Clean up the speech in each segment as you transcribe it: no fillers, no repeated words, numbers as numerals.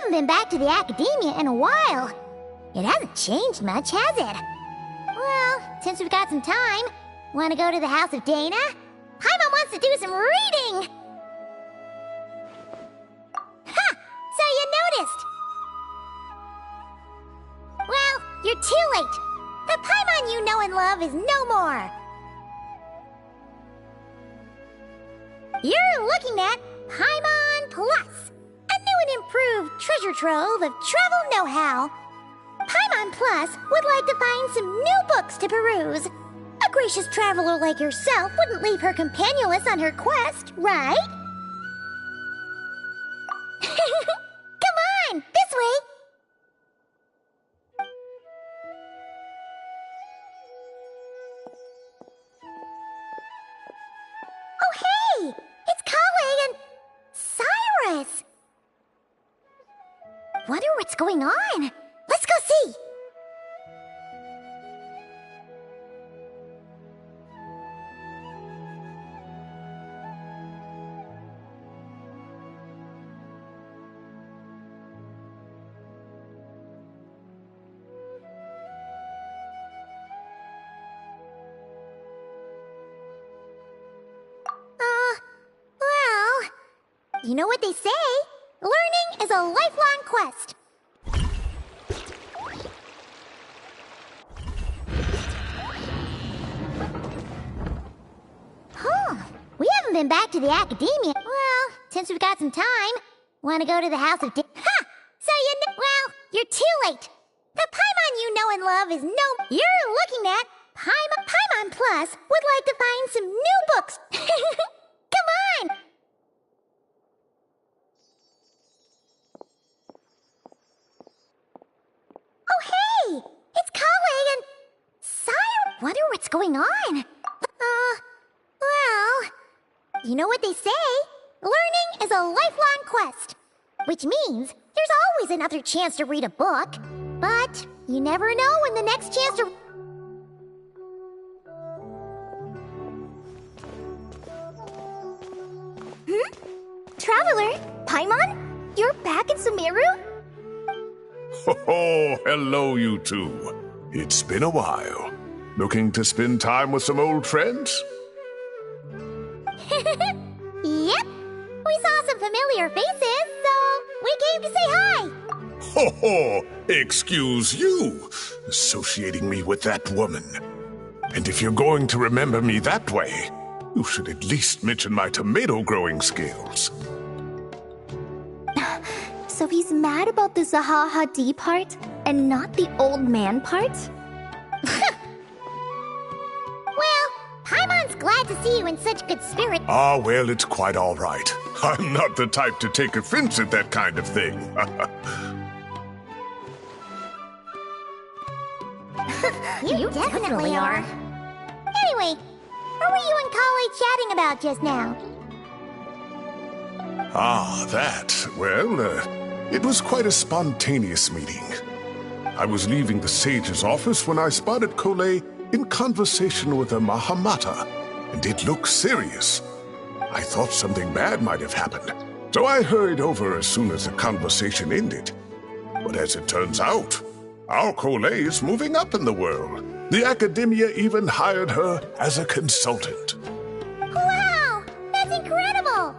Been back to the academia in a while. It hasn't changed much, has it? Well, since we've got some time, want to go to the house of Dana? Paimon wants to do some reading! Ha! So you noticed! Well, you're too late. The Paimon you know and love is no more. You're looking at Paimon Plus. An improved treasure trove of travel know-how. Paimon Plus would like to find some new books to peruse. A gracious traveler like yourself wouldn't leave her companionless on her quest, right? Come on, this way! Oh hey! It's Kale and Cyrus! Wonder what's going on. Let's go see. Well, you know what they say? Learning is a lifelong quest. We haven't been back to the academia. Well, since we've got some time, want to go to the house of Ha! So you know. Well, you're too late. The Paimon you know and love is no. You're looking at Paimon Plus would like to find some new books. Come on. Oh, hey! It's Kale and Cyrus. Wonder what's going on. Well, you know what they say? Learning is a lifelong quest. Which means there's always another chance to read a book. But you never know when the next chance to... Traveler, Paimon? You're back in Sumeru? Oh, hello, you two. It's been a while. Looking to spend time with some old friends? Yep. We saw some familiar faces, so we came to say hi. Ho ho! Excuse you, associating me with that woman. And if you're going to remember me that way, you should at least mention my tomato growing skills. So he's mad about the Zaha D part and not the old man part? Well, Paimon's glad to see you in such good spirit. Ah, well, it's quite all right. I'm not the type to take offense at that kind of thing. You definitely are. Anyway, what were you and Kale chatting about just now? Ah, that. Well, it was quite a spontaneous meeting. I was leaving the sage's office when I spotted Kale in conversation with a Mahamata, and it looked serious. I thought something bad might have happened, so I hurried over as soon as the conversation ended. But as it turns out, our Kale is moving up in the world, The academia even hired her as a consultant. Wow! That's incredible!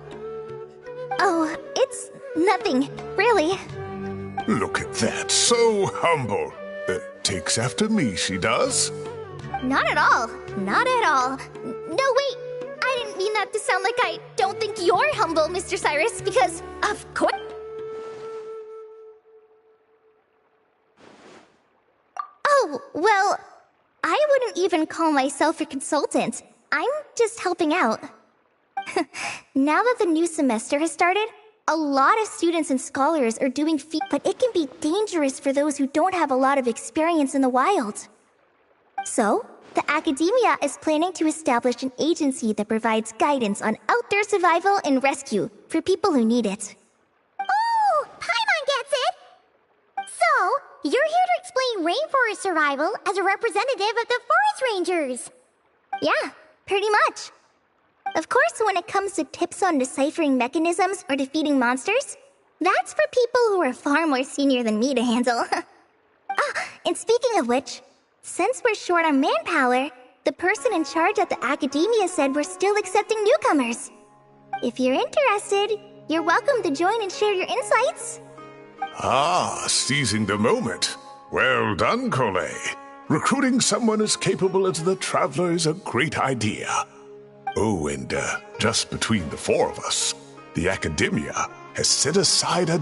Oh, it's nothing, really. Look at that, so humble. Takes after me, she does. Not at all. Not at all. No, wait. I didn't mean that to sound like I don't think you're humble, Mr. Cyrus, because, of course. Oh, well, I wouldn't even call myself a consultant. I'm just helping out. Now that the new semester has started, a lot of students and scholars are doing but it can be dangerous for those who don't have a lot of experience in the wild. So, the academia is planning to establish an agency that provides guidance on outdoor survival and rescue for people who need it. Oh, Paimon gets it! So, you're here to explain rainforest survival as a representative of the forest rangers. Yeah, pretty much. Of course, when it comes to tips on deciphering mechanisms or defeating monsters, that's for people who are far more senior than me to handle. And speaking of which, since we're short on manpower, the person in charge at the academia said we're still accepting newcomers. If you're interested, you're welcome to join and share your insights. Ah, seizing the moment. Well done, Cole. Recruiting someone as capable as the Traveler is a great idea. Oh, and just between the four of us, the academia has set aside a...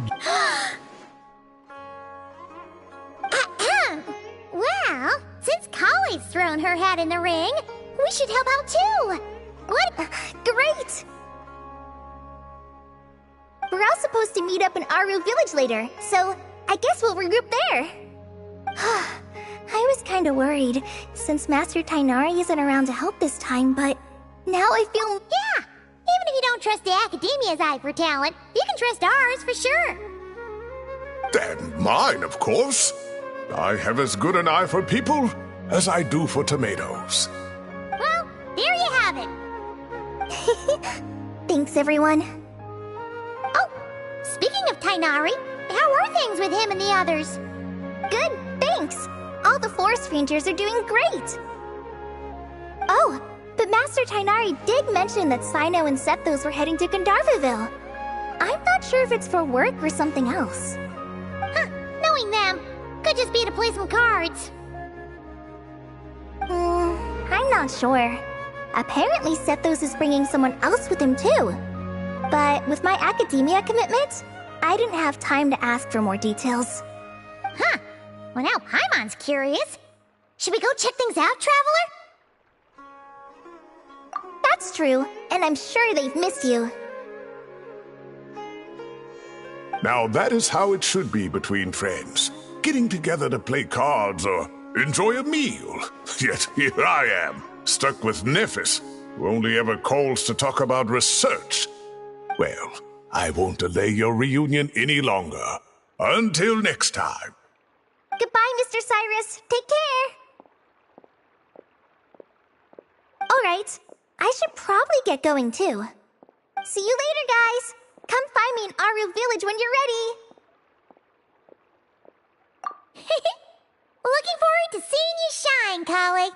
Well, since Kali's thrown her hat in the ring, we should help out too. What? Great! We're all supposed to meet up in Aru Village later, so I guess we'll regroup there. I was kinda worried, since Master Tainari isn't around to help this time, but now I feel... Yeah! Even if you don't trust the academia's eye for talent, you can trust ours for sure. And mine, of course. I have as good an eye for people as I do for tomatoes. Well, there you have it. Thanks, everyone. Oh, speaking of Tainari, how are things with him and the others? Good, thanks. All the forest rangers are doing great. Oh, but Master Tainari did mention that Sino and Sethos were heading to Gandharvaville. I'm not sure if it's for work or something else. Huh, knowing them, could just be to play some cards. I'm not sure. Apparently Sethos is bringing someone else with him too. But with my academia commitment, I didn't have time to ask for more details. Huh, well now Paimon's curious. Should we go check things out, Traveler? That's true, and I'm sure they've missed you. Now that is how it should be between friends. Getting together to play cards or enjoy a meal. Yet here I am, stuck with Nephis, who only ever calls to talk about research. Well, I won't delay your reunion any longer. Until next time. Goodbye, Mr. Cyrus. Take care. Alright, I should probably get going too. See you later, guys. Come find me in Aru Village when you're ready. Looking forward to seeing you shine, Kali.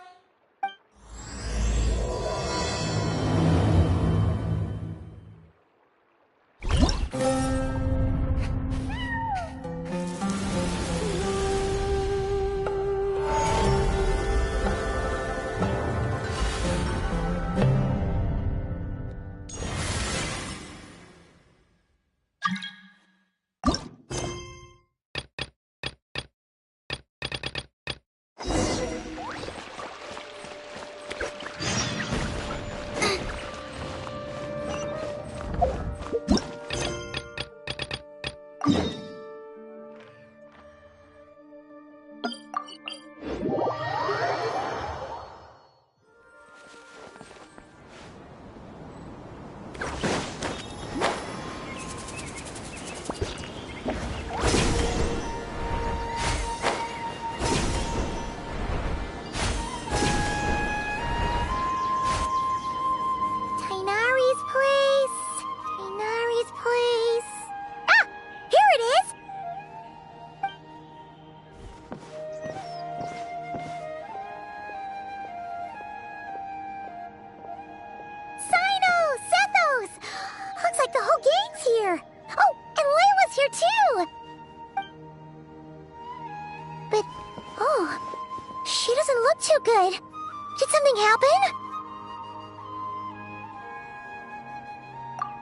here too! But, oh, she doesn't look too good. Did something happen?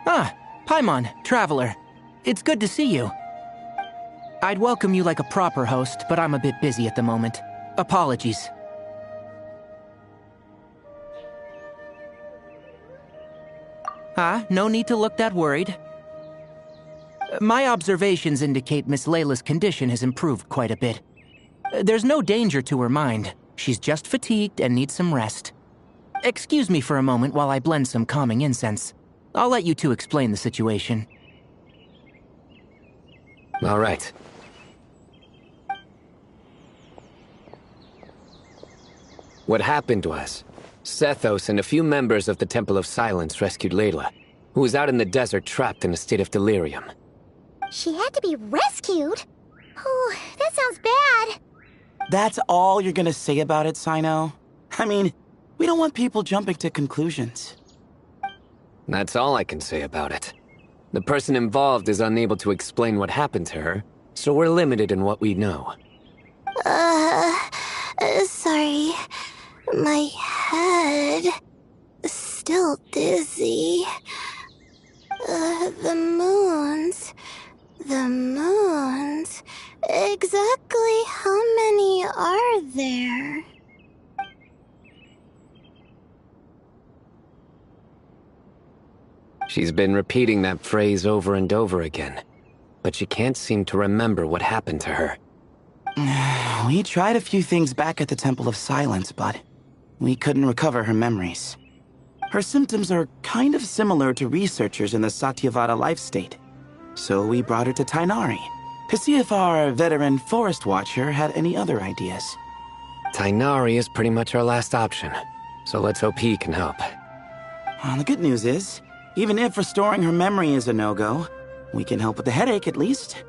Ah, Paimon, Traveler. It's good to see you. I'd welcome you like a proper host, but I'm a bit busy at the moment. Apologies. No need to look that worried. My observations indicate Miss Layla's condition has improved quite a bit. There's no danger to her mind. She's just fatigued and needs some rest. Excuse me for a moment while I blend some calming incense. I'll let you two explain the situation. All right. What happened was, Sethos and a few members of the Temple of Silence rescued Layla, who was out in the desert trapped in a state of delirium. She had to be rescued? Oh, that sounds bad. That's all you're gonna say about it, Sino? I mean, we don't want people jumping to conclusions. That's all I can say about it. The person involved is unable to explain what happened to her, so we're limited in what we know. Sorry. My head... still dizzy. The moons... Exactly how many are there? She's been repeating that phrase over and over again, but she can't seem to remember what happened to her. We tried a few things back at the Temple of Silence, but we couldn't recover her memories. Her symptoms are kind of similar to researchers in the Satyavada life state. So we brought her to Tainari to see if our veteran forest watcher had any other ideas. Tainari is pretty much our last option, so let's hope he can help. The good news is, even if restoring her memory is a no-go, we can help with the headache at least.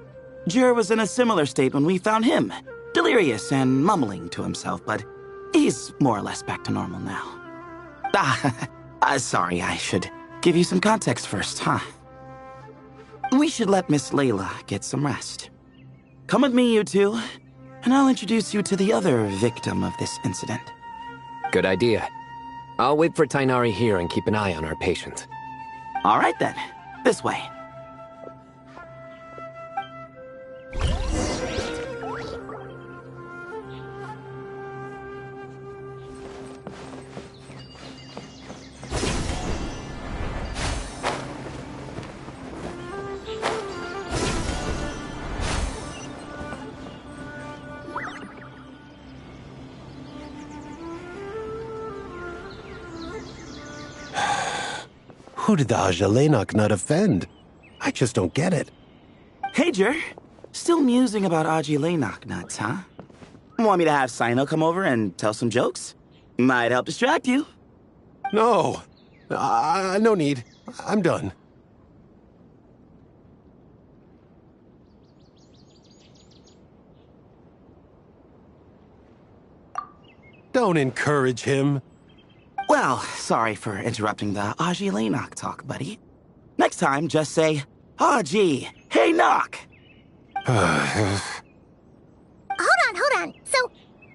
Jur was in a similar state when we found him, delirious and mumbling to himself, but he's more or less back to normal now. Sorry, I should give you some context first, huh? We should let Miss Layla get some rest. Come with me, you two, and I'll introduce you to the other victim of this incident. Good idea. I'll wait for Tainari here and keep an eye on our patient. All right then, this way. Who did the Ajalenok nut offend? I just don't get it. Hey, Jur. Still musing about Aji nuts, huh? Want me to have Sino come over and tell some jokes? Might help distract you. No. No need. I'm done. Don't encourage him. Well, sorry for interrupting the Aji talk, buddy. Next time, just say, Aji, hey knock! Hold on. So,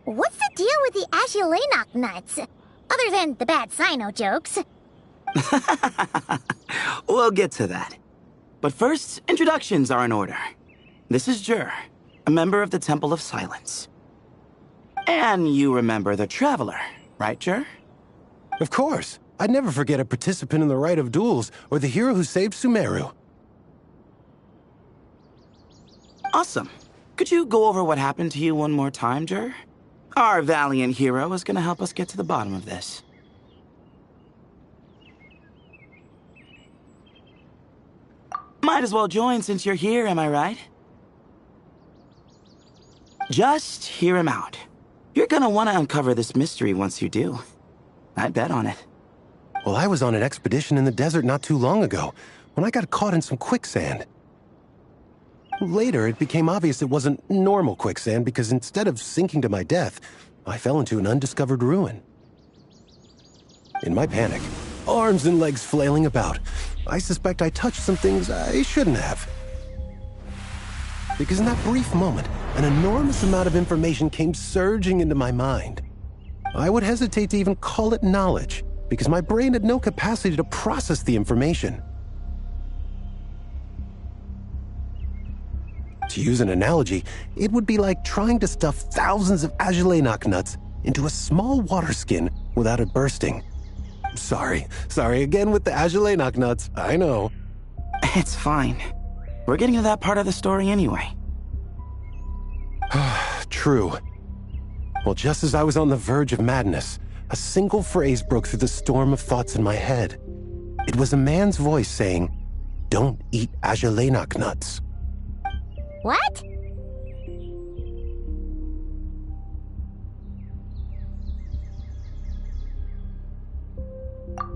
what's the deal with the Ashilenok nuts? Other than the bad Sino jokes. We'll get to that. But first, introductions are in order. This is Jur, a member of the Temple of Silence. And you remember the Traveler, right, Jur? Of course. I'd never forget a participant in the Rite of Duels or the hero who saved Sumeru. Awesome. Could you go over what happened to you one more time, Jur? Our valiant hero is going to help us get to the bottom of this. Might as well join since you're here, am I right? Just hear him out. You're gonna want to uncover this mystery once you do. I'd bet on it. Well, I was on an expedition in the desert not too long ago, when I got caught in some quicksand. Later, it became obvious it wasn't normal quicksand because instead of sinking to my death, I fell into an undiscovered ruin. In my panic, arms and legs flailing about, I suspect I touched some things I shouldn't have. because in that brief moment, an enormous amount of information came surging into my mind. I would hesitate to even call it knowledge, because my brain had no capacity to process the information. To use an analogy, it would be like trying to stuff thousands of Agelenok nuts into a small water skin without it bursting. Sorry again with the Agelenok nuts, I know. It's fine. We're getting to that part of the story anyway. True. Well, just as I was on the verge of madness, a single phrase broke through the storm of thoughts in my head. It was a man's voice saying, "Don't eat Agelenok nuts." What?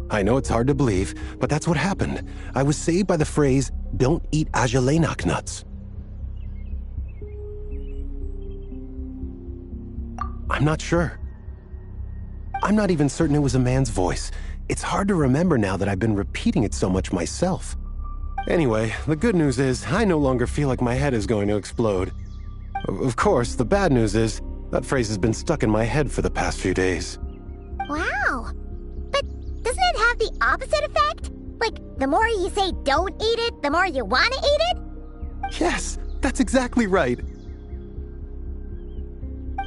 I know it's hard to believe, but that's what happened. I was saved by the phrase, "Don't eat Agelenok nuts." I'm not sure. I'm not even certain it was a man's voice. It's hard to remember now that I've been repeating it so much myself. Anyway, the good news is I no longer feel like my head is going to explode. Of course, the bad news is that phrase has been stuck in my head for the past few days. Wow. But doesn't it have the opposite effect? Like, the more you say don't eat it, the more you want to eat it? Yes, that's exactly right.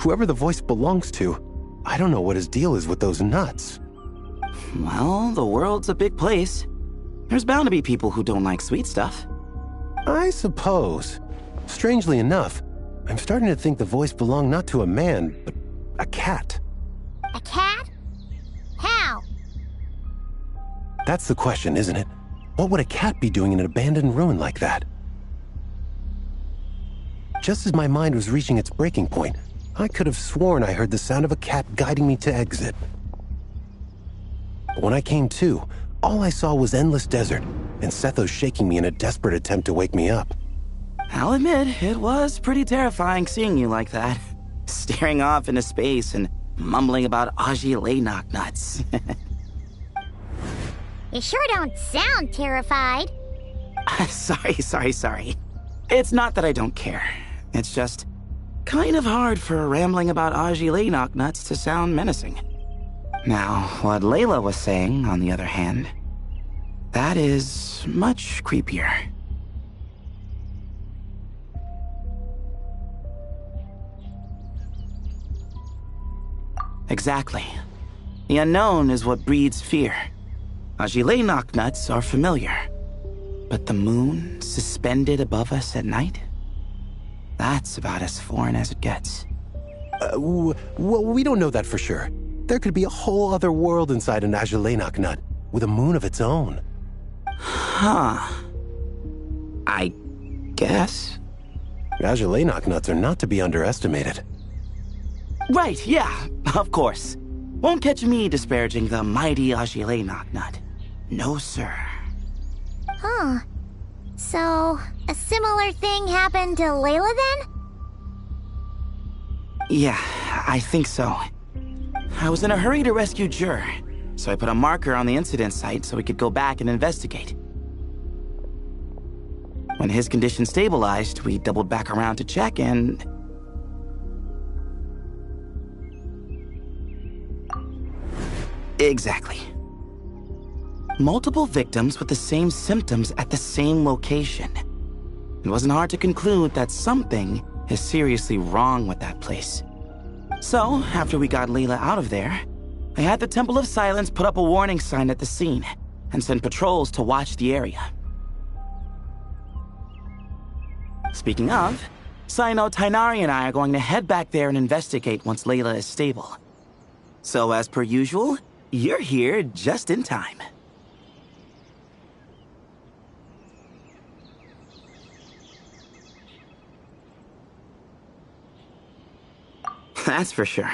Whoever the voice belongs to, I don't know what his deal is with those nuts. Well, the world's a big place. There's bound to be people who don't like sweet stuff. I suppose. Strangely enough, I'm starting to think the voice belonged not to a man, but a cat. A cat? How? That's the question, isn't it? What would a cat be doing in an abandoned ruin like that? Just as my mind was reaching its breaking point, I could have sworn I heard the sound of a cat guiding me to exit. But when I came to, all I saw was endless desert, and Sethos shaking me in a desperate attempt to wake me up. I'll admit, it was pretty terrifying seeing you like that. Staring off into space and mumbling about Agelenok nuts. You sure don't sound terrified. Sorry. It's not that I don't care. It's just kind of hard for rambling about Agelenok nuts to sound menacing. Now, what Layla was saying, on the other hand, that is much creepier. Exactly. The unknown is what breeds fear. Agelenok nuts are familiar. But the moon suspended above us at night? That's about as foreign as it gets. Well, we don't know that for sure. There could be a whole other world inside an Agelenok nut, with a moon of its own. Huh. I guess. Agelenok nuts are not to be underestimated. Right, yeah, of course. Won't catch me disparaging the mighty Agelenok nut. No, sir. Huh. So, a similar thing happened to Layla then? Yeah, I think so. I was in a hurry to rescue Jur, so I put a marker on the incident site so we could go back and investigate. When his condition stabilized, we doubled back around to check and... Exactly. Multiple victims with the same symptoms at the same location. It wasn't hard to conclude that something is seriously wrong with that place. So, after we got Layla out of there, I had the Temple of Silence put up a warning sign at the scene and send patrols to watch the area. Speaking of, Sino, Tainari, and I are going to head back there and investigate once Layla is stable. So, as per usual, you're here just in time. That's for sure.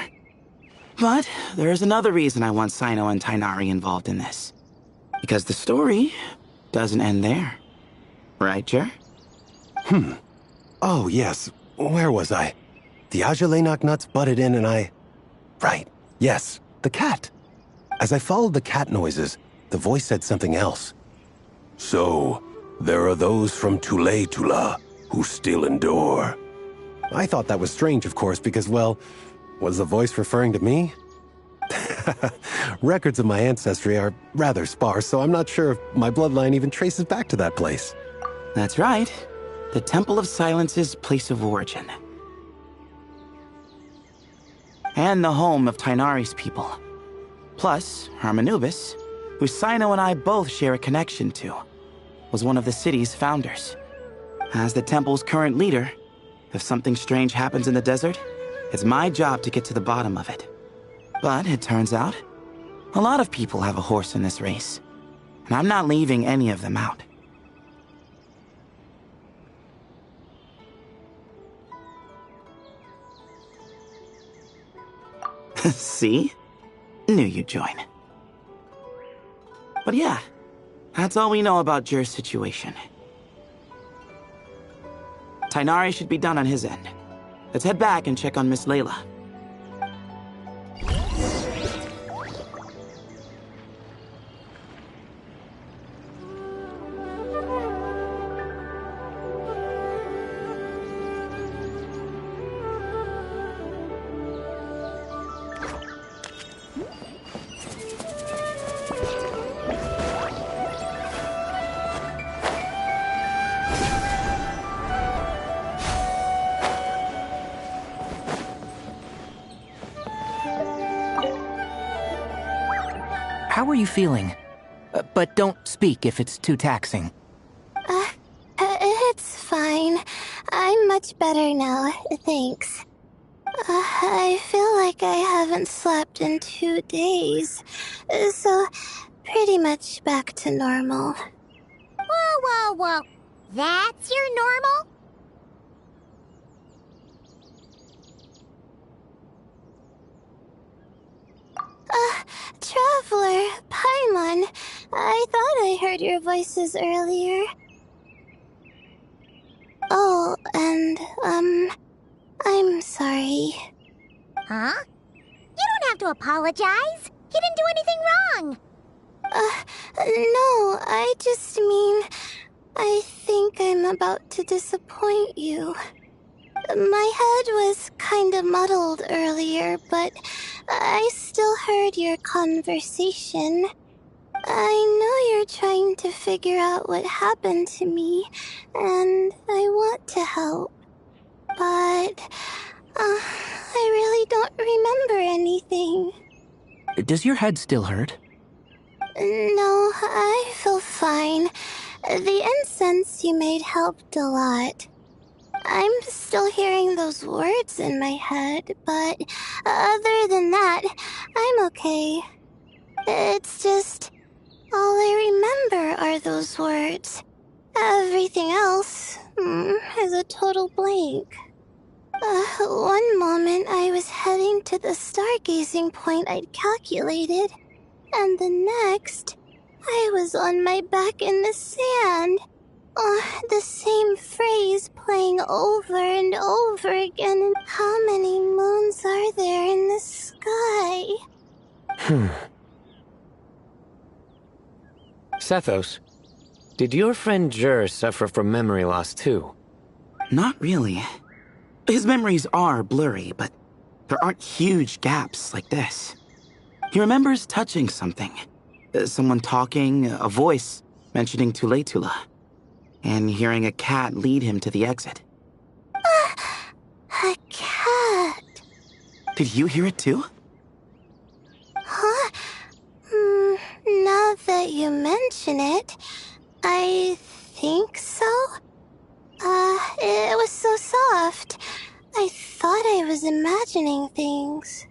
But there's another reason I want Sino and Tainari involved in this. Because the story doesn't end there. Right, Jer? Oh, yes. Where was I? The Agelenok nuts butted in and I... Right. Yes. The cat. As I followed the cat noises, the voice said something else. So, there are those from Tule Tula who still endure. I thought that was strange, of course, because, well, was the voice referring to me? Records of my ancestry are rather sparse, so I'm not sure if my bloodline even traces back to that place. That's right. The Temple of Silence's place of origin. And the home of Tainari's people. Plus, Hermanubis, who Sino and I both share a connection to, was one of the city's founders. As the temple's current leader, if something strange happens in the desert, it's my job to get to the bottom of it. But it turns out, a lot of people have a horse in this race, and I'm not leaving any of them out. See? Knew you'd join. But yeah, that's all we know about Jer's situation. Tainari should be done on his end. Let's head back and check on Miss Layla. How are you feeling? But don't speak if it's too taxing. It's fine. I'm much better now, thanks. I feel like I haven't slept in 2 days, so pretty much back to normal. Whoa, whoa, whoa. That's your normal? Traveler, Paimon, I thought I heard your voices earlier. Oh, and, I'm sorry. Huh? You don't have to apologize. You didn't do anything wrong. No, I just mean, I think I'm about to disappoint you. My head was kinda muddled earlier, but I still heard your conversation. I know you're trying to figure out what happened to me, and I want to help. But, I really don't remember anything. Does your head still hurt? No, I feel fine. The incense you made helped a lot. I'm still hearing those words in my head, but other than that, I'm okay. It's just, all I remember are those words. Everything else is a total blank. One moment I was heading to the stargazing point I'd calculated, and the next, I was on my back in the sand. The same phrase playing over and over again. How many moons are there in the sky? Sethos, did your friend Jer suffer from memory loss too? Not really. His memories are blurry, but there aren't huge gaps like this. He remembers touching something. Someone talking, a voice mentioning Tuletula, and hearing a cat lead him to the exit. A cat. Did you hear it too? Huh? Now that you mention it, I think so. It was so soft. I thought I was imagining things.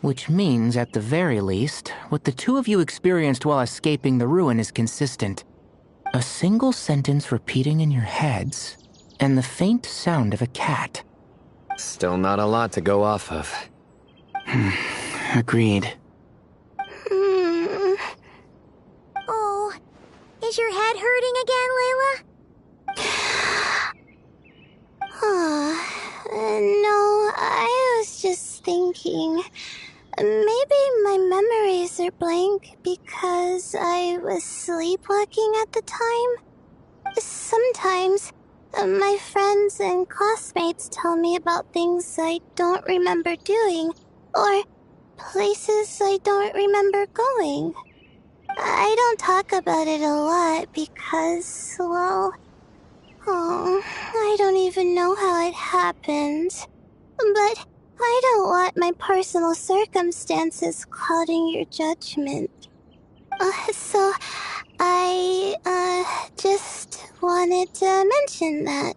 Which means, at the very least, what the two of you experienced while escaping the ruin is consistent. A single sentence repeating in your heads, and the faint sound of a cat. Still not a lot to go off of. Agreed. Oh, is your head hurting again, Layla? No, I was just thinking. Maybe my memories are blank because I was sleepwalking at the time. Sometimes My friends and classmates tell me about things I don't remember doing, or places I don't remember going. I don't talk about it a lot because, well, I don't even know how it happened. But I don't want my personal circumstances clouding your judgment. So I just wanted to mention that.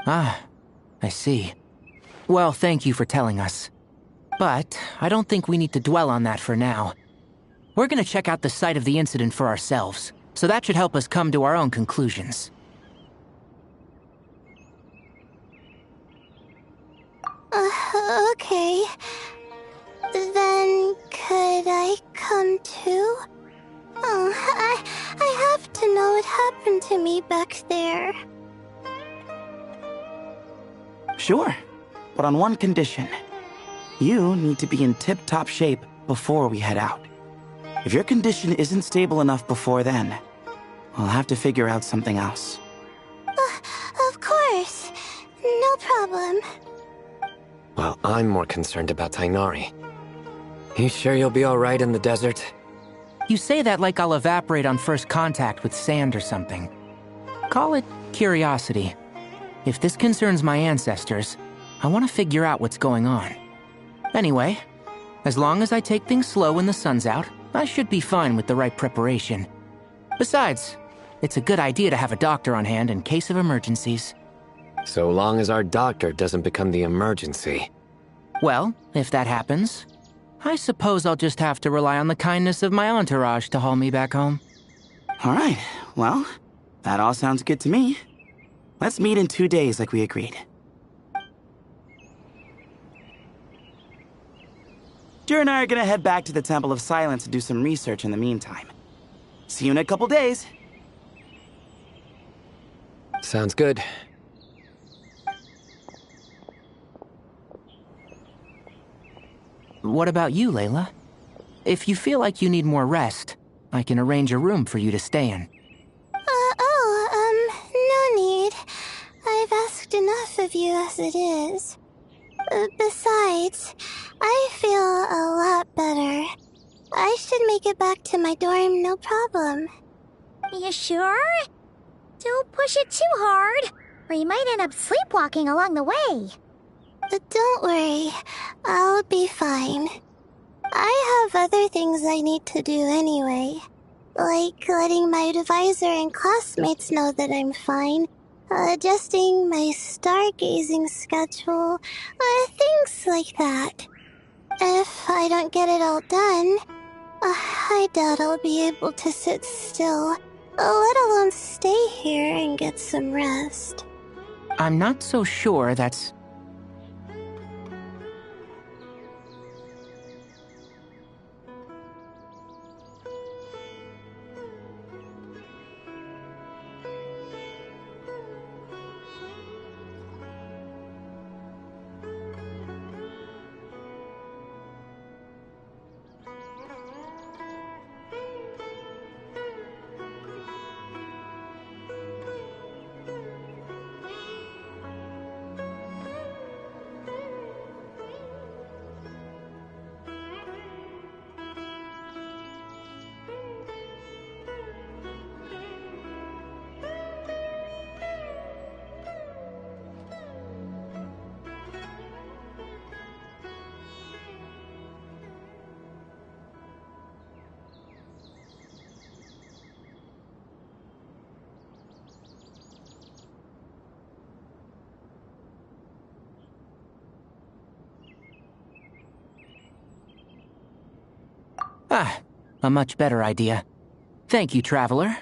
Ah, I see. Well, thank you for telling us. But I don't think we need to dwell on that for now. We're gonna check out the site of the incident for ourselves, so that should help us come to our own conclusions. Okay. Then could I come too? I have to know what happened to me back there. Sure, but on one condition. You need to be in tip-top shape before we head out. If your condition isn't stable enough before then, I'll have to figure out something else. Of course. No problem. Well, I'm more concerned about Tainari. You sure you'll be alright in the desert? You say that like I'll evaporate on first contact with sand or something. Call it curiosity. If this concerns my ancestors, I want to figure out what's going on. Anyway, as long as I take things slow when the sun's out, I should be fine with the right preparation. Besides, it's a good idea to have a doctor on hand in case of emergencies. So long as our doctor doesn't become the emergency. Well, if that happens, I suppose I'll just have to rely on the kindness of my entourage to haul me back home. Alright, well, that all sounds good to me. Let's meet in 2 days like we agreed. Jer and I are gonna head back to the Temple of Silence to do some research in the meantime. See you in a couple days. Sounds good. What about you, Layla? If you feel like you need more rest, I can arrange a room for you to stay in. No need. I've asked enough of you as it is. Besides, I feel a lot better. I should make it back to my dorm, no problem. You sure? Don't push it too hard, or you might end up sleepwalking along the way. Don't worry, I'll be fine. I have other things I need to do anyway. Like letting my advisor and classmates know that I'm fine, adjusting my stargazing schedule, things like that. If I don't get it all done, I doubt I'll be able to sit still, let alone stay here and get some rest. I'm not so sure that's... a much better idea. Thank you, Traveler.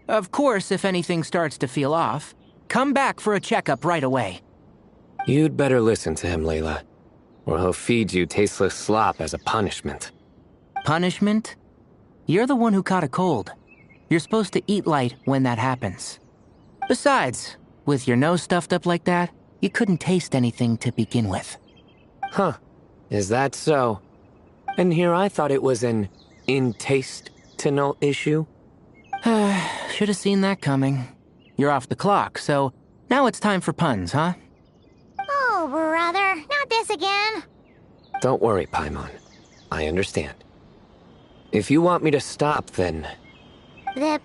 Of course, if anything starts to feel off, come back for a checkup right away. You'd better listen to him, Layla, or he'll feed you tasteless slop as a punishment. Punishment? You're the one who caught a cold. You're supposed to eat light when that happens. Besides, with your nose stuffed up like that, you couldn't taste anything to begin with. Huh. Is that so? And here I thought it was an intestinal issue. Should have seen that coming. You're off the clock, so now it's time for puns, huh? Oh, brother, not this again. Don't worry, Paimon. I understand. If you want me to stop, then Then?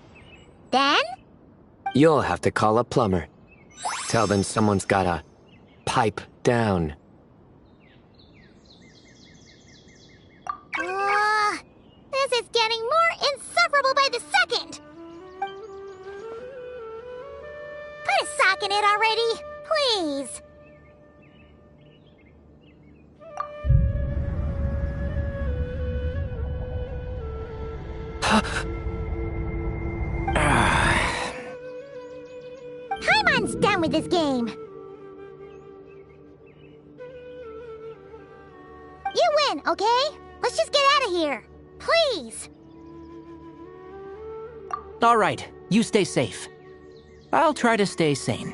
you'll have to call a plumber. Tell them someone's gotta pipe down. This is getting more insufferable by the second. Put a sock in it already, please. Paimon's done with this game. You win, okay? Let's just get out of here. Please. All right, you stay safe. I'll try to stay sane.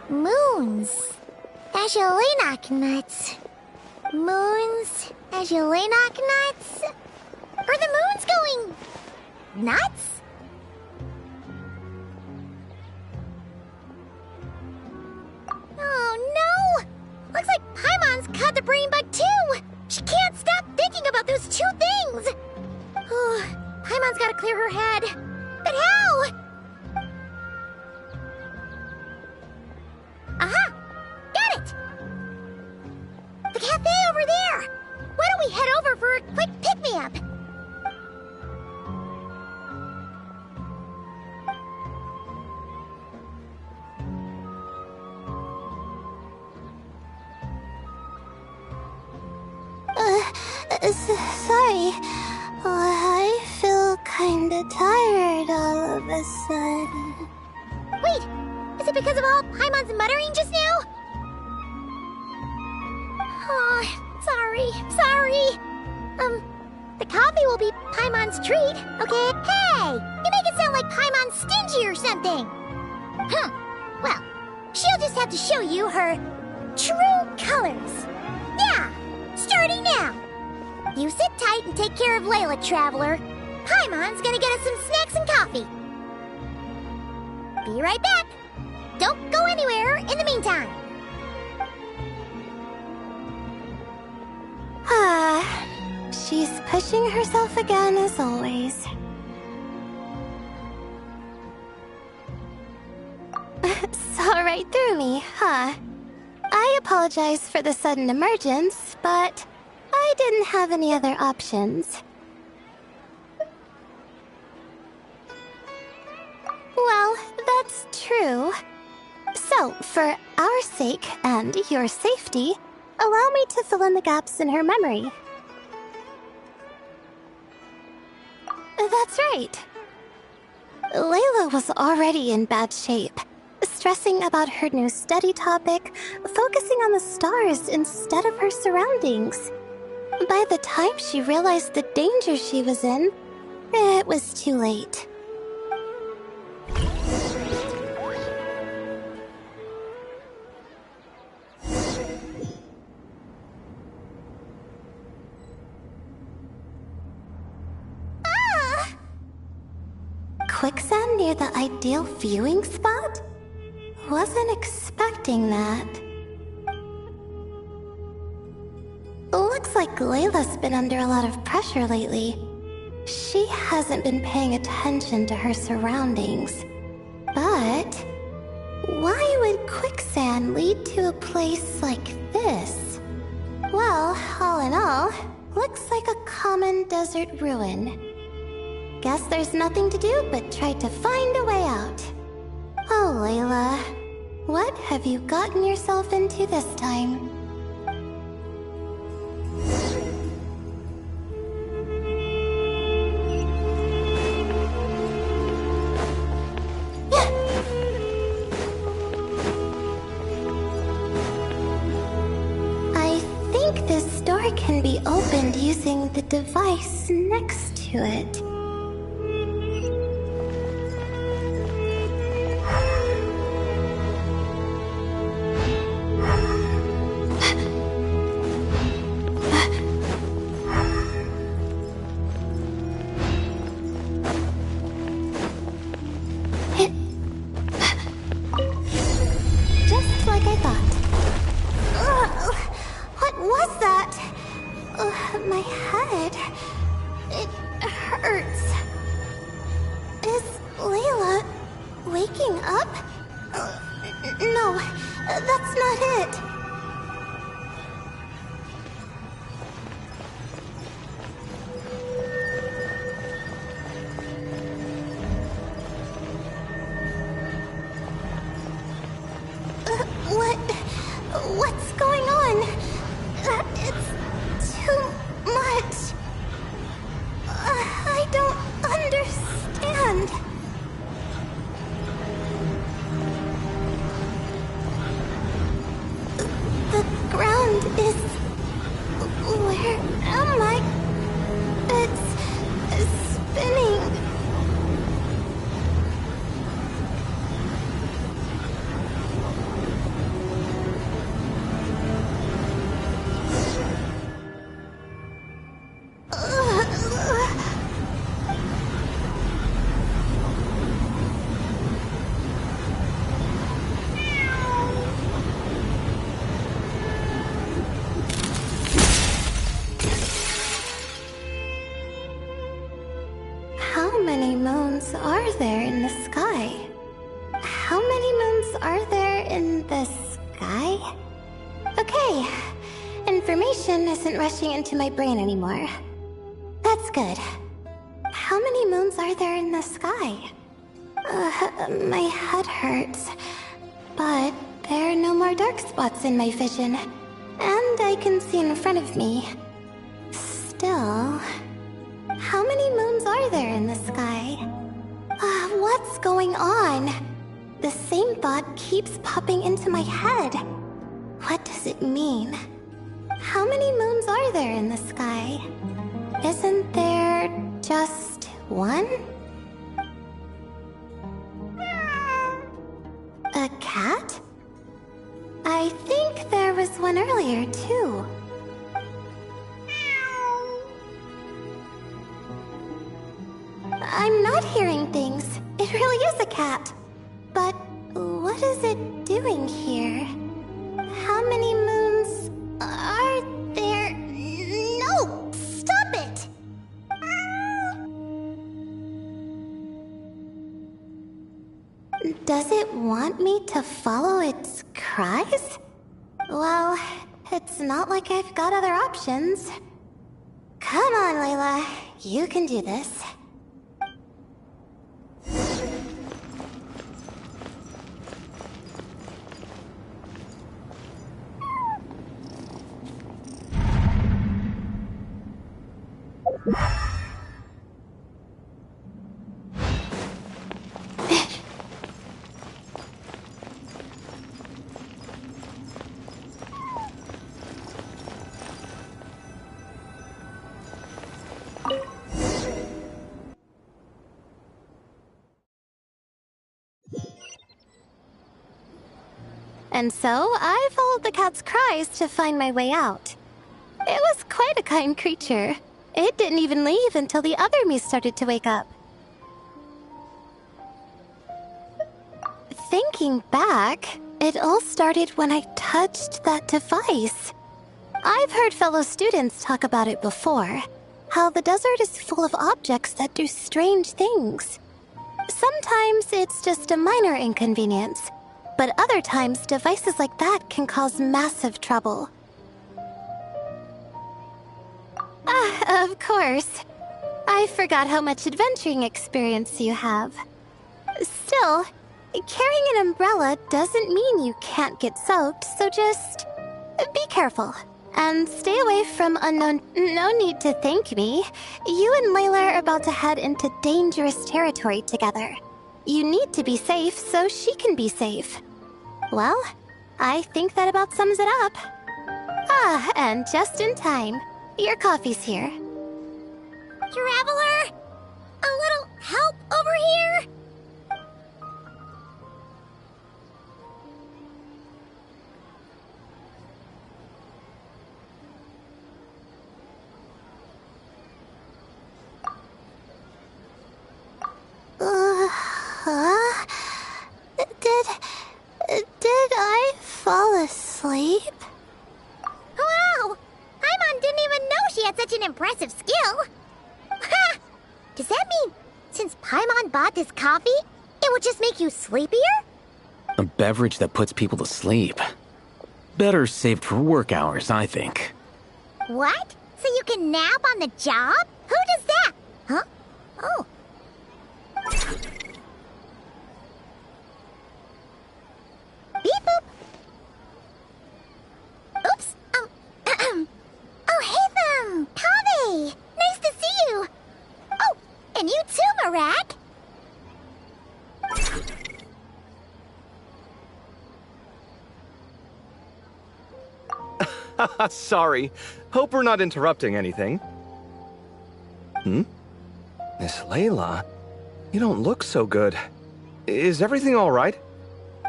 Moons. As you lay knock nuts. Moons. As you lay knock nuts. Are the moons going nuts? Oh no! Looks like Paimon's caught the brain bug too! She can't stop thinking about those two things! Oh, Paimon's gotta clear her head. But how? Aha! Got it! The cafe over there! Why don't we head over for a quick pick-me-up? Sorry. I feel kinda tired all of a sudden. Wait! Is it because of all Paimon's muttering just now? Oh, sorry. The coffee will be Paimon's treat, okay? Hey! You make it sound like Paimon's stingy or something! Well, she'll just have to show you her true colors. Yeah! Starting now! You sit tight and take care of Layla, Traveler. Paimon's gonna get us some snacks and coffee. Be right back. Don't go anywhere in the meantime. She's pushing herself again as always. Saw right through me, huh? I apologize for the sudden emergence, but I didn't have any other options. Well, that's true. So, for our sake and your safety, allow me to fill in the gaps in her memory. That's right. Layla was already in bad shape, stressing about her new study topic, focusing on the stars instead of her surroundings. By the time she realized the danger she was in, it was too late. Quicksand near the ideal viewing spot? Wasn't expecting that. Looks like Layla's been under a lot of pressure lately. She hasn't been paying attention to her surroundings. But why would quicksand lead to a place like this? Well, all in all, Looks like a common desert ruin. Guess there's nothing to do but try to find a way out. Oh, Layla. What have you gotten yourself into this time? I think this door can be opened using the device next to it. Just like I thought. Ugh, what was that? My head. It hurts. Is Layla waking up? No, that's not it. What's going on? It's too much. I don't understand. The ground is... Where am I? It's spinning. How many moons are there in the sky? How many moons are there in the sky? Okay, information isn't rushing into my brain anymore. That's good. How many moons are there in the sky? My head hurts, but there are no more dark spots in my vision, and I can see in front of me. Still, how many moons are there in the sky? What's going on? The same thought keeps popping into my head. What does it mean? How many moons are there in the sky? Isn't there just one? A cat? I think there was one earlier, too. I'm not hearing things. It really is a cat. But what is it doing here? How many moons are there? No! Stop it! Does it want me to follow its cries? Well, it's not like I've got other options. Come on, Layla. You can do this. And so, I followed the cat's cries to find my way out. It was quite a kind creature. It didn't even leave until the other me started to wake up. Thinking back, it all started when I touched that device. I've heard fellow students talk about it before. How the desert is full of objects that do strange things. Sometimes it's just a minor inconvenience, but other times devices like that can cause massive trouble. Of course. I forgot how much adventuring experience you have. Still, carrying an umbrella doesn't mean you can't get soaked, so just be careful. And stay away from unknown... No need to thank me. You and Layla are about to head into dangerous territory together. You need to be safe so she can be safe. Well, I think that about sums it up. Ah, and just in time. Your coffee's here. Traveler? A little help over here? Huh? Did I fall asleep? Wow! Paimon didn't even know she had such an impressive skill. Ha! Does that mean since Paimon bought this coffee, it would just make you sleepier? A beverage that puts people to sleep. Better saved for work hours, I think. What? So you can nap on the job? Who does that? Huh? Oh. Beep boop. Oops. Oh, hey, Kaveh! Nice to see you! Oh, and you too, Marak! Sorry. Hope we're not interrupting anything. Miss Layla, you don't look so good. Is everything all right?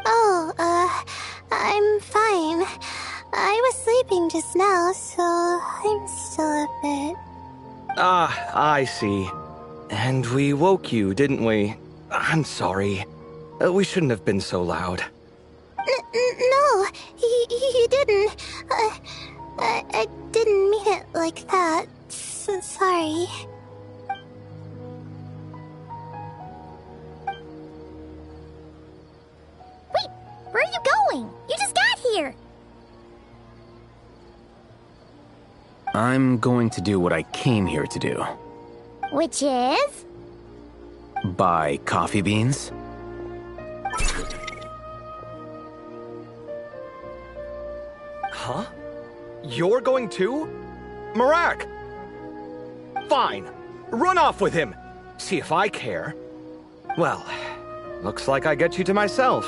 Oh, I'm fine. I was sleeping just now, so I'm still a bit... Ah, I see. And we woke you, didn't we? I'm sorry. We shouldn't have been so loud. No, you didn't. I didn't mean it like that. Sorry. Wait, where are you going? You just got here! I'm going to do what I came here to do. Which is? Buy coffee beans. Huh? You're going too? Marak! Fine. Run off with him. See if I care. Well, looks like I get you to myself.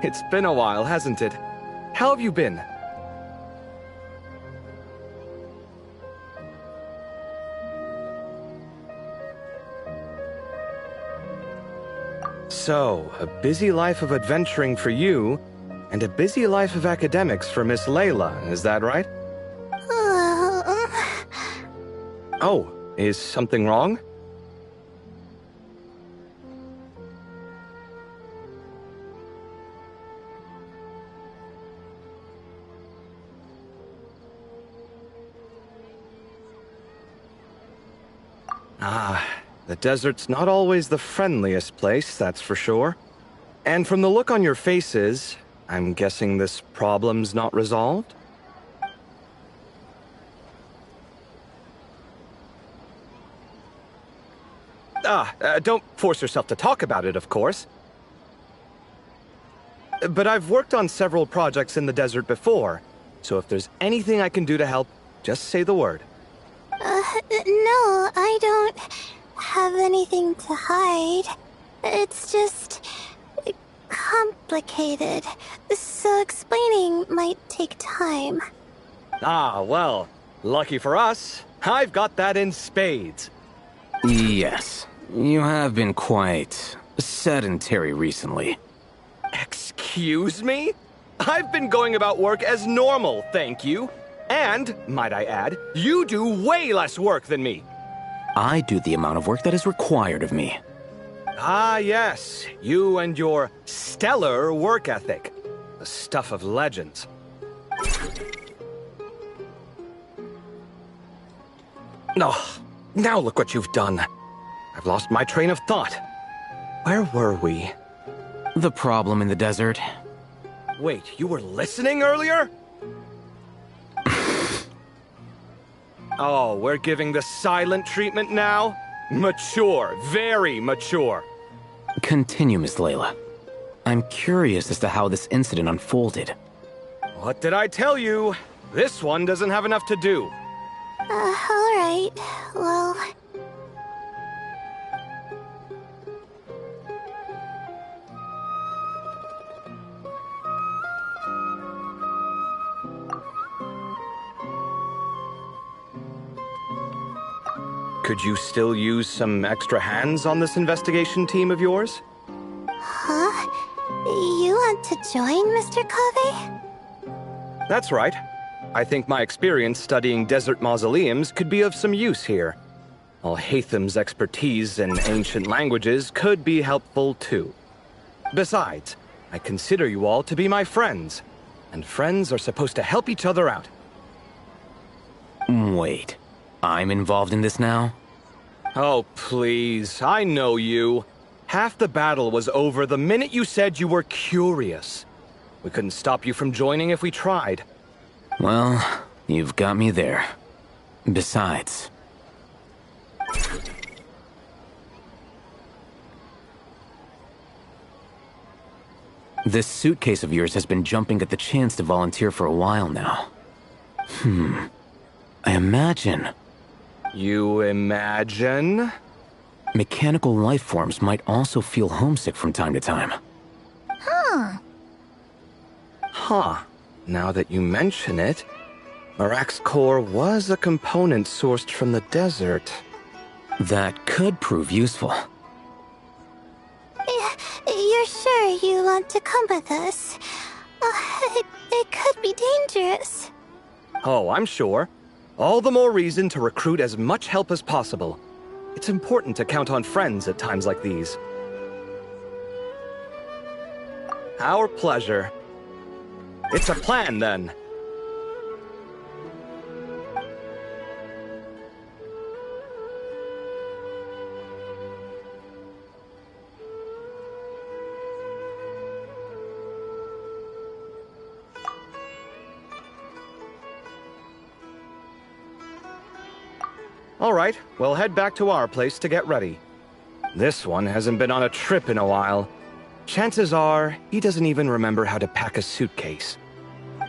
It's been a while, hasn't it? How have you been? So, a busy life of adventuring for you, and a busy life of academics for Miss Layla, is that right? Oh, is something wrong? Ah, the desert's not always the friendliest place, that's for sure. And from the look on your faces, I'm guessing this problem's not resolved? Don't force yourself to talk about it, of course. But I've worked on several projects in the desert before, so if there's anything I can do to help, just say the word. No, I don't have anything to hide. It's just... complicated, so explaining might take time. Ah, well, lucky for us, I've got that in spades. Yes, you have been quite sedentary recently. Excuse me? I've been going about work as normal, thank you. And, might I add, you do way less work than me. I do the amount of work that is required of me. Ah, yes, you and your stellar work ethic. The stuff of legends. Oh, now look what you've done. I've lost my train of thought. Where were we? The problem in the desert. Wait, you were listening earlier? Oh, we're giving the silent treatment now? Mature, very mature. Continue, Miss Layla. I'm curious as to how this incident unfolded. What did I tell you? This one doesn't have enough to do. Alright. Well... Could you still use some extra hands on this investigation team of yours? Huh? You want to join, Mr. Kave? That's right. I think my experience studying desert mausoleums could be of some use here. Al-Haytham's expertise in ancient languages could be helpful too. Besides, I consider you all to be my friends, and friends are supposed to help each other out. Wait, I'm involved in this now? Oh, please, I know you. Half the battle was over the minute you said you were curious. We couldn't stop you from joining if we tried. Well, you've got me there. Besides... this suitcase of yours has been jumping at the chance to volunteer for a while now. I imagine... You imagine? mechanical life forms might also feel homesick from time to time. Huh. Now that you mention it, Marak's core was a component sourced from the desert. That could prove useful. You're sure you want to come with us? It could be dangerous. Oh, I'm sure. All the more reason to recruit as much help as possible. It's important to count on friends at times like these. Our pleasure. It's a plan, then. All right, we'll head back to our place to get ready. This one hasn't been on a trip in a while. Chances are, he doesn't even remember how to pack a suitcase.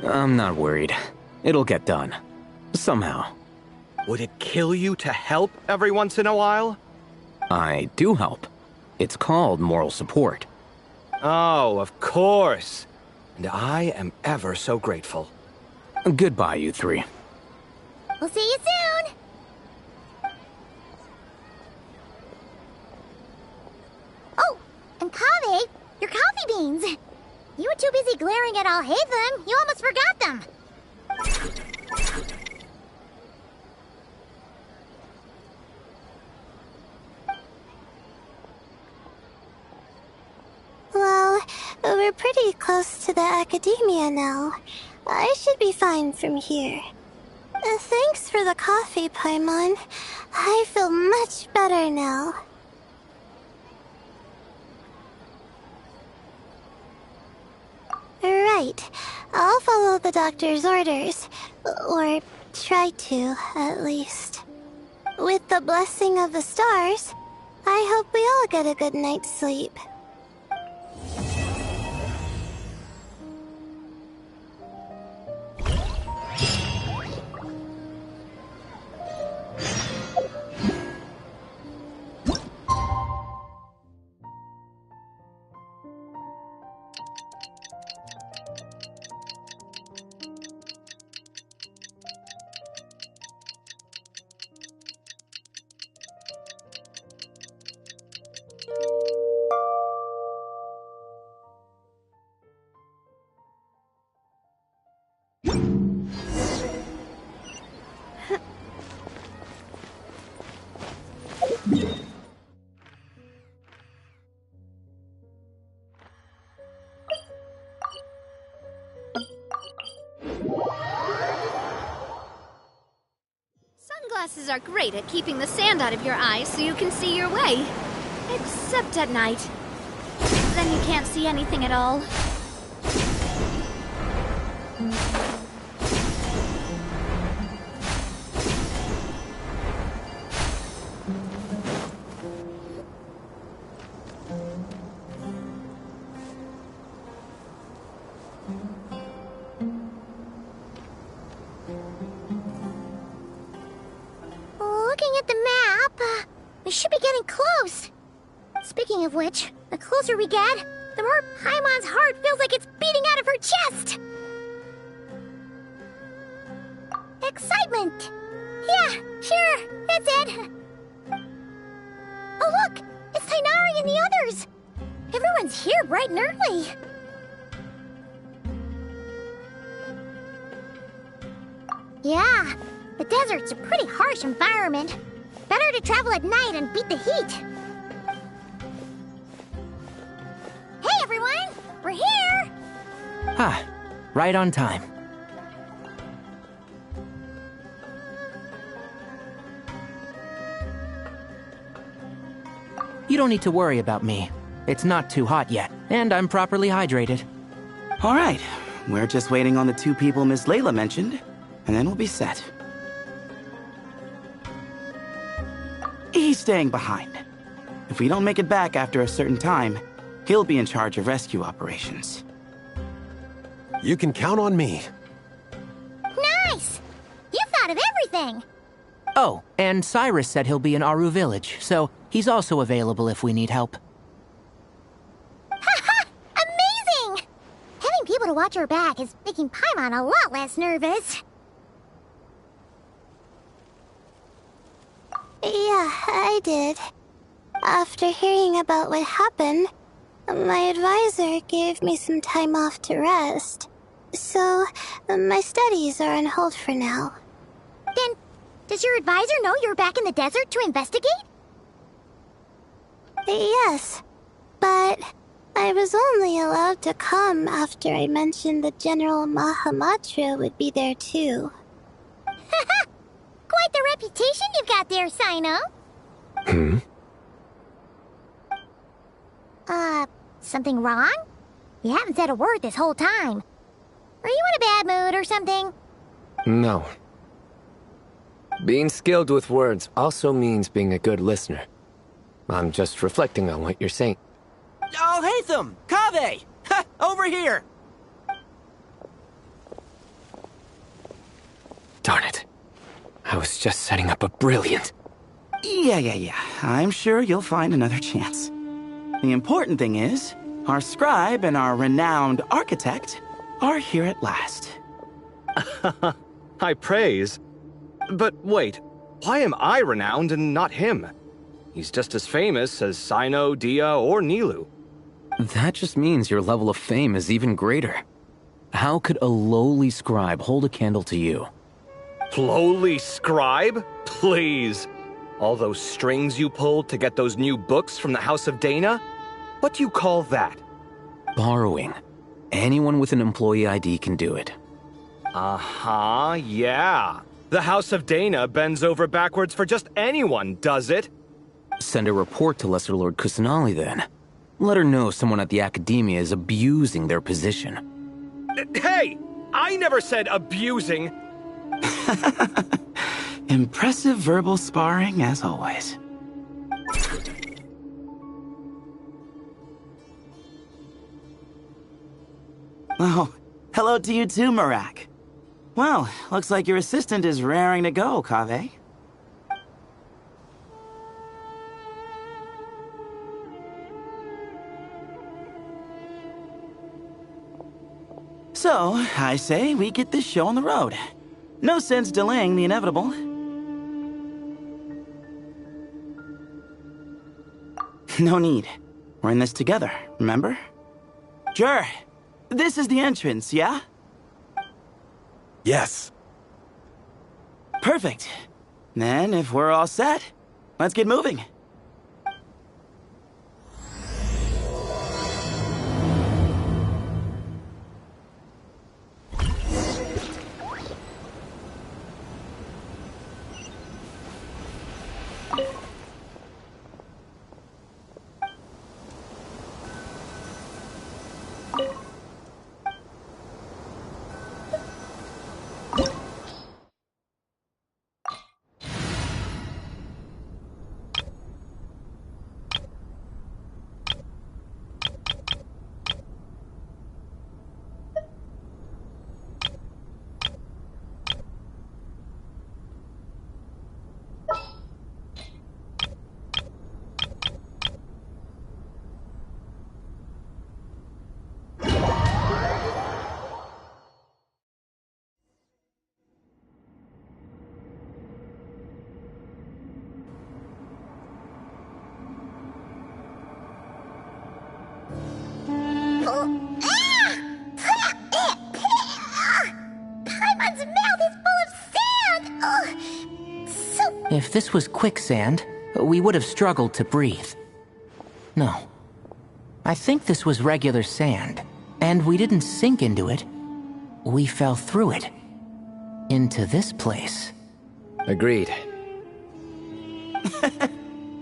I'm not worried. It'll get done. Somehow. Would it kill you to help every once in a while? I do help. It's called moral support. Oh, of course. And I am ever so grateful. Goodbye, you three. We'll see you soon! Oh, and Kaveh, your coffee beans! You were too busy glaring at Al-Haytham, you almost forgot them! Well, we're pretty close to the academia now. I should be fine from here. Thanks for the coffee, Paimon. I feel much better now. Right. I'll follow the doctor's orders. Or try to, at least. With the blessing of the stars, I hope we all get a good night's sleep. Sunglasses are great at keeping the sand out of your eyes so you can see your way. Except at night. Then you can't see anything at all. Looking at the map, we should be getting close. Speaking of which, the closer we get, the more Paimon's heart feels like it's beating out of her chest. Excitement. Yeah, sure, that's it. Oh look, it's Tainari and the others. Everyone's here bright and early. Yeah, the desert's a pretty harsh environment. Better to travel at night and beat the heat. Hey everyone, we're here! Ah, right on time. You don't need to worry about me. It's not too hot yet, and I'm properly hydrated. All right, we're just waiting on the 2 people Miss Layla mentioned, and then we'll be set. He's staying behind. If we don't make it back after a certain time, he'll be in charge of rescue operations. You can count on me. Nice! You thought of everything! Oh, and Cyrus said he'll be in Aru Village, so he's also available if we need help. Haha! Amazing! Having people to watch our back is making Paimon a lot less nervous. Yeah, I did. After hearing about what happened, my advisor gave me some time off to rest. So, my studies are on hold for now. Then, does your advisor know you're back in the desert to investigate? Yes, but I was only allowed to come after I mentioned that General Mahamatra would be there too. Haha! Quite the reputation you've got there, Sino. Something wrong? You haven't said a word this whole time. Are you in a bad mood or something? No. Being skilled with words also means being a good listener. I'm just reflecting on what you're saying. Oh, Hatham! Kaveh! Ha! Over here! Darn it. I was just setting up a brilliant... Yeah. I'm sure you'll find another chance. The important thing is, our scribe and our renowned architect are here at last. High praise. But wait, why am I renowned and not him? He's just as famous as Sino, Dia, or Nilu. That just means your level of fame is even greater. How could a lowly scribe hold a candle to you? Lowly scribe? Please. All those strings you pulled to get those new books from the House of Dana? What do you call that? Borrowing. Anyone with an employee ID can do it. Uh-huh, yeah. The House of Dana bends over backwards for just anyone, does it? Send a report to Lesser Lord Kusanali then. Let her know someone at the Academia is abusing their position. Hey! I never said abusing! Impressive verbal sparring, as always. Oh, hello to you too, Marak. Well, looks like your assistant is raring to go, Kaveh. So, I say we get this show on the road. No sense delaying the inevitable. No need. We're in this together, remember? Sure. This is the entrance, yeah? Yes. Perfect. Then, if we're all set, let's get moving. If this was quicksand, we would have struggled to breathe. No. I think this was regular sand, and we didn't sink into it. We fell through it. Into this place. Agreed.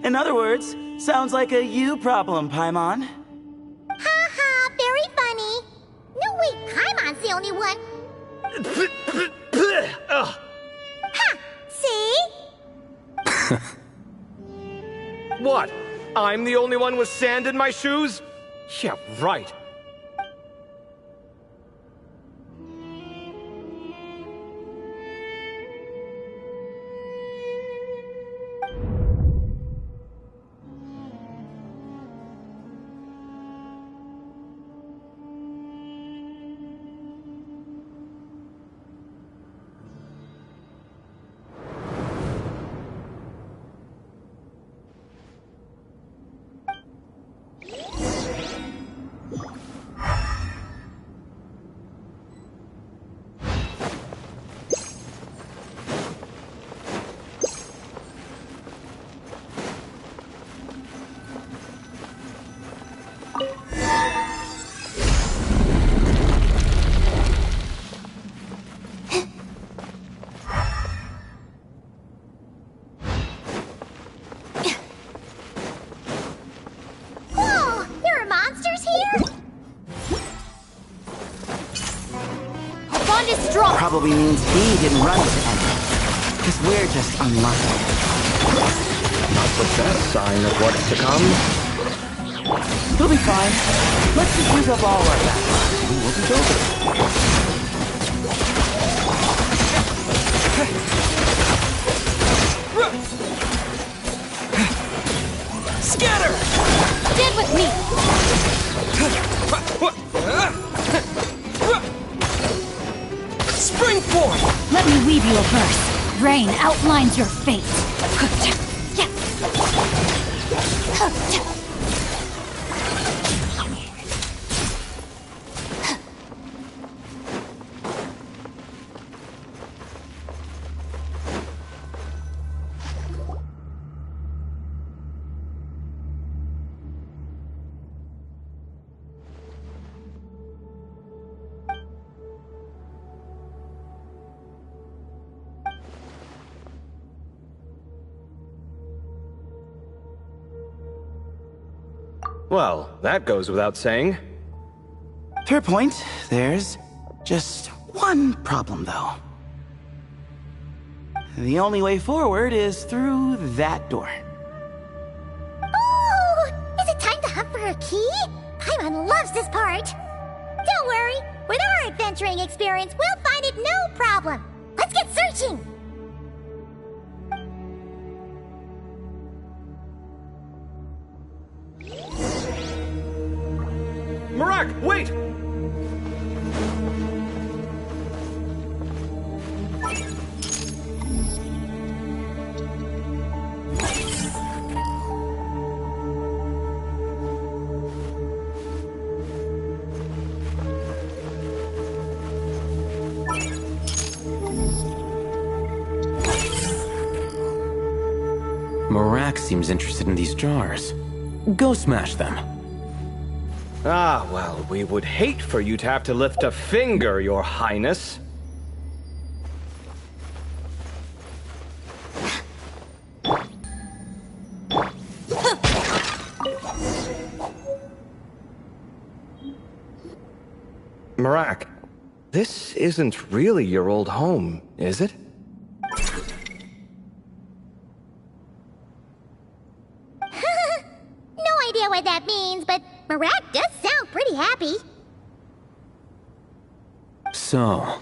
In other words, sounds like a you problem, Paimon. Ha ha, very funny. No, wait, Paimon's the only one. Ha! See? What? I'm the only one with sand in my shoes? Yeah, right. Probably means he didn't run into any. Because we're just unlucky. Not the best sign of what's to come. He'll be fine. Let's just use up all our backup. We will be over. Scatter! Stand with me! Springboard! Let me weave you a verse. Rain outlines your fate. Well, that goes without saying. Fair point. There's just one problem, though. The only way forward is through that door. Oh! Is it time to hunt for a key? Paimon loves this part. Don't worry. With our adventuring experience, we'll find it no problem. Let's get searching! Marak, wait! Marak seems interested in these jars. Go smash them. Ah, well, we would hate for you to have to lift a finger, Your Highness. Marak, this isn't really your old home, is it? No idea what that means, but Marak does sound pretty happy. So,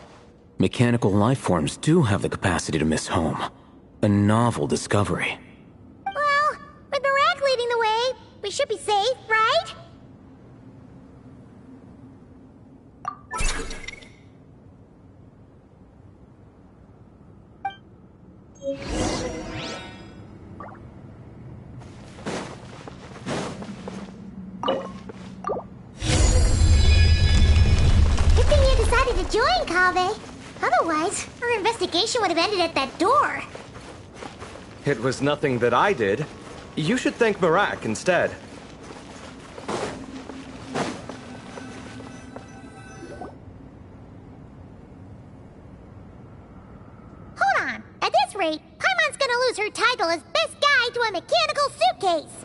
mechanical life forms do have the capacity to miss home. A novel discovery. Well, with Marak leading the way, we should be safe, right? Good thing you decided to join, Kaveh. Otherwise, our investigation would have ended at that door. It was nothing that I did. You should thank Marak instead. Hold on. At this rate, Paimon's gonna lose her title as best guy to a mechanical suitcase.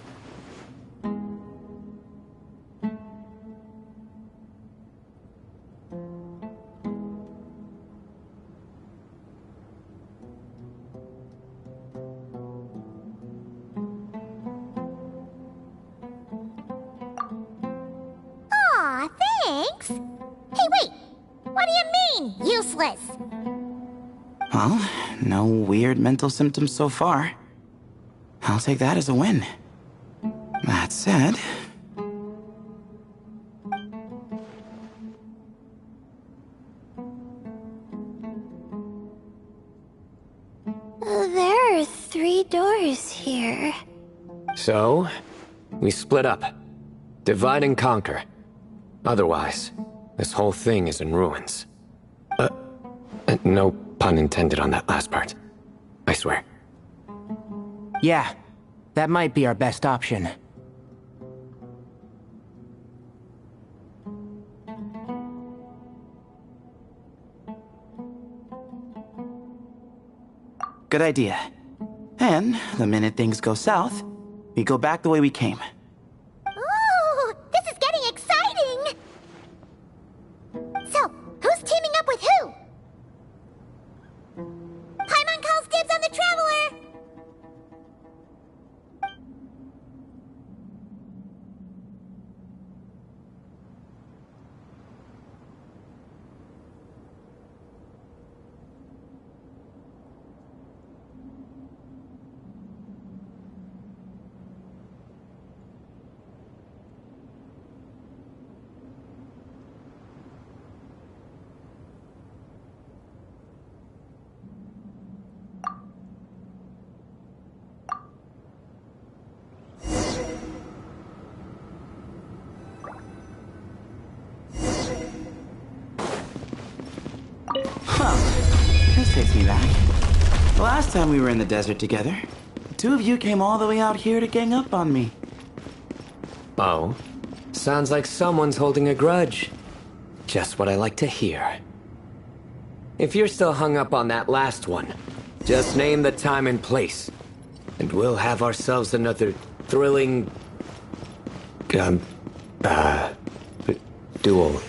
Aw, thanks. Hey, wait. What do you mean, useless? Well, no weird mental symptoms so far. I'll take that as a win. That said... There are 3 doors here. So, we split up. Divide and conquer. Otherwise, this whole thing is in ruins. No pun intended on that last part. I swear. Yeah, that might be our best option. Good idea. And the minute things go south, we go back the way we came. Ooh, this is getting exciting! So, who's teaming up with who? Paimon calls dibs on the Traveler! This takes me back. The last time we were in the desert together, the 2 of you came all the way out here to gang up on me. Oh? Sounds like someone's holding a grudge. Just what I like to hear. If you're still hung up on that last one, just name the time and place. And we'll have ourselves another thrilling... duel.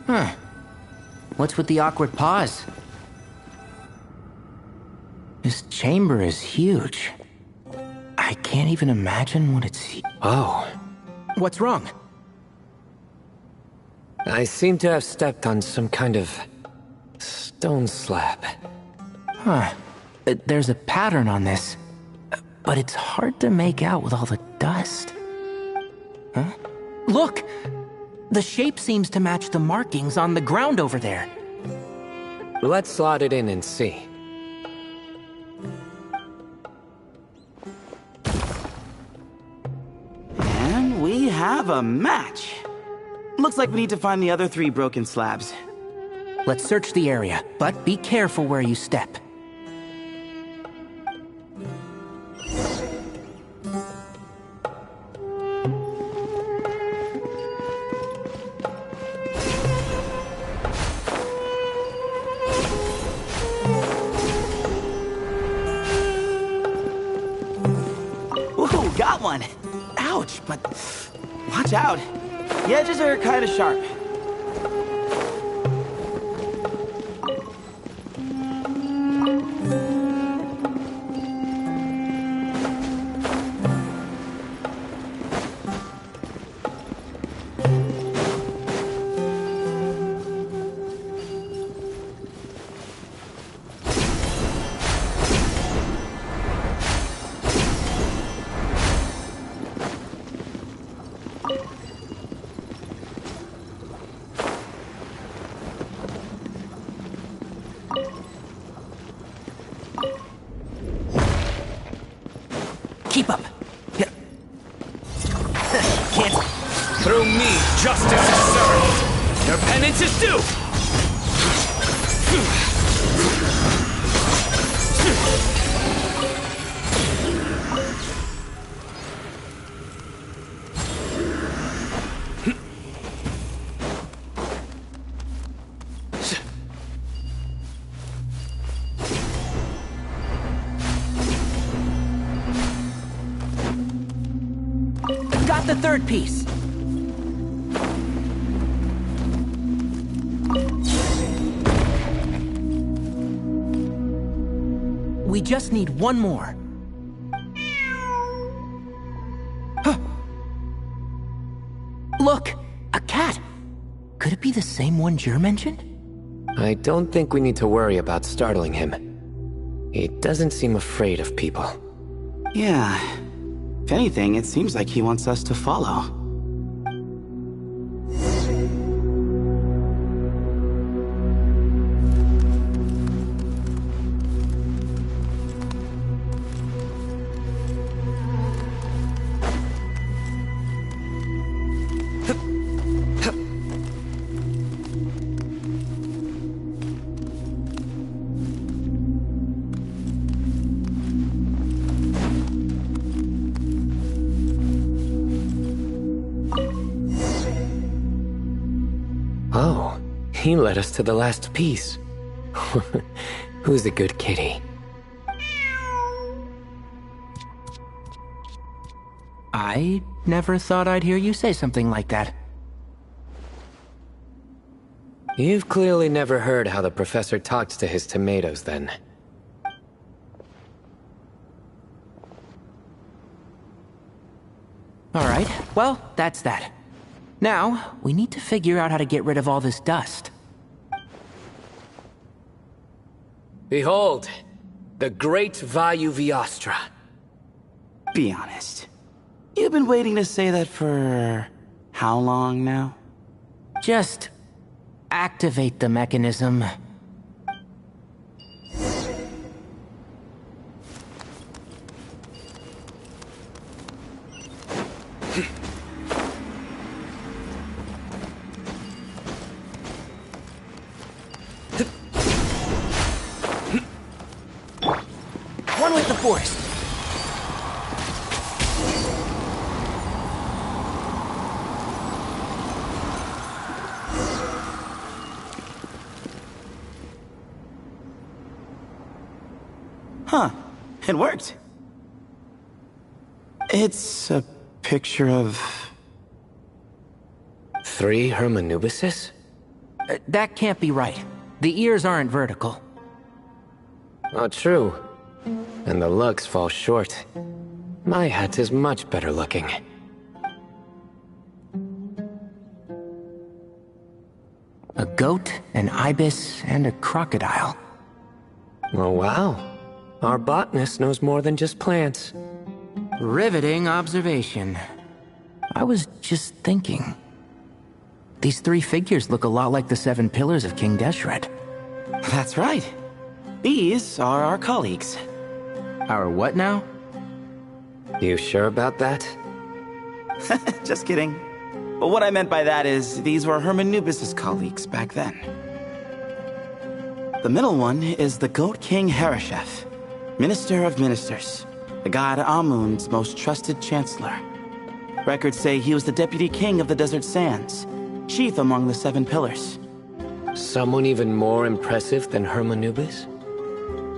Huh. What's with the awkward pause? This chamber is huge. I can't even imagine what it's... Oh. What's wrong? I seem to have stepped on some kind of... stone slab. Huh. There's a pattern on this, but it's hard to make out with all the dust. Huh? Look! The shape seems to match the markings on the ground over there. Let's slot it in and see. And we have a match. Looks like we need to find the other 3 broken slabs. Let's search the area, but be careful where you step. Ooh, got one. Ouch, but watch out. The edges are kind of sharp. Keep up. Can't... Through me, justice is served. Your penance is due. got the third piece. We just need one more. Huh. Look, a cat. Could it be the same one Jer mentioned? I don't think we need to worry about startling him. He doesn't seem afraid of people. Yeah. If anything, it seems like he wants us to follow. Oh, he led us to the last piece. Who's a good kitty? I never thought I'd hear you say something like that. You've clearly never heard how the professor talks to his tomatoes, then. All right, well, that's that. Now, we need to figure out how to get rid of all this dust. Behold, the great Vayu Viastra. Be honest. You've been waiting to say that for... how long now? Just activate the mechanism. One with the forest. Huh. It worked. It's a picture of... 3 Hermanubises? That can't be right. The ears aren't vertical. Oh, true. And the looks fall short. My hat is much better looking. A goat, an ibis, and a crocodile. Oh, wow. Our botanist knows more than just plants. Riveting observation. I was just thinking. These 3 figures look a lot like the 7 pillars of King Deshret. That's right. These are our colleagues. Our what now? You sure about that? Just kidding. But what I meant by that is, these were Hermanubis' colleagues back then. The middle one is the Goat King Hereshef, Minister of Ministers, the god Amun's most trusted chancellor. Records say he was the deputy king of the Desert Sands, chief among the 7 pillars. Someone even more impressive than Hermanubis?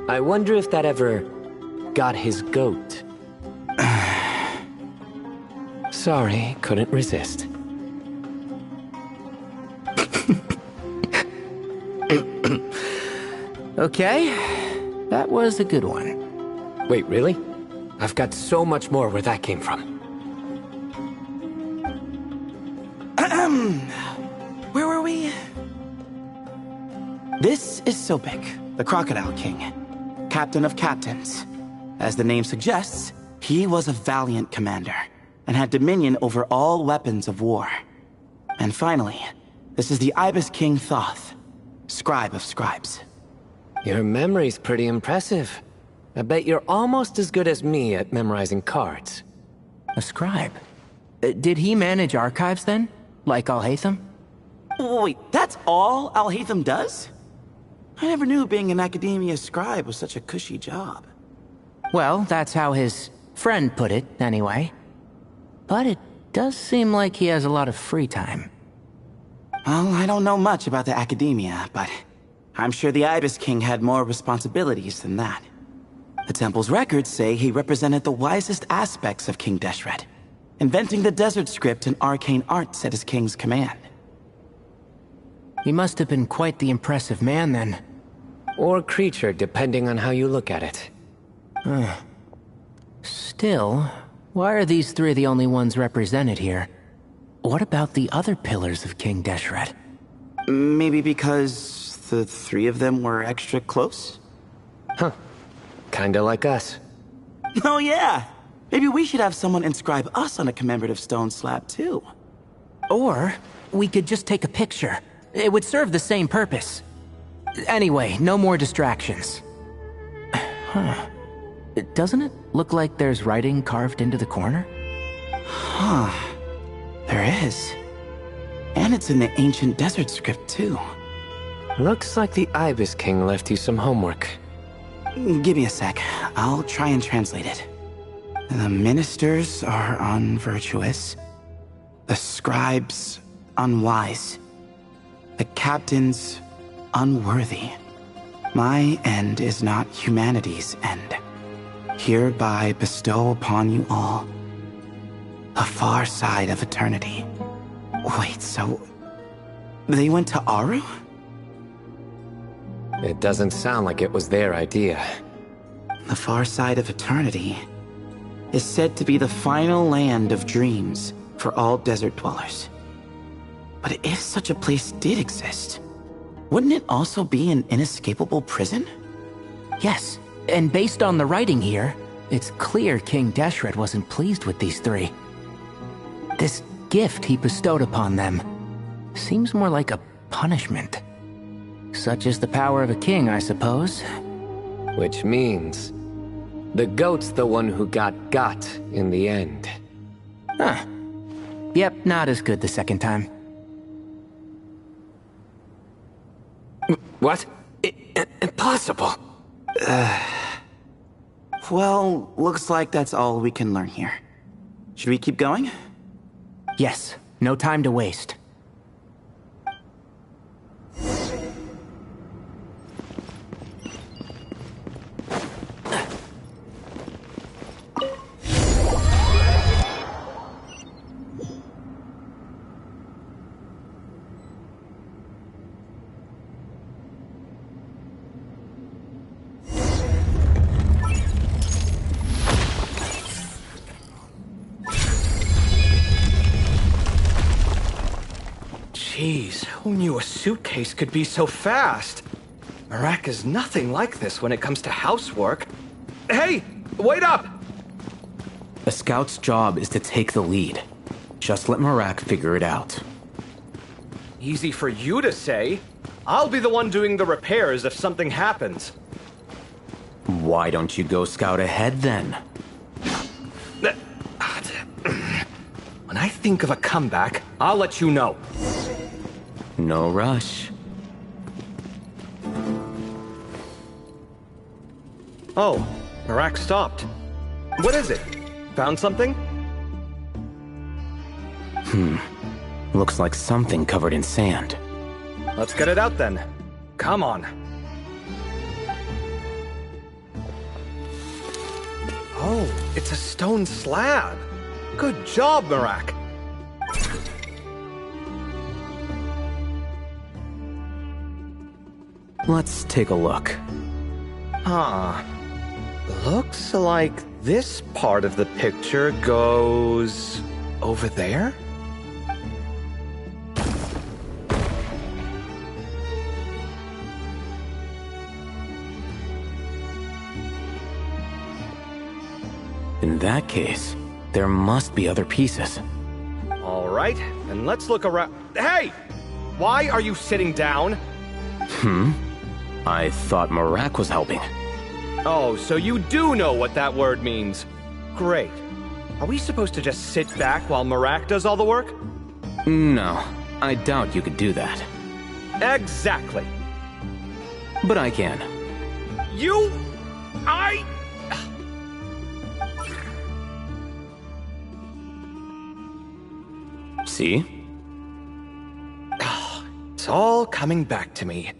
I wonder if that ever got his goat. Sorry, couldn't resist. Okay, that was a good one. Wait, really? I've got so much more where that came from. Where were we? This is Sobek, the Crocodile King, captain of captains. As the name suggests, he was a valiant commander and had dominion over all weapons of war. And finally, this is the Ibis King Thoth, scribe of scribes. Your memory's pretty impressive. I bet you're almost as good as me at memorizing cards. A scribe? Did he manage archives then? Like Alhaitham? Wait, that's all Alhaitham does? I never knew being an academia scribe was such a cushy job. Well, that's how his friend put it, anyway. But it does seem like he has a lot of free time. Well, I don't know much about the academia, but I'm sure the Ibis King had more responsibilities than that. The temple's records say he represented the wisest aspects of King Deshret. inventing the desert script and arcane arts at his king's command. He must have been quite the impressive man then. Or creature, depending on how you look at it. Still, why are these three the only ones represented here? What about the other pillars of King Deshret? Maybe because the three of them were extra close? Huh. Kinda like us. Oh yeah! Maybe we should have someone inscribe us on a commemorative stone slab too. Or, we could just take a picture. It would serve the same purpose. Anyway, no more distractions. Huh. Doesn't it look like there's writing carved into the corner? Huh. There is. And it's in the ancient desert script too. Looks like the Ibis King left you some homework. Give me a sec. I'll try and translate it. The ministers are unvirtuous. The scribes unwise. The captains unworthy. My end is not humanity's end. Hereby bestow upon you all a far side of eternity. Wait, so they went to Aru? It doesn't sound like it was their idea. The far side of eternity is said to be the final land of dreams for all desert dwellers. But if such a place did exist, wouldn't it also be an inescapable prison? Yes, and based on the writing here, it's clear King Deshret wasn't pleased with these three. This gift he bestowed upon them seems more like a punishment. Such is the power of a king, I suppose. Which means the goat's the one who got in the end. Huh. Yep, not as good the second time. What? Impossible. Well, looks like that's all we can learn here. Should we keep going? Yes, no time to waste. Jeez, who knew a suitcase could be so fast? Marak is nothing like this when it comes to housework. Hey, wait up! A scout's job is to take the lead. Just let Marak figure it out. Easy for you to say. I'll be the one doing the repairs if something happens. Why don't you go scout ahead then? When I think of a comeback, I'll let you know. No rush. Oh, Marak stopped. What is it? Found something? Looks like something covered in sand. Let's get it out then. Come on. Oh, it's a stone slab. Good job, Marak. Let's take a look. Huh. Looks like this part of the picture goes over there? In that case, there must be other pieces. All right, and let's look around. Hey! Why are you sitting down? I thought Marak was helping. Oh, so you do know what that word means. Great. Are we supposed to just sit back while Marak does all the work? No, I doubt you could do that. Exactly. But I can. See? It's all coming back to me.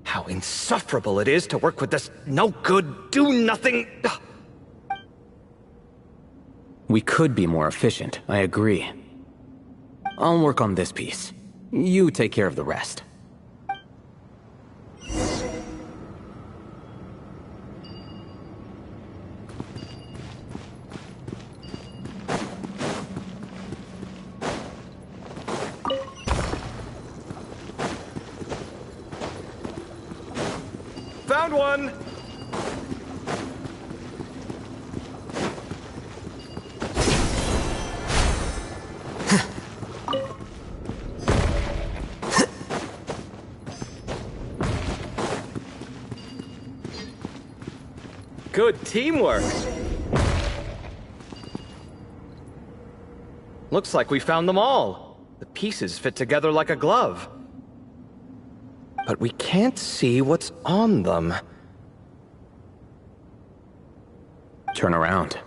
How insufferable it is to work with this no-good, do-nothing... We could be more efficient, I agree. I'll work on this piece. You take care of the rest. Found one! Good teamwork! Looks like we found them all. The pieces fit together like a glove. But we can't see what's on them. Turn around.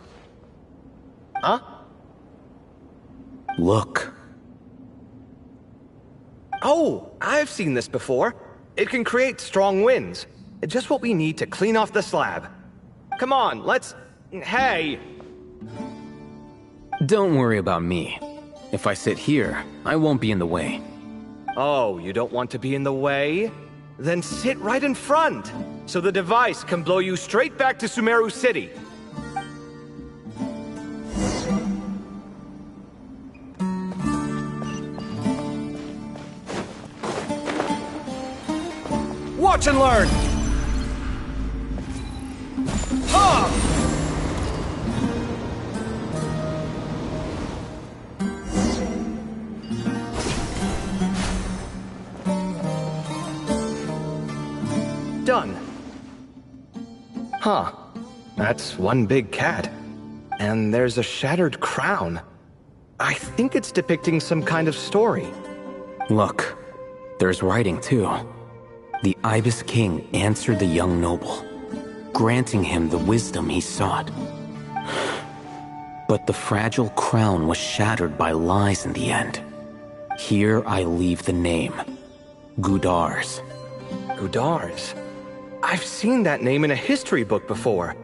Huh? Look. Oh, I've seen this before. It can create strong winds. Just what we need to clean off the slab. Come on, let's... Hey! Don't worry about me. If I sit here, I won't be in the way. Oh, you don't want to be in the way? Then sit right in front, so the device can blow you straight back to Sumeru City. Watch and learn! Ha! Done. Huh. That's one big cat. And there's a shattered crown. I think it's depicting some kind of story. Look, there's writing too. The Ibis King answered the young noble, granting him the wisdom he sought. But the fragile crown was shattered by lies in the end. Here I leave the name, Gudars. Gudars? I've seen that name in a history book before.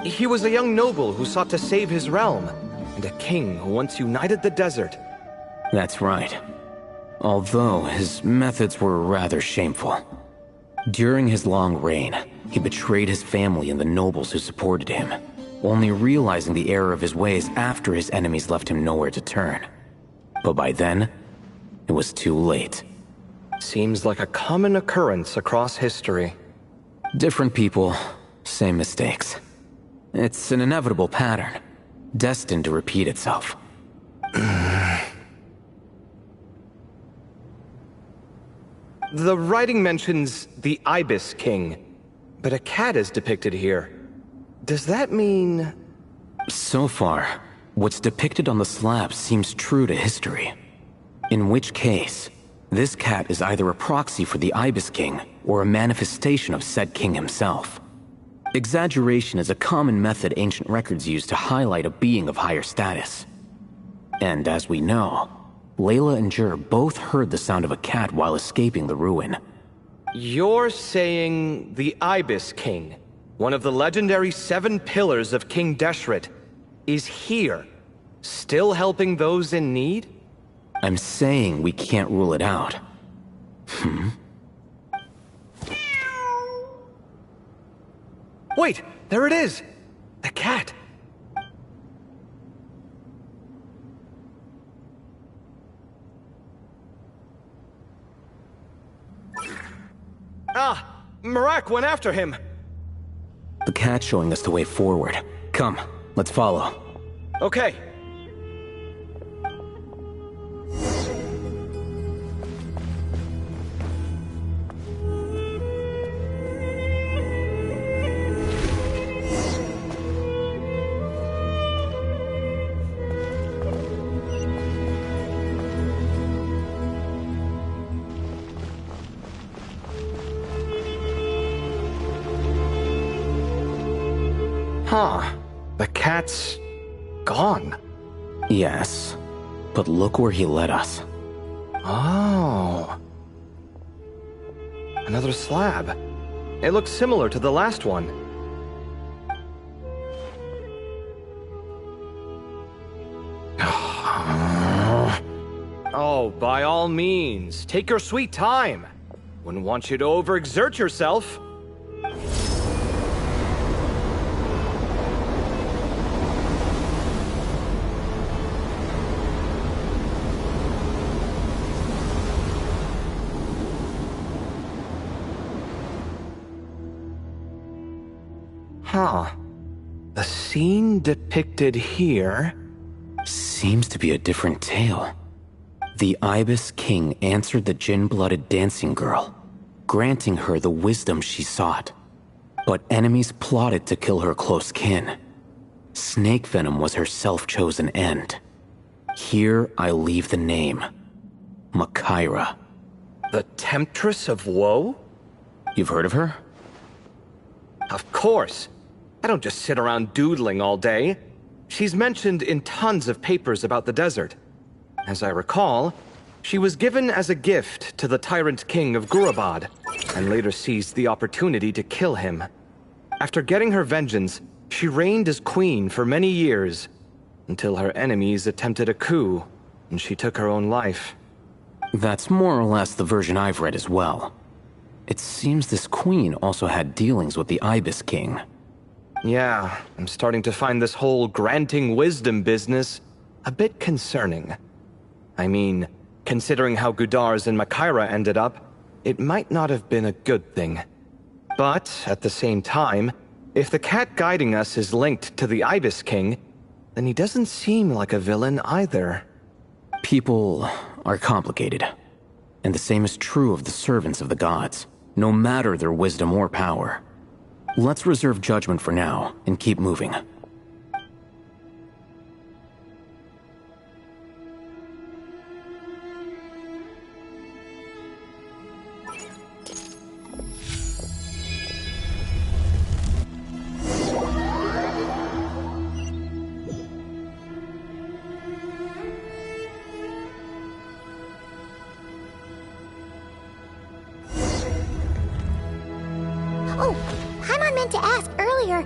He was a young noble who sought to save his realm, and a king who once united the desert. That's right. Although his methods were rather shameful. During his long reign, he betrayed his family and the nobles who supported him, only realizing the error of his ways after his enemies left him nowhere to turn. But by then, it was too late. Seems like a common occurrence across history. Different people, same mistakes. It's an inevitable pattern, destined to repeat itself. The writing mentions the Ibis King, but a cat is depicted here. Does that mean... So far, what's depicted on the slab seems true to history. In which case, this cat is either a proxy for the Ibis King or a manifestation of said king himself. Exaggeration is a common method ancient records use to highlight a being of higher status. And as we know, Layla and Jur both heard the sound of a cat while escaping the ruin. You're saying the Ibis King, one of the legendary 7 pillars of King Deshret, is here, still helping those in need? I'm saying we can't rule it out. Wait, there it is! The cat! Ah! Marak went after him! The cat's showing us the way forward. Come, let's follow. Okay. Huh. The cat's... gone. Yes, but look where he led us. Oh. Another slab. It looks similar to the last one. Oh, by all means, take your sweet time. Wouldn't want you to overexert yourself. Huh. The scene depicted here seems to be a different tale. The Ibis King answered the Jinn-blooded dancing girl, granting her the wisdom she sought. But enemies plotted to kill her close kin. Snake venom was her self-chosen end. Here I leave the name. Makaira. The Temptress of Woe? You've heard of her? Of course. I don't just sit around doodling all day. She's mentioned in tons of papers about the desert. As I recall, she was given as a gift to the tyrant king of Gurabad, and later seized the opportunity to kill him. After getting her vengeance, she reigned as queen for many years, until her enemies attempted a coup, and she took her own life. That's more or less the version I've read as well. It seems this queen also had dealings with the Ibis King. Yeah, I'm starting to find this whole granting wisdom business a bit concerning. I mean, considering how Gudars and Makaira ended up, it might not have been a good thing. But, at the same time, if the cat guiding us is linked to the Ibis King, then he doesn't seem like a villain either. People are complicated. And the same is true of the servants of the gods, no matter their wisdom or power. Let's reserve judgment for now, and keep moving. Oh, Paimon meant to ask earlier.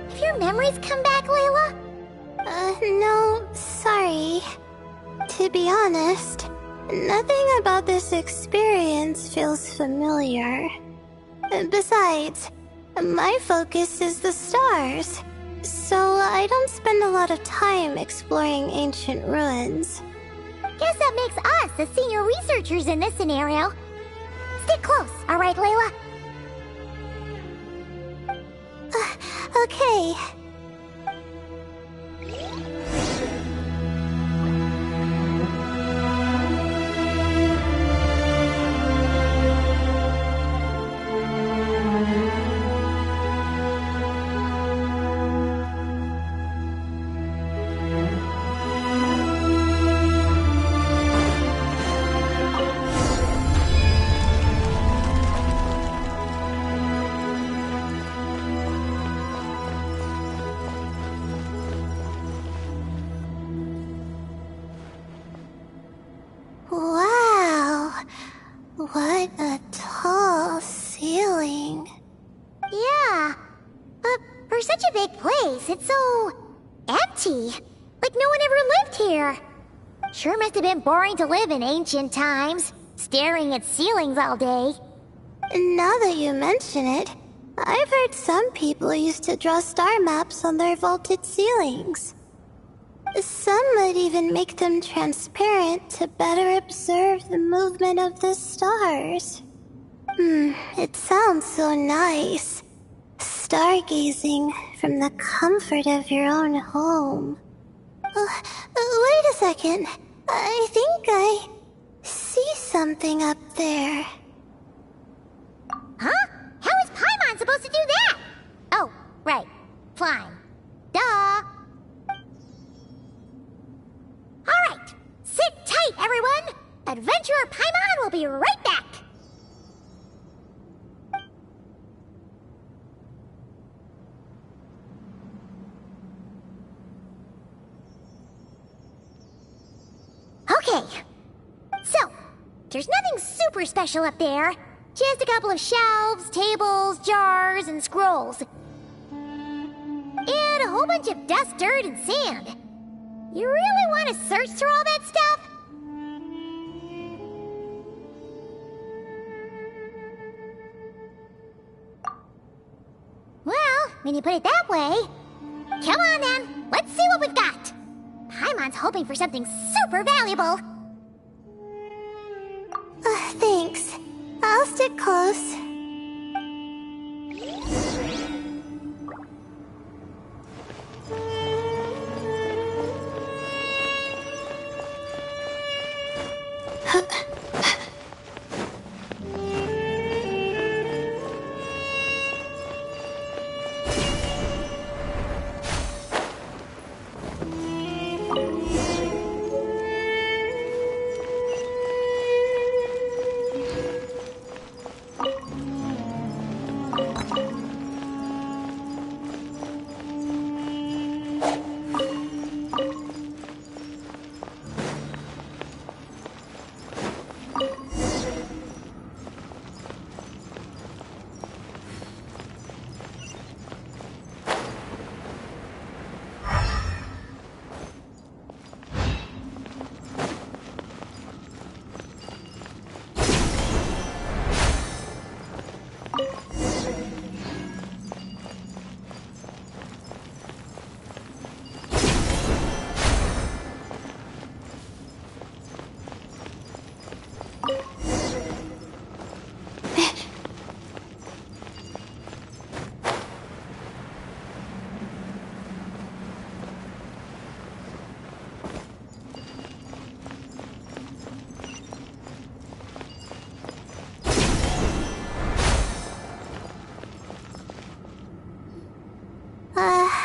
Have your memories come back, Layla? No, sorry. To be honest, nothing about this experience feels familiar. Besides, my focus is the stars, so I don't spend a lot of time exploring ancient ruins. Guess that makes us the senior researchers in this scenario. Stick close, alright, Layla? Okay. Wow, what a tall ceiling. Yeah, but for such a big place, it's so empty. Like no one ever lived here. Sure must have been boring to live in ancient times, staring at ceilings all day. Now that you mention it, I've heard some people used to draw star maps on their vaulted ceilings. Some might even make them transparent to better observe the movement of the stars. It sounds so nice. Stargazing from the comfort of your own home. Wait a second. I think I see something up there. Huh? How is Paimon supposed to do that? Oh, right. Flying. Duh. Alright, sit tight, everyone! Adventurer Paimon will be right back! Okay, so, there's nothing super special up there. Just a couple of shelves, tables, jars, and scrolls. And a whole bunch of dust, dirt, and sand. You really want to search through all that stuff? when you put it that way. Come on then, let's see what we've got. Paimon's hoping for something super valuable. Thanks. I'll stick close.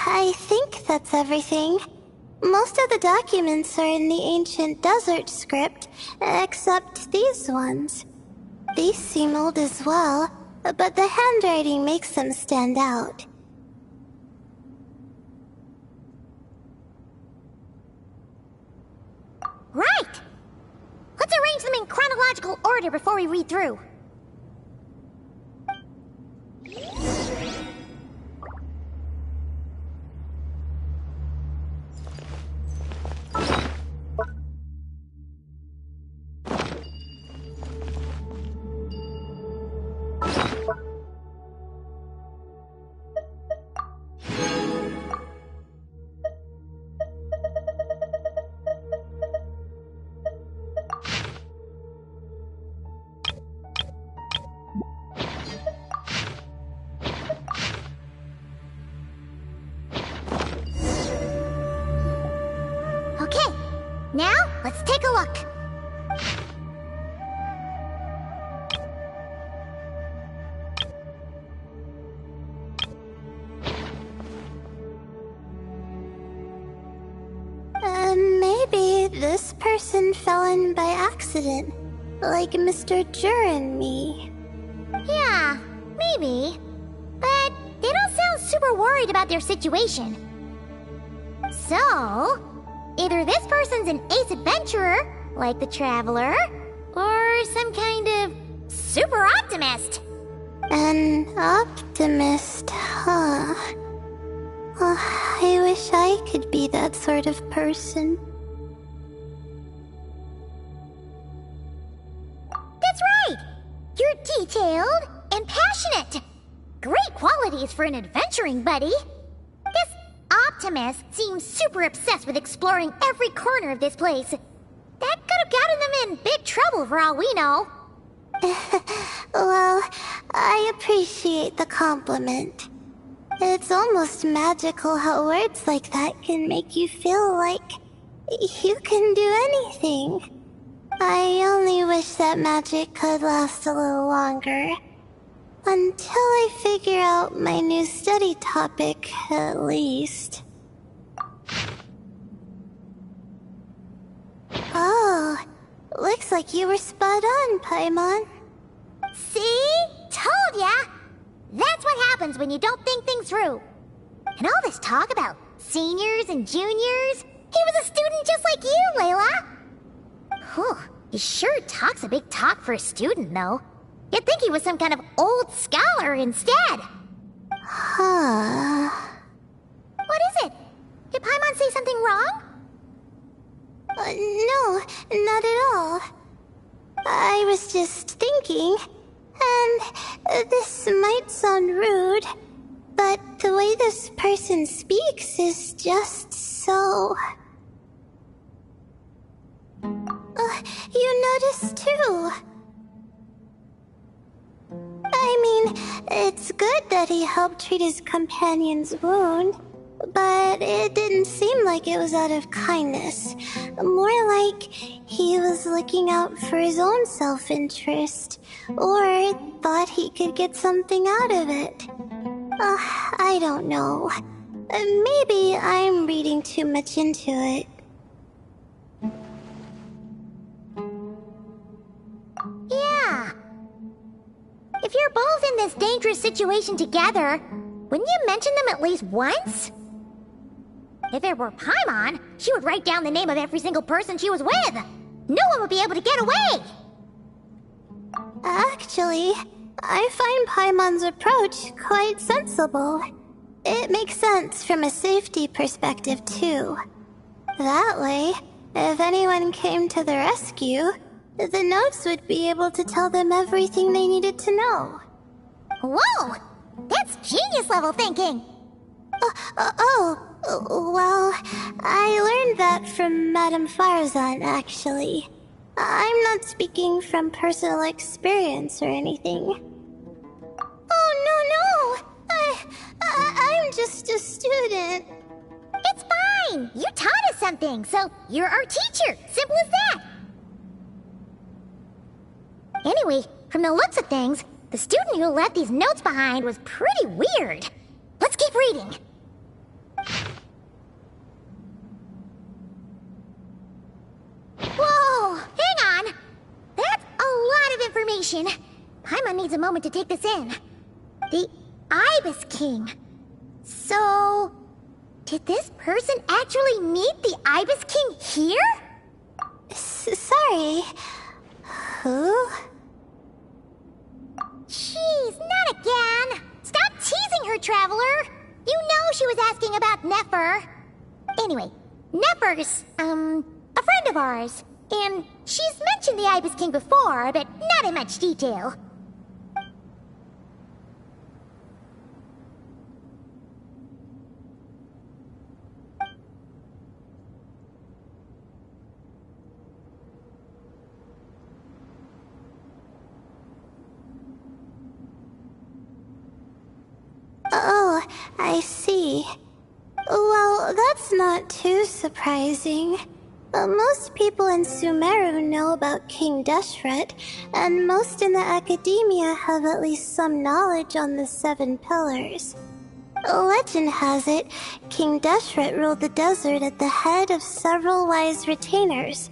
I think that's everything. Most of the documents are in the ancient desert script, except these ones. These seem old as well, but the handwriting makes them stand out. Right! Let's arrange them in chronological order before we read through. Okay, now let's take a look. Maybe this person fell in by accident, like Mr. Jur and me. Yeah, maybe. But they don't sound super worried about their situation. So, either this person's an ace adventurer, like the Traveler, or some kind of super optimist. An optimist, huh? Oh, I wish I could be that sort of person. That's right! You're detailed and passionate. Great qualities for an adventuring buddy. This optimist seems super obsessed with exploring every corner of this place. That could have gotten them in big trouble for all we know. Well, I appreciate the compliment. It's almost magical how words like that can make you feel like you can do anything. I only wish that magic could last a little longer. Until I figure out my new study topic, at least. Oh, looks like you were spot on, Paimon. See? Told ya! That's what happens when you don't think things through. And all this talk about seniors and juniors, he was a student just like you, Layla. Whew, he sure talks a big talk for a student, though. You'd think he was some kind of old scholar instead. Huh. What is it? Did Paimon say something wrong? No, not at all. I was just thinking, and this might sound rude, But the way this person speaks is just so... you noticed too. I mean, it's good that he helped treat his companion's wound, but it didn't seem like it was out of kindness. More like he was looking out for his own self-interest, or thought he could get something out of it. I don't know. Maybe I'm reading too much into it. Yeah. If you're both in this dangerous situation together, wouldn't you mention them at least once? If it were Paimon, she would write down the name of every single person she was with. No one would be able to get away. Actually, I find Paimon's approach quite sensible. It makes sense from a safety perspective, too. That way, if anyone came to the rescue, the notes would be able to tell them everything they needed to know. Whoa! That's genius-level thinking! Well, I learned that from Madame Farzan, actually. I'm not speaking from personal experience or anything. Oh, no! I'm just a student. It's fine! You taught us something, so you're our teacher. Simple as that. Anyway, from the looks of things, the student who left these notes behind was pretty weird. Let's keep reading. Whoa! Hang on! That's a lot of information. Paimon needs a moment to take this in. The Ibis King. So... did this person actually meet the Ibis King here? Sorry. Who? Jeez, not again! Stop teasing her, Traveler! You know she was asking about Nefer. Anyway, Nefer's, a friend of ours. And she's mentioned the Ibis King before, but not in much detail. Oh, I see. Well, that's not too surprising. Most people in Sumeru know about King Deshret, and most in the academia have at least some knowledge on the Seven Pillars. Legend has it, King Deshret ruled the desert at the head of several wise retainers,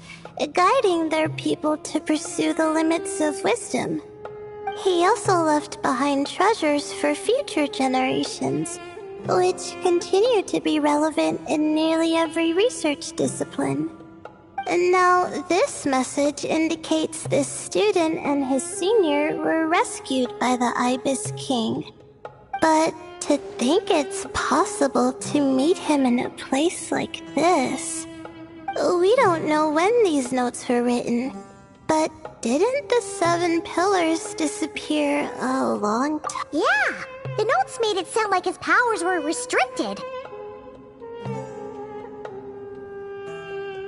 guiding their people to pursue the limits of wisdom. He also left behind treasures for future generations, which continue to be relevant in nearly every research discipline. Now, this message indicates this student and his senior were rescued by the Ibis King. But to think it's possible to meet him in a place like this... We don't know when these notes were written, but didn't the Seven Pillars disappear a long time? Yeah! The notes made it sound like his powers were restricted.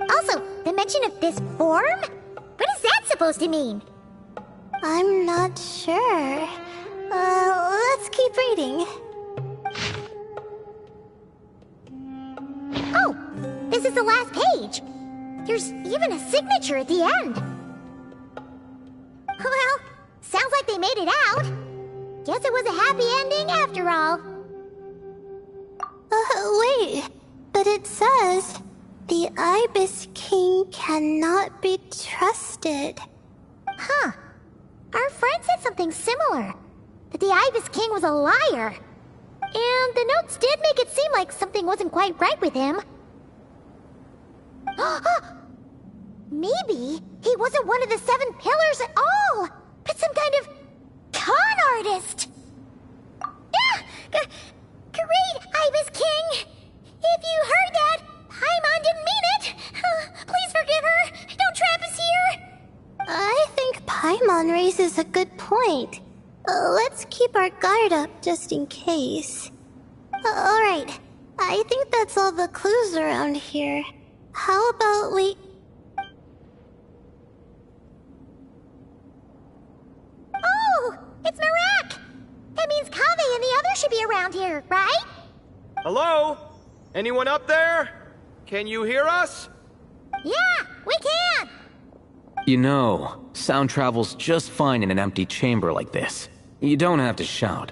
Also, the mention of this form? What is that supposed to mean? I'm not sure. Let's keep reading. Oh, this is the last page. There's even a signature at the end. Well, sounds like they made it out. Guess it was a happy ending after all. Wait, but it says... the Ibis King cannot be trusted. Huh. Our friend said something similar. That the Ibis King was a liar. And the notes did make it seem like something wasn't quite right with him. Maybe he wasn't one of the Seven Pillars at all, but some kind of con artist. Great, Ibis King! If you heard that, Paimon didn't mean it! Please forgive her! Don't trap us here! I think Paimon raises a good point. Let's keep our guard up just in case. Alright. I think that's all the clues around here. How about we... Oh! It's Marak! That means Kaveh and the others should be around here, right? Hello? Anyone up there? Can you hear us? Yeah, we can! You know, sound travels just fine in an empty chamber like this. You don't have to shout.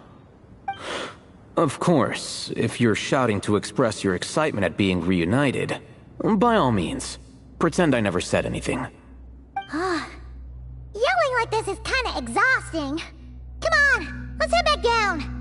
Of course, if you're shouting to express your excitement at being reunited, by all means, pretend I never said anything. Yelling like this is kinda exhausting. Come on, let's head back down.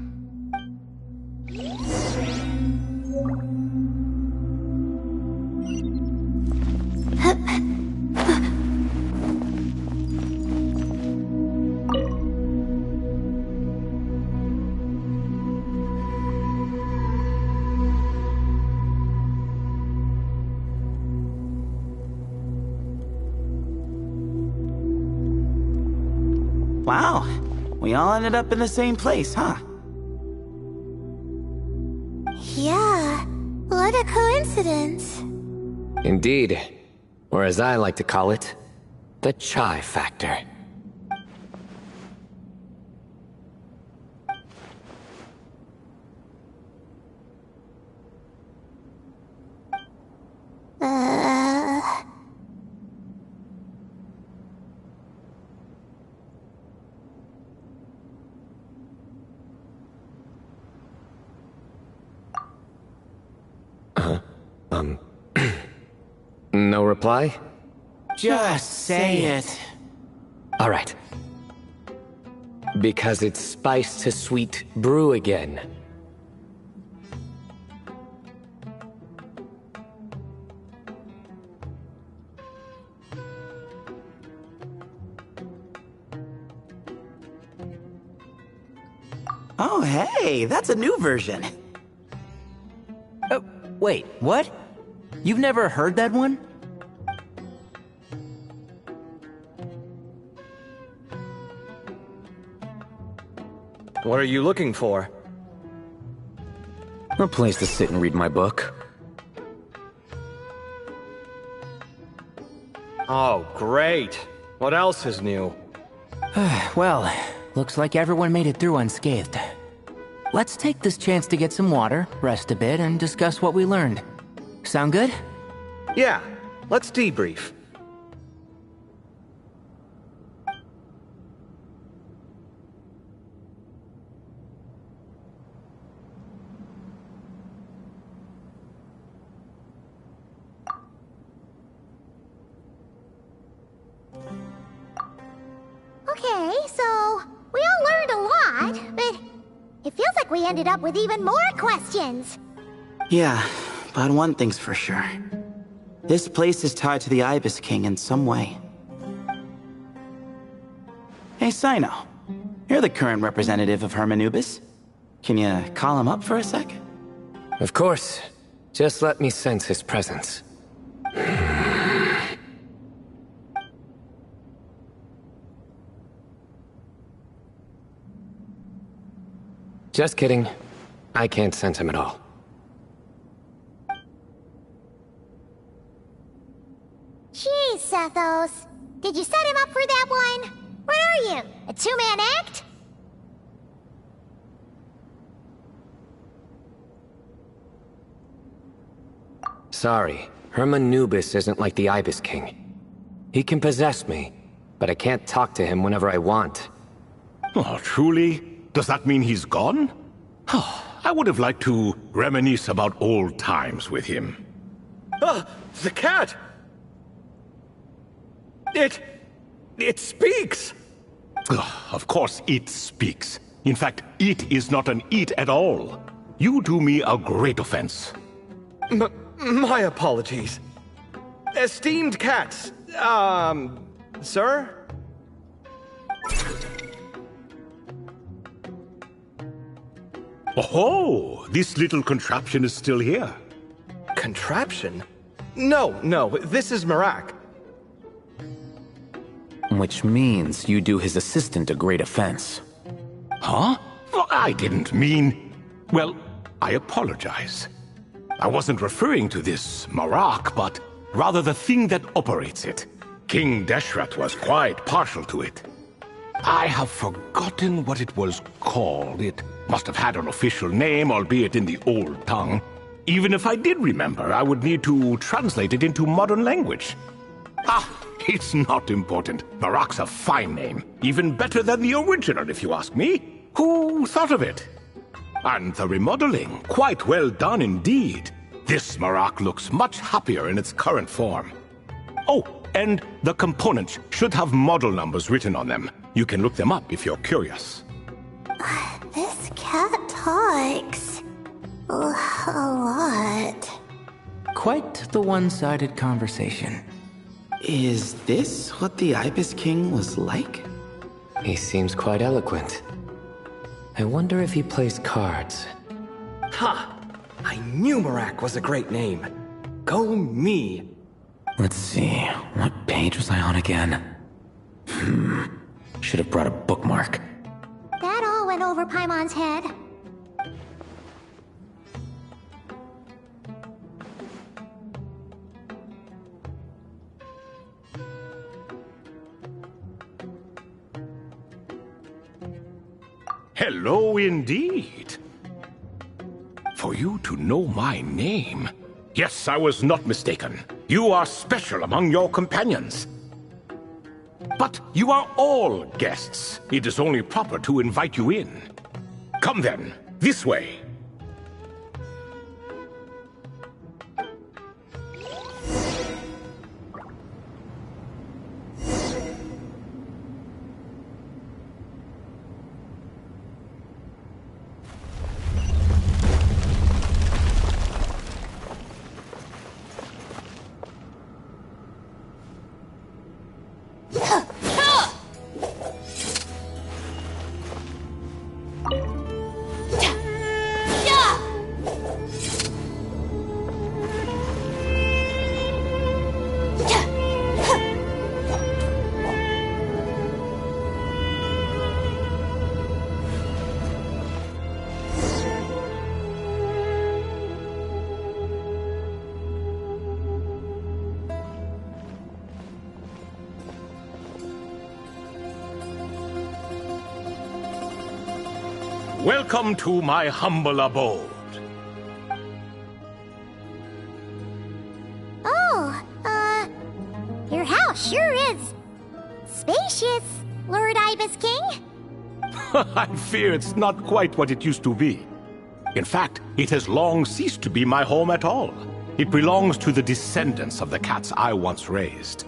Wow, we all ended up in the same place, huh? Yeah, what a coincidence. Indeed. Or as I like to call it, the chai factor. No reply? Just say it. All right. Because it's spice to sweet brew again. Oh, hey, that's a new version. Wait, what? You've never heard that one? What are you looking for? A place to sit and read my book. Oh, great. What else is new? Well, looks like everyone made it through unscathed. Let's take this chance to get some water, rest a bit, and discuss what we learned. Sound good? Yeah, let's debrief. Okay, so we all learned a lot, but it feels like we ended up with even more questions. Yeah, but one thing's for sure. This place is tied to the Ibis King in some way. Hey, Sino. You're the current representative of Hermanubis. Can you call him up for a sec? Of course. Just let me sense his presence. Just kidding. I can't sense him at all. Jeez, Sethos. Did you set him up for that one? What are you, a two-man act? Sorry, Hermanubis isn't like the Ibis King. He can possess me, but I can't talk to him whenever I want. Oh, truly? Does that mean he's gone? I would have liked to reminisce about old times with him. Ah, the cat! It speaks! Of course it speaks. In fact, it is not an it at all. You do me a great offense. My apologies. Esteemed cats, sir? Oh, this little contraption is still here. Contraption? No, this is Marak. Which means you do his assistant a great offense. Huh? Well, I didn't mean... Well, I apologize. I wasn't referring to this Marak, but rather the thing that operates it. King Deshret was quite partial to it. I have forgotten what it was called. It must have had an official name, albeit in the old tongue. Even if I did remember, I would need to translate it into modern language. Ah, it's not important. Marak's a fine name. Even better than the original, if you ask me. Who thought of it? And the remodeling, quite well done indeed. This Marak looks much happier in its current form. Oh, and the components should have model numbers written on them. You can look them up if you're curious. This cat talks a lot. Quite the one-sided conversation. Is this what the Ibis King was like? He seems quite eloquent. I wonder if he plays cards. Ha! I knew Marak was a great name. Go me! Let's see, what page was I on again? Should have brought a bookmark. That all went over Paimon's head. Hello indeed. For you to know my name. Yes, I was not mistaken. You are special among your companions. But you are all guests. It is only proper to invite you in. Come then, this way. Welcome to my humble abode. Oh, your house sure is spacious, Lord Ibis King. I fear it's not quite what it used to be. In fact, it has long ceased to be my home at all. It belongs to the descendants of the cats I once raised.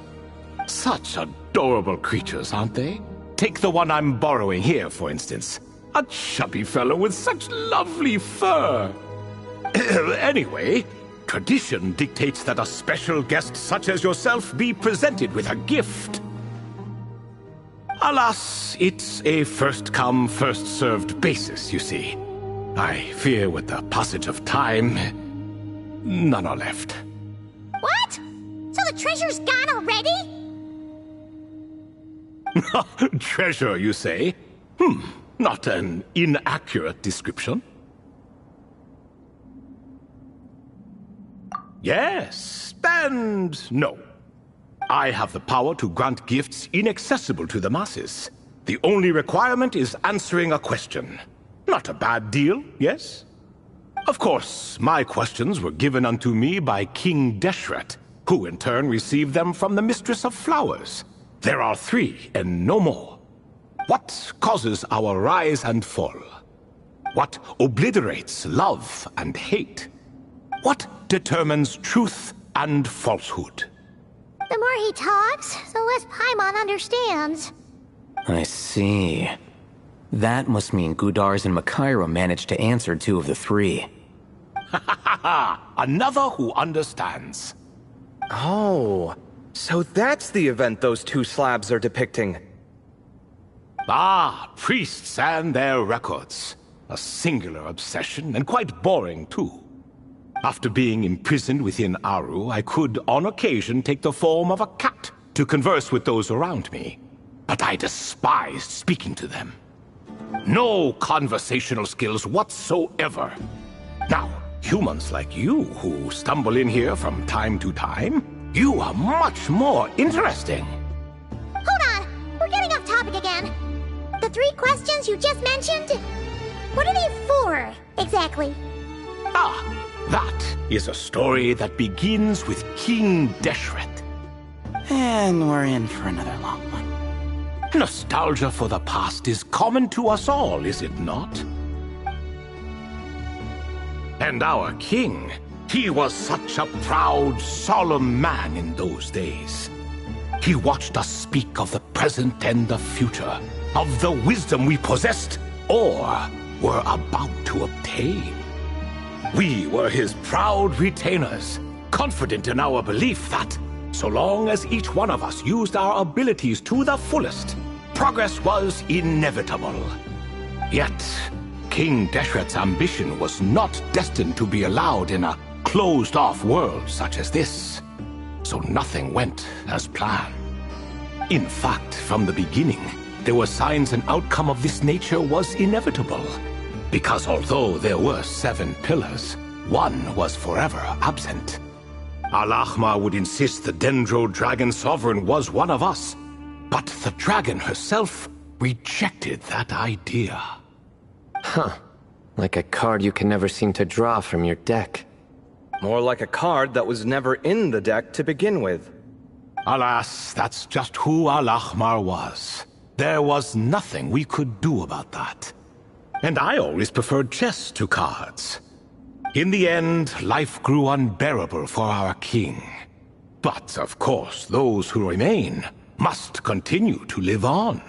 Such adorable creatures, aren't they? Take the one I'm borrowing here, for instance. A chubby fellow with such lovely fur. Anyway, tradition dictates that a special guest such as yourself be presented with a gift. Alas, it's a first-come, first-served basis, you see. I fear with the passage of time, none are left. What? So the treasure's gone already? Treasure, you say? Not an inaccurate description. Yes, and no. I have the power to grant gifts inaccessible to the masses. The only requirement is answering a question. Not a bad deal, yes? Of course, my questions were given unto me by King Deshret, who in turn received them from the Mistress of Flowers. There are 3, and no more. What causes our rise and fall? What obliterates love and hate? What determines truth and falsehood? The more he talks, the less Paimon understands. I see. That must mean Gudars and Makaira managed to answer 2 of the 3. Another who understands. Oh, so that's the event those 2 slabs are depicting. Ah, priests and their records. A singular obsession, and quite boring, too. After being imprisoned within Aru, I could, on occasion, take the form of a cat to converse with those around me. But I despised speaking to them. No conversational skills whatsoever. Now, humans like you who stumble in here from time to time, you are much more interesting. Hold on! We're getting off topic again. The 3 questions you just mentioned? What are they for, exactly? Ah, that is a story that begins with King Deshret. And we're in for another long one. Nostalgia for the past is common to us all, is it not? And our king, he was such a proud, solemn man in those days. He watched us speak of the present and the future, of the wisdom we possessed or were about to obtain. We were his proud retainers, confident in our belief that, so long as each one of us used our abilities to the fullest, progress was inevitable. Yet, King Deshret's ambition was not destined to be allowed in a closed-off world such as this. So nothing went as planned. In fact, from the beginning, there were signs an outcome of this nature was inevitable. Because although there were 7 pillars, one was forever absent. Al-Ahmar would insist the Dendro Dragon Sovereign was one of us, but the dragon herself rejected that idea. Huh. Like a card you can never seem to draw from your deck. More like a card that was never in the deck to begin with. Alas, that's just who Al-Ahmar was. There was nothing we could do about that. And I always preferred chess to cards. In the end, life grew unbearable for our king. But, of course, those who remain must continue to live on.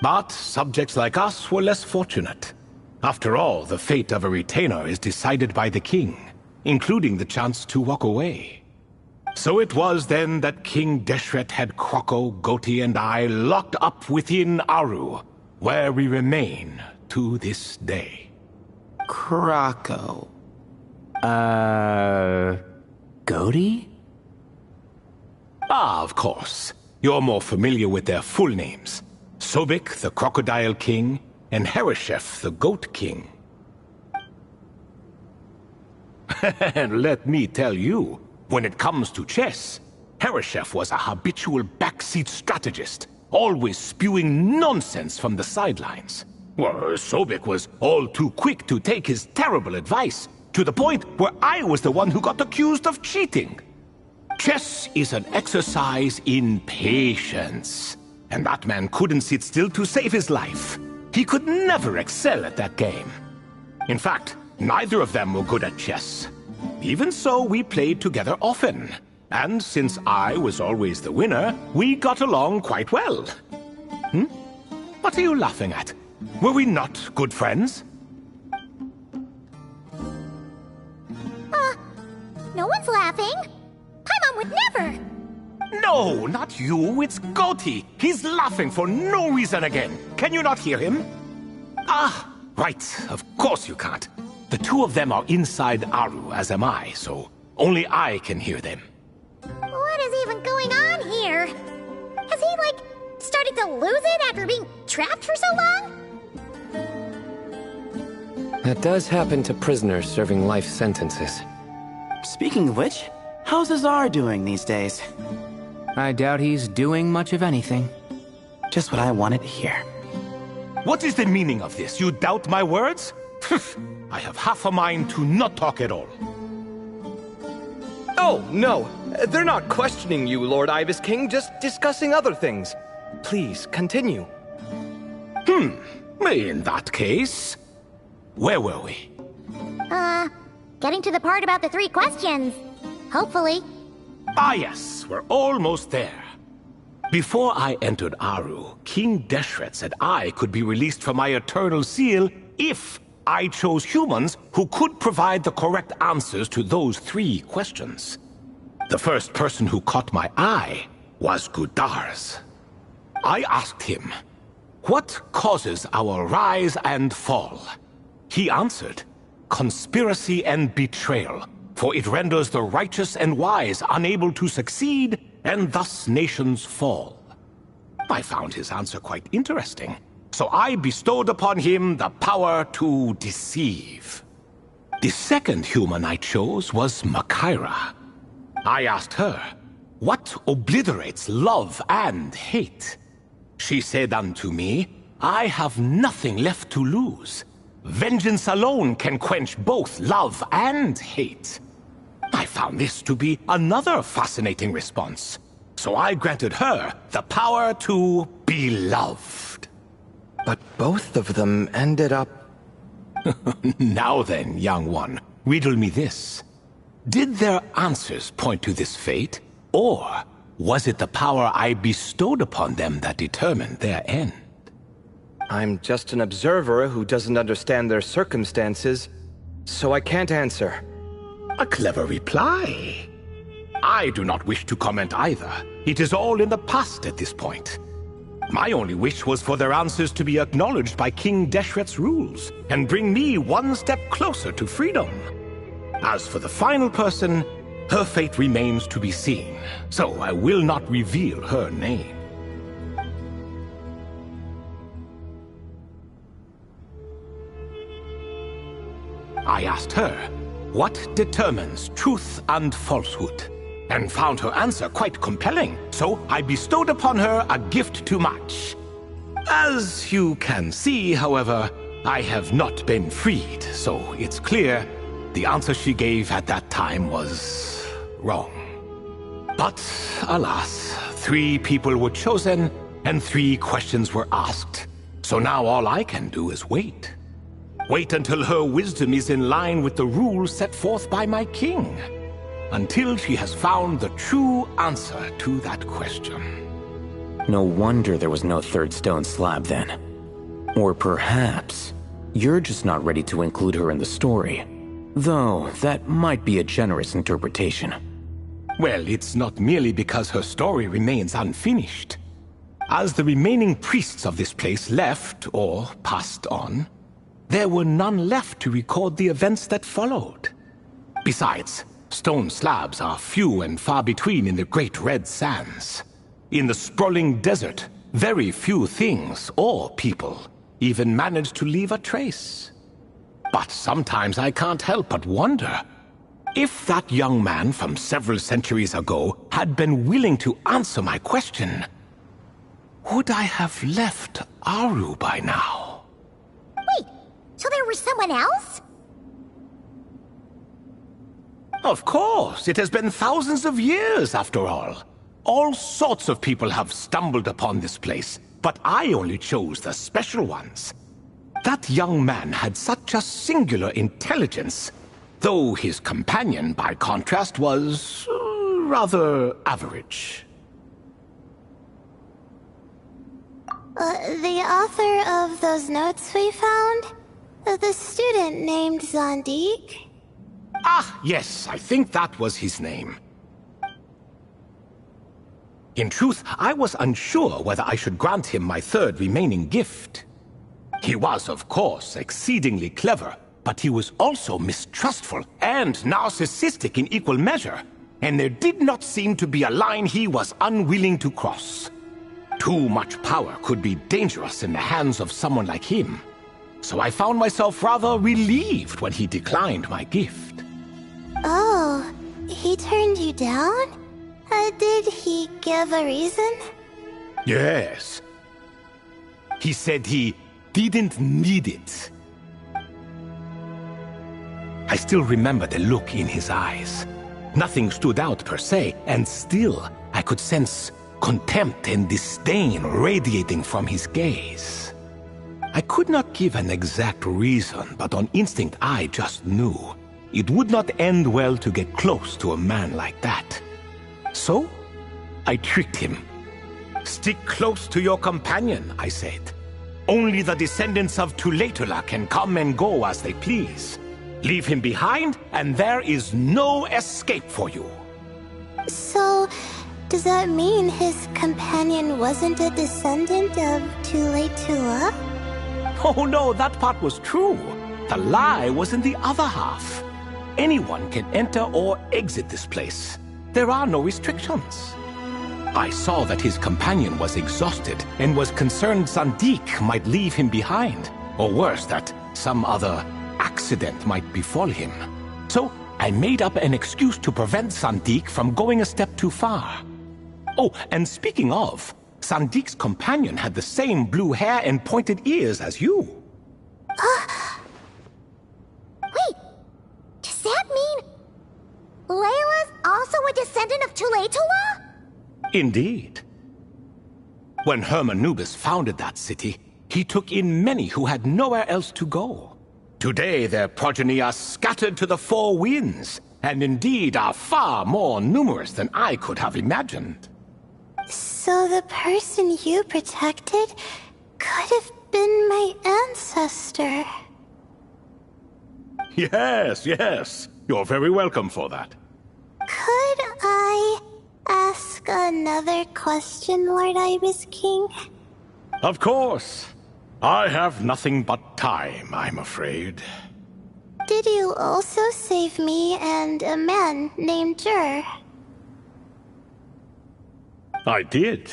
But subjects like us were less fortunate. After all, the fate of a retainer is decided by the king, including the chance to walk away. So it was then that King Deshret had Kroko, Goti, and I locked up within Aru, where we remain to this day. Kroko. Goti? Ah, of course. You're more familiar with their full names. Sobek, the Crocodile King, and Hereshef, the Goat King. And let me tell you, when it comes to chess, Hereshef was a habitual backseat strategist, always spewing nonsense from the sidelines. Well, Sobek was all too quick to take his terrible advice, to the point where I was the one who got accused of cheating. Chess is an exercise in patience, and that man couldn't sit still to save his life. He could never excel at that game. In fact, neither of them were good at chess. Even so, we played together often, and since I was always the winner, we got along quite well. What are you laughing at? Were we not good friends? No one's laughing. Paimon would never. No, not you. It's Goti. He's laughing for no reason again. Can you not hear him? Ah, right. Of course you can't. The two of them are inside Aru, as am I, so only I can hear them. What is even going on here? Has he, started to lose it after being trapped for so long? That does happen to prisoners serving life sentences. Speaking of which, how's Azar doing these days? I doubt he's doing much of anything. Just what I wanted to hear. What is the meaning of this? You doubt my words? I have half a mind to not talk at all. Oh, no. They're not questioning you, Lord Ibis King, just discussing other things. Please, continue. In that case, where were we? Getting to the part about the 3 questions. Hopefully. Ah yes, we're almost there. Before I entered Aru, King Deshret said I could be released from my eternal seal if I chose humans who could provide the correct answers to those 3 questions. The first person who caught my eye was Gudars. I asked him, what causes our rise and fall? He answered, conspiracy and betrayal, for it renders the righteous and wise unable to succeed, and thus nations fall. I found his answer quite interesting, so I bestowed upon him the power to deceive. The second human I chose was Makaira. I asked her, what obliterates love and hate? She said unto me, I have nothing left to lose. Vengeance alone can quench both love and hate. I found this to be another fascinating response, so I granted her the power to be loved. But both of them ended up... Now then, young one, riddle me this. Did their answers point to this fate, or was it the power I bestowed upon them that determined their end? I'm just an observer who doesn't understand their circumstances, so I can't answer. A clever reply. I do not wish to comment either. It is all in the past at this point. My only wish was for their answers to be acknowledged by King Deshret's rules, and bring me one step closer to freedom. As for the final person, her fate remains to be seen, so I will not reveal her name. I asked her, what determines truth and falsehood? And found her answer quite compelling, so I bestowed upon her a gift to match. As you can see, however, I have not been freed, so it's clear the answer she gave at that time was wrong. But alas, 3 people were chosen and 3 questions were asked, so now all I can do is wait. Wait until her wisdom is in line with the rules set forth by my king. Until she has found the true answer to that question. No wonder there was no third stone slab then. Or perhaps you're just not ready to include her in the story. Though that might be a generous interpretation. Well, it's not merely because her story remains unfinished. As the remaining priests of this place left or passed on, there were none left to record the events that followed. Besides, stone slabs are few and far between in the Great Red Sands. In the sprawling desert, very few things or people even manage to leave a trace. But sometimes I can't help but wonder, if that young man from several centuries ago had been willing to answer my question, would I have left Aru by now? Wait, so there was someone else? Of course, it has been thousands of years after all. All sorts of people have stumbled upon this place, but I only chose the special ones. That young man had such a singular intelligence, though his companion, by contrast, was rather average. The author of those notes we found? The student named Zondik? Ah, yes, I think that was his name. In truth, I was unsure whether I should grant him my third remaining gift. He was, of course, exceedingly clever, but he was also mistrustful and narcissistic in equal measure, and there did not seem to be a line he was unwilling to cross. Too much power could be dangerous in the hands of someone like him, so I found myself rather relieved when he declined my gift. Oh, he turned you down? Did he give a reason? Yes. He said he didn't need it. I still remember the look in his eyes. Nothing stood out per se, and still I could sense contempt and disdain radiating from his gaze. I could not give an exact reason, but on instinct I just knew it would not end well to get close to a man like that. So, I tricked him. Stick close to your companion, I said. Only the descendants of Tulatula can come and go as they please. Leave him behind, and there is no escape for you. So, does that mean his companion wasn't a descendant of Tulatula? Oh no, that part was true. The lie was in the other half. Anyone can enter or exit this place. There are no restrictions. I saw that his companion was exhausted and was concerned Zandik might leave him behind, or worse, that some other accident might befall him. So I made up an excuse to prevent Sandik from going a step too far. Oh, and speaking of, Sandik's companion had the same blue hair and pointed ears as you. Wait, does that mean Layla's also a descendant of Tulatula? Indeed. When Hermanubis founded that city, he took in many who had nowhere else to go. Today their progeny are scattered to the four winds, and indeed are far more numerous than I could have imagined. So the person you protected could have been my ancestor. Yes, yes. You're very welcome for that. Could I ask another question, Lord Ibis King? Of course. I have nothing but time, I'm afraid. Did you also save me and a man named Jur? I did.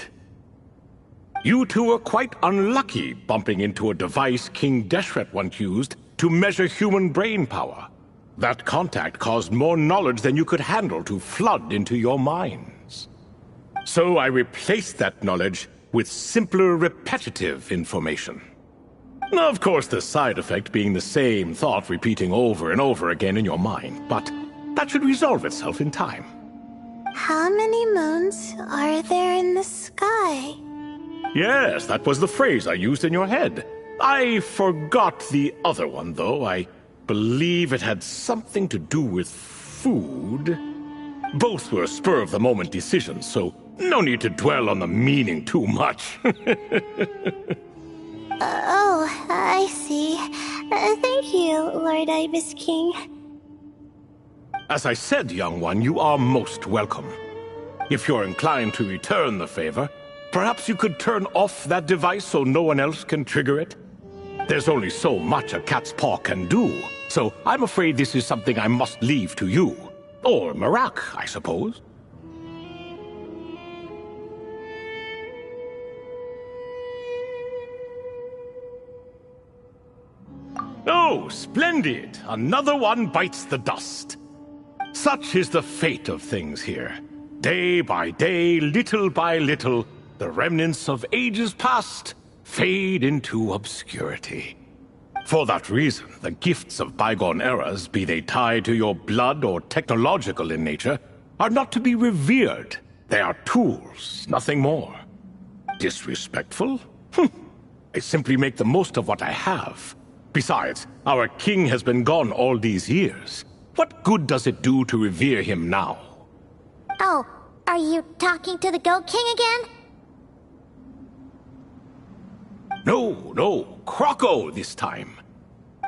You two were quite unlucky bumping into a device King Deshret once used to measure human brain power. That contact caused more knowledge than you could handle to flood into your minds. So I replaced that knowledge with simpler, repetitive information. Of course, the side effect being the same thought repeating over and over again in your mind, but that should resolve itself in time. How many moons are there in the sky? Yes, that was the phrase I used in your head. I forgot the other one, though. I believe it had something to do with food. Both were spur-of-the-moment decisions, so no need to dwell on the meaning too much. Oh, I see. Thank you, Lord Ibis King. As I said, young one, you are most welcome. If you're inclined to return the favor, perhaps you could turn off that device so no one else can trigger it? There's only so much a cat's paw can do, so I'm afraid this is something I must leave to you. Or Marak, I suppose. Oh, splendid! Another one bites the dust. Such is the fate of things here. Day by day, little by little, the remnants of ages past fade into obscurity. For that reason, the gifts of bygone eras, be they tied to your blood or technological in nature, are not to be revered. They are tools, nothing more. Disrespectful? I simply make the most of what I have. Besides, our king has been gone all these years. What good does it do to revere him now? Oh, are you talking to the Goat King again? No, Croco this time.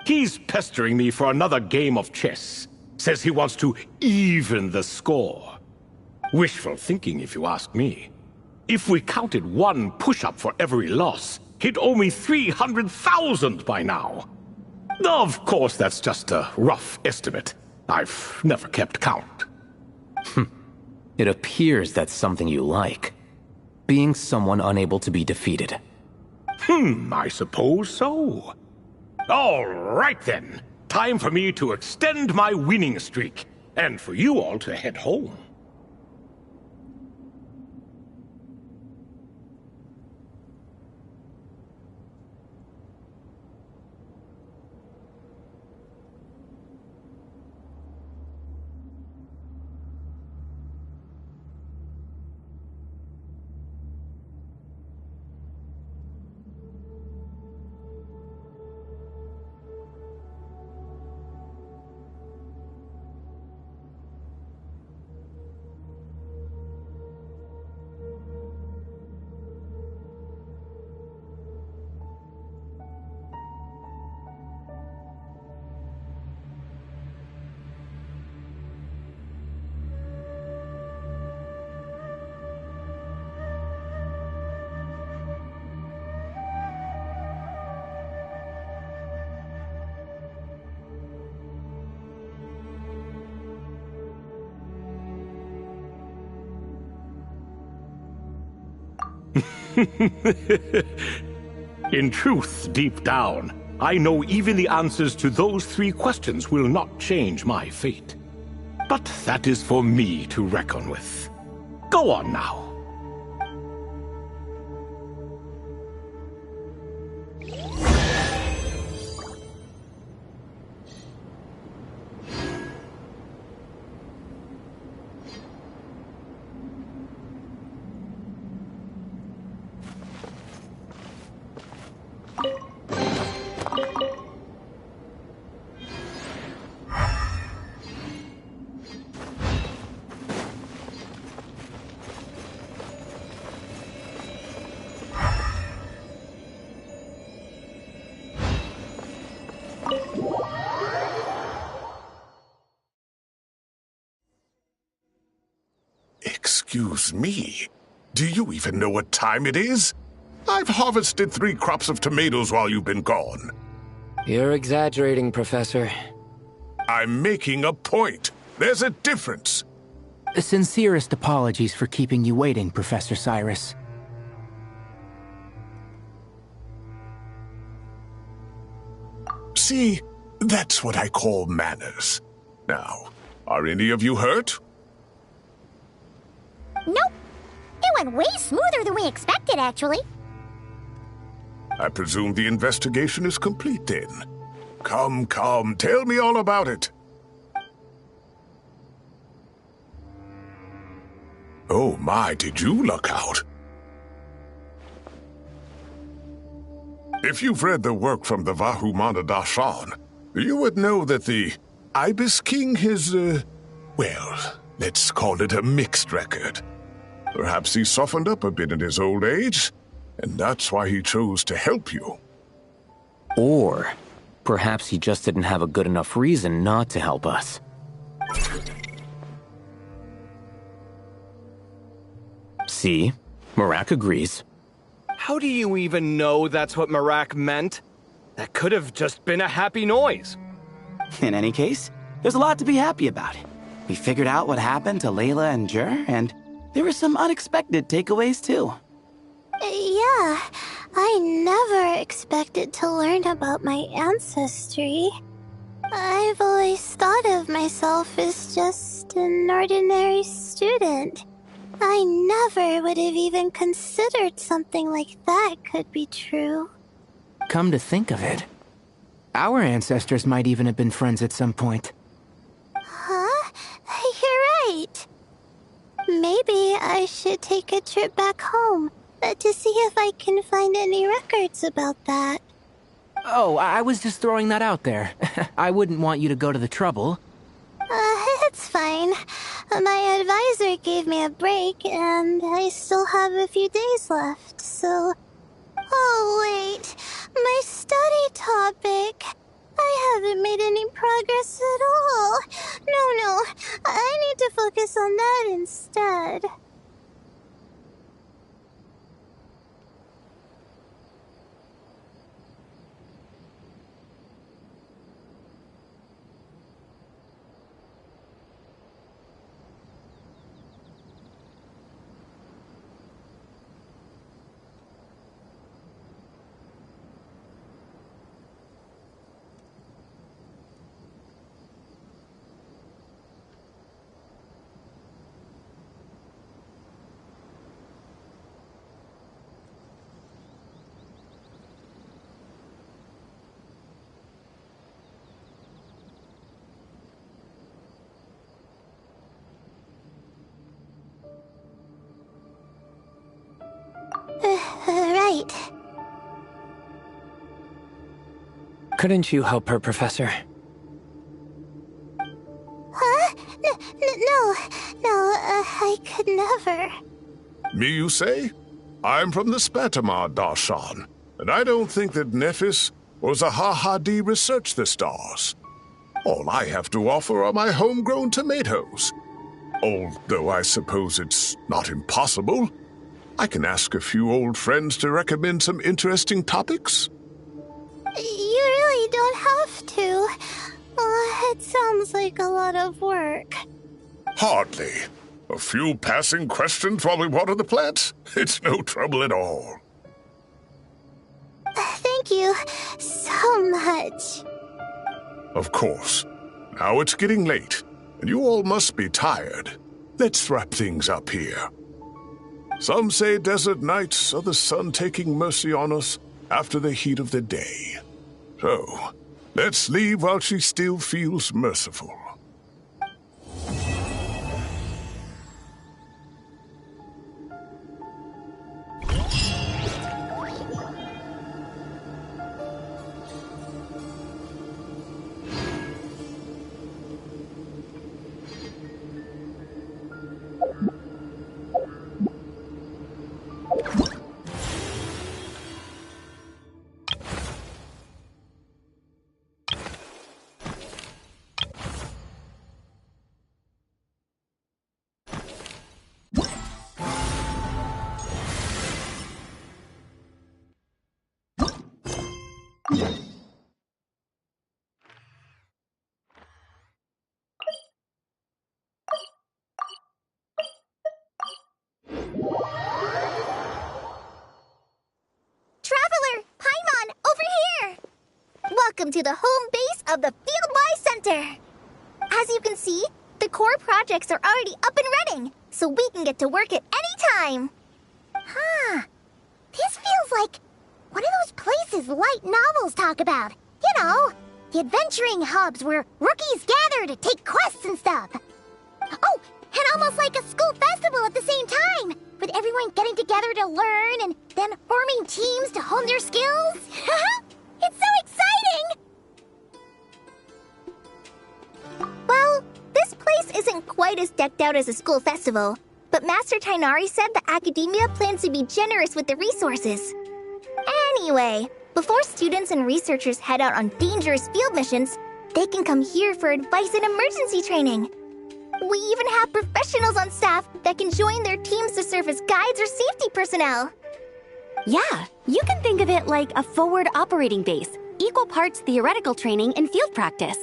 He's pestering me for another game of chess. Says he wants to even the score. Wishful thinking, if you ask me. If we counted one push-up for every loss, he'd owe me 300,000 by now. Of course, that's just a rough estimate. I've never kept count. It appears that's something you like. Being someone unable to be defeated. I suppose so. All right then. Time for me to extend my winning streak, and for you all to head home. In truth, deep down, I know even the answers to those 3 questions will not change my fate. But that is for me to reckon with. Go on now. Excuse me, do you even know what time it is? I've harvested 3 crops of tomatoes while you've been gone. You're exaggerating, Professor. I'm making a point. There's a difference. Sincerest apologies for keeping you waiting, Professor Cyrus. See, that's what I call manners. Now, are any of you hurt? Nope. It went way smoother than we expected, actually. I presume the investigation is complete then. Come, tell me all about it. Oh my, did you luck out? If you've read the work from the Vahumana Dashan, you would know that the Ibis King has, well, let's call it a mixed record. Perhaps he softened up a bit in his old age, and that's why he chose to help you. Or perhaps he just didn't have a good enough reason not to help us. See? Marak agrees. How do you even know that's what Marak meant? That could have just been a happy noise. In any case, there's a lot to be happy about. We figured out what happened to Layla and Jur, and there were some unexpected takeaways too. Yeah, I never expected to learn about my ancestry. I've always thought of myself as just an ordinary student. I never would have even considered something like that could be true. Come to think of it, our ancestors might even have been friends at some point. Huh? You're right. Maybe I should take a trip back home to see if I can find any records about that. Oh, I was just throwing that out there. I wouldn't want you to go to the trouble. It's fine. My advisor gave me a break, and I still have a few days left, so... Oh, wait. My study topic. I haven't made any progress at all. No. I need to focus on that instead. Right. Couldn't you help her, Professor? Huh? No, I could never. Me, you say? I'm from the Spatamar Darshan, and I don't think that Nephis or Zahahadi researched the stars. All I have to offer are my homegrown tomatoes. Although I suppose it's not impossible. I can ask a few old friends to recommend some interesting topics. You really don't have to. It sounds like a lot of work. Hardly. A few passing questions while we water the plants? It's no trouble at all. Thank Thank you so much. Of course. Now it's getting late, and you all must be tired. Let's wrap things up here. Some say desert nights are the sun taking mercy on us after the heat of the day. So, let's leave while she still feels merciful. Traveler! Paimon, over here! Welcome to the home base of the Fieldwise Center. As you can see, the core projects are already up and running, so we can get to work at any time. Huh. This feels like one of those places light novels talk about. You know, the adventuring hubs where rookies gather to take quests and stuff. Oh, and almost like a school festival at the same time, with everyone getting together to learn and then forming teams to hone their skills. It's so exciting! Well, this place isn't quite as decked out as a school festival, but Master Tainari said the academia plans to be generous with the resources. Anyway, before students and researchers head out on dangerous field missions, they can come here for advice and emergency training. We even have professionals on staff that can join their teams to serve as guides or safety personnel. Yeah, you can think of it like a forward operating base, equal parts theoretical training and field practice.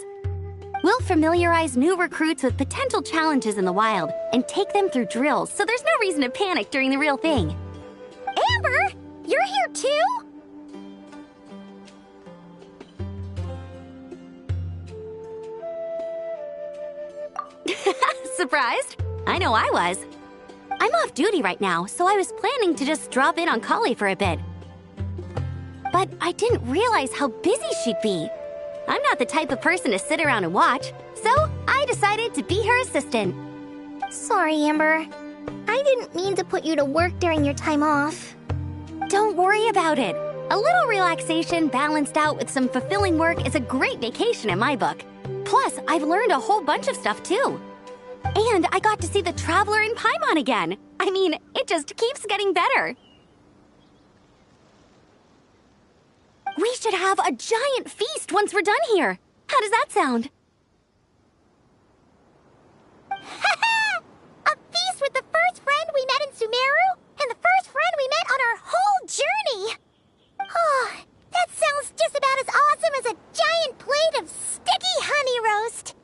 We'll familiarize new recruits with potential challenges in the wild and take them through drills so there's no reason to panic during the real thing. Amber, you're here too? Surprised? I know I was. I'm off duty right now, so I was planning to just drop in on Kali for a bit. But I didn't realize how busy she'd be. I'm not the type of person to sit around and watch, so I decided to be her assistant. Sorry, Amber. I didn't mean to put you to work during your time off. Don't worry about it. A little relaxation balanced out with some fulfilling work is a great vacation in my book. Plus, I've learned a whole bunch of stuff too. And I got to see the Traveler in Paimon again. I mean, it just keeps getting better. We should have a giant feast once we're done here. How does that sound? A feast with the first friend we met in Sumeru and the first friend we met on our whole journey. Oh, that sounds just about as awesome as a giant plate of sticky honey roast.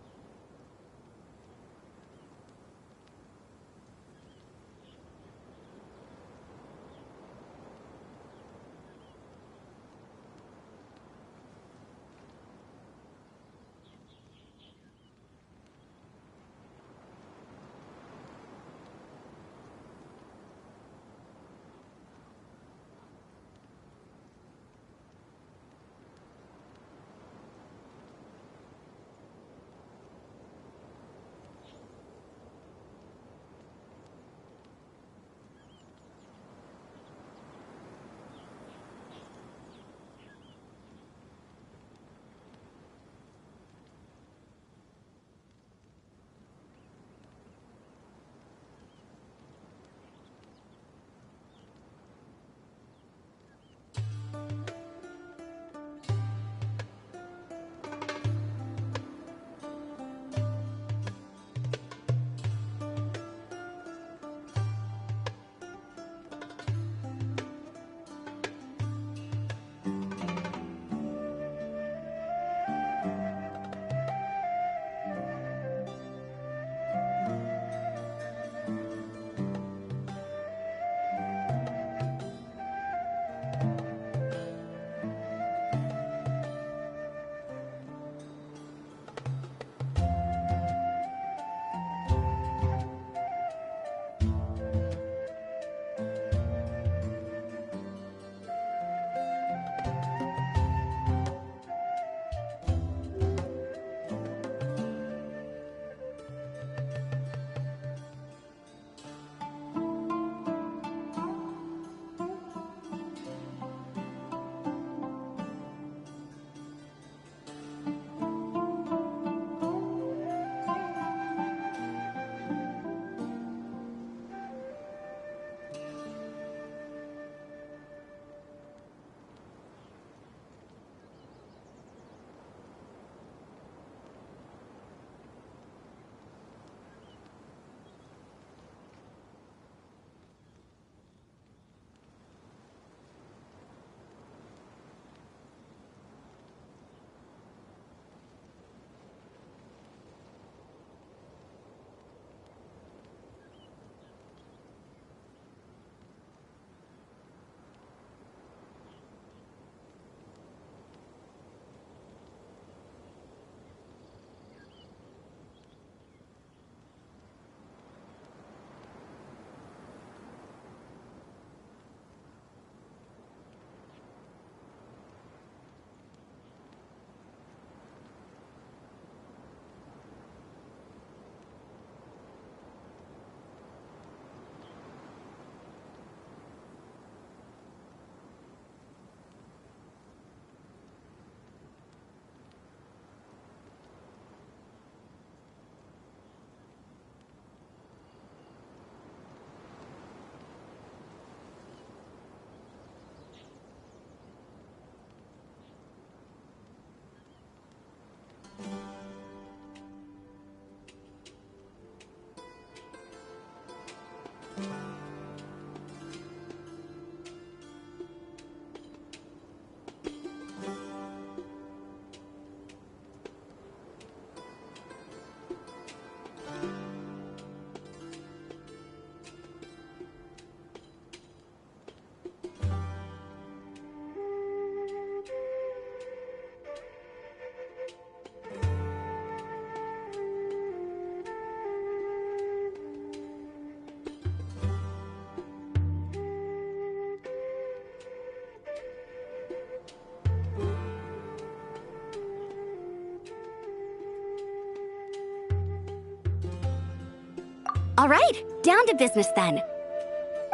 All right, down to business then.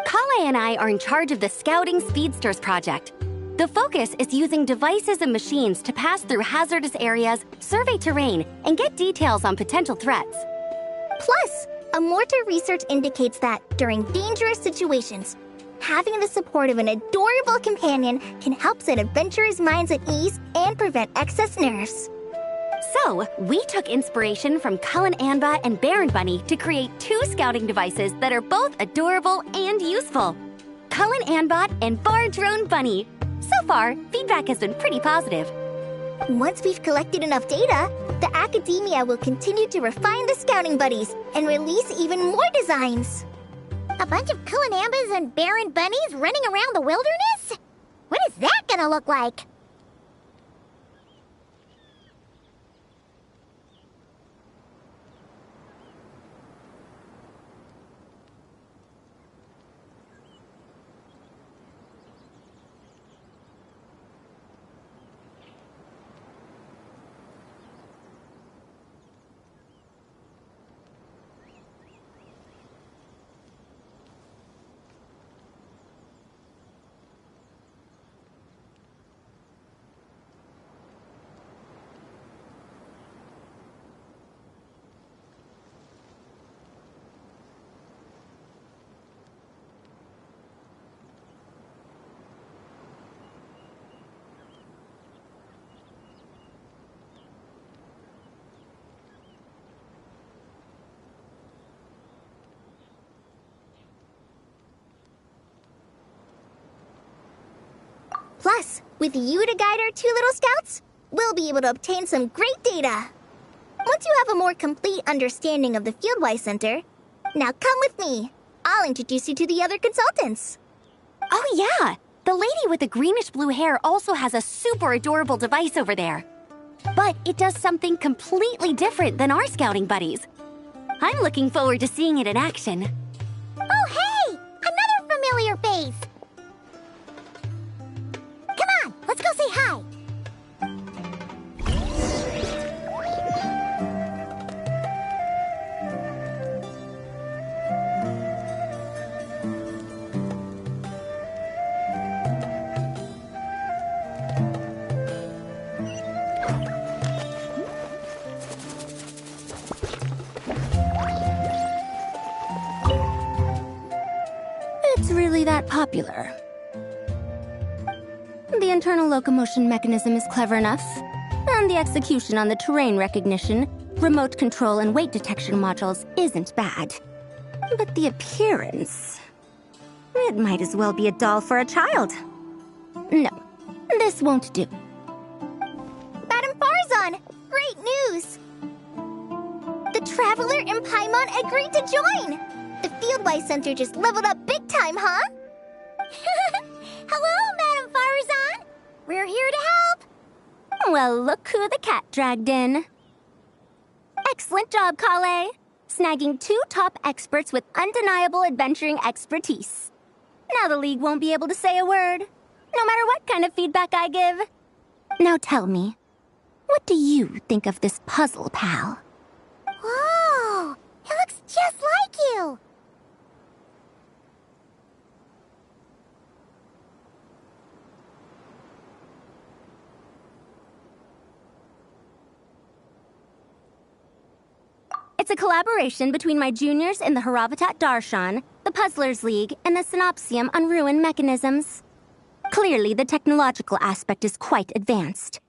Kale and I are in charge of the Scouting Speedsters project. The focus is using devices and machines to pass through hazardous areas, survey terrain, and get details on potential threats. Plus, a mortar research indicates that during dangerous situations, having the support of an adorable companion can help set adventurers' minds at ease and prevent excess nerves. So, we took inspiration from Cullen Anba and Baron Bunny to create 2 scouting devices that are both adorable and useful. Cullen Anbot and Bar Drone Bunny. So far, feedback has been pretty positive. Once we've collected enough data, the Academia will continue to refine the scouting buddies and release even more designs. A bunch of Kulanambas and Baron Bunnies running around the wilderness? What is that gonna look like? Plus, with you to guide our 2 little scouts, we'll be able to obtain some great data. Once you have a more complete understanding of the Fieldwise Center, now come with me. I'll introduce you to the other consultants. Oh yeah, the lady with the greenish-blue hair also has a super adorable device over there. But it does something completely different than our scouting buddies. I'm looking forward to seeing it in action. Oh hey! Another familiar face! Come on, let's go say hi! It's really that popular. The internal locomotion mechanism is clever enough, and the execution on the terrain recognition, remote control, and weight detection modules isn't bad. But the appearance... it might as well be a doll for a child. No, this won't do. Madame Farzan, great news! The Traveler and Paimon agreed to join! The Fieldwise Center just leveled up big time, huh? Hello, Madame Farzan! We're here to help! Well, look who the cat dragged in. Excellent job, Kale. Snagging 2 top experts with undeniable adventuring expertise. Now the League won't be able to say a word, no matter what kind of feedback I give. Now tell me, what do you think of this puzzle, pal? Whoa! It looks just like you! It's a collaboration between my juniors in the Haravatat Darshan, the Puzzlers League, and the Synopsium on Ruin Mechanisms. Clearly, the technological aspect is quite advanced.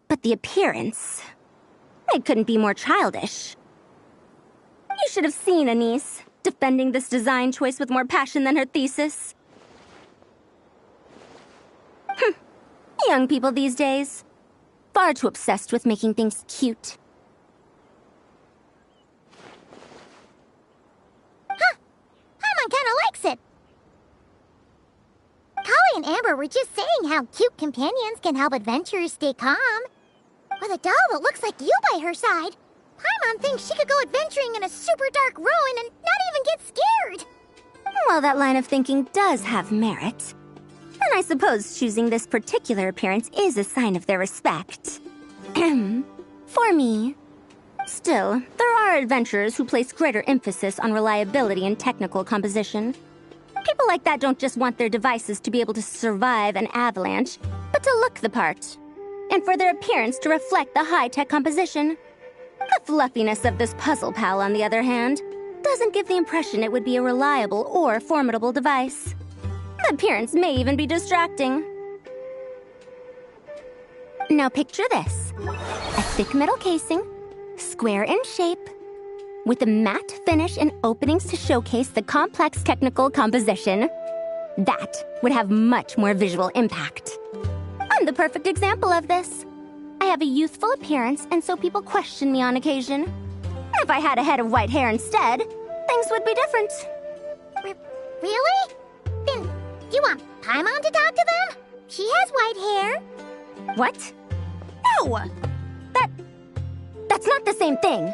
But the appearance... it couldn't be more childish. You should have seen Anise, defending this design choice with more passion than her thesis. Young people these days. Far too obsessed with making things cute. Paimon kinda likes it! Kali and Amber were just saying how cute companions can help adventurers stay calm. With a doll that looks like you by her side, Paimon thinks she could go adventuring in a super dark ruin and not even get scared! Well, that line of thinking does have merit. And I suppose choosing this particular appearance is a sign of their respect. For me. Still, there are adventurers who place greater emphasis on reliability and technical composition. People like that don't just want their devices to be able to survive an avalanche, but to look the part, and for their appearance to reflect the high-tech composition. The fluffiness of this puzzle pal, on the other hand, doesn't give the impression it would be a reliable or formidable device. The appearance may even be distracting. Now picture this. A thick metal casing, square in shape, with a matte finish and openings to showcase the complex technical composition. That would have much more visual impact. I'm the perfect example of this. I have a youthful appearance, and so people question me on occasion. If I had a head of white hair instead, things would be different. Really? Then you want Paimon to talk to them? She has white hair. What? No! That's not the same thing.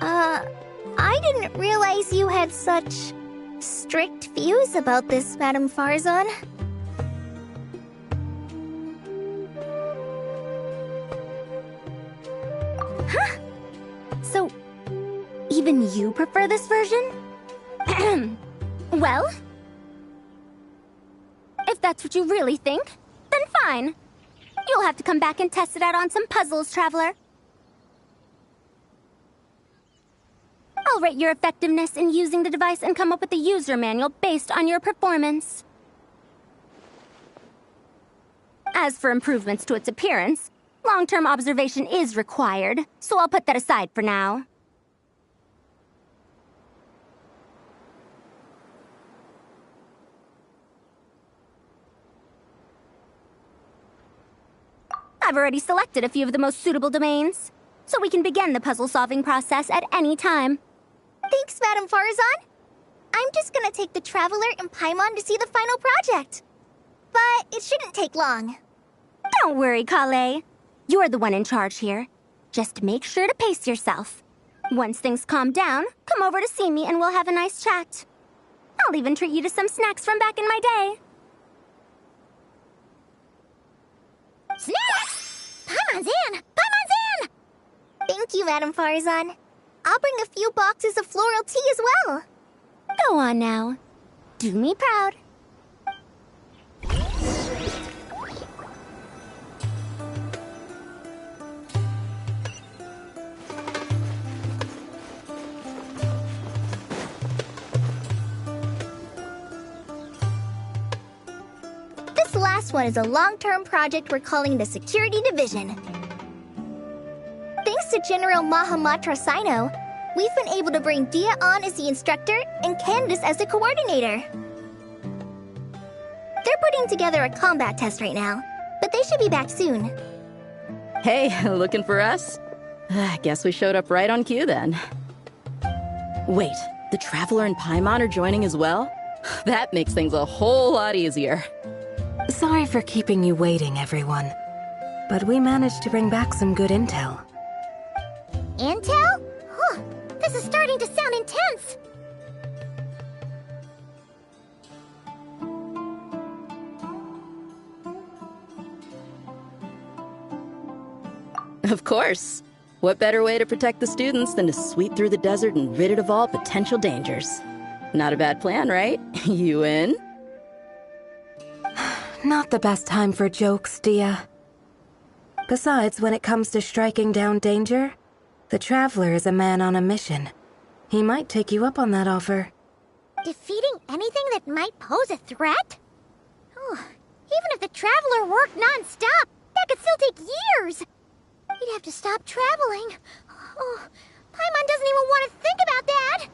I didn't realize you had such strict views about this, Madame Farzan. Huh? So, even you prefer this version? Well, if that's what you really think, then fine. You'll have to come back and test it out on some puzzles, Traveler. I'll rate your effectiveness in using the device and come up with a user manual based on your performance. As for improvements to its appearance, long-term observation is required, so I'll put that aside for now. I've already selected a few of the most suitable domains, so we can begin the puzzle-solving process at any time. Thanks, Madame Farzan. I'm just gonna take the Traveler and Paimon to see the final project. But it shouldn't take long. Don't worry, Kale. You're the one in charge here. Just make sure to pace yourself. Once things calm down, come over to see me and we'll have a nice chat. I'll even treat you to some snacks from back in my day. Snacks! Paimon's in! Paimon's in! Thank you, Madame Farzan. I'll bring a few boxes of floral tea as well. Go on now. Do me proud. This last one is a long-term project we're calling the Security Division. Thanks to General Mahamatra Sino, we've been able to bring Dia on as the instructor and Candace as the coordinator. They're putting together a combat test right now, but they should be back soon. Hey, looking for us? Guess we showed up right on cue then. Wait, the Traveler and Paimon are joining as well? That makes things a whole lot easier. Sorry for keeping you waiting, everyone. But we managed to bring back some good intel. Intel? Huh, this is starting to sound intense. Of course. What better way to protect the students than to sweep through the desert and rid it of all potential dangers? Not a bad plan, right? You in? Not the best time for jokes, Dia. Besides, when it comes to striking down danger, the Traveler is a man on a mission. He might take you up on that offer. Defeating anything that might pose a threat? Oh, even if the Traveler worked non-stop, that could still take years. He'd have to stop traveling. Oh, Paimon doesn't even want to think about that.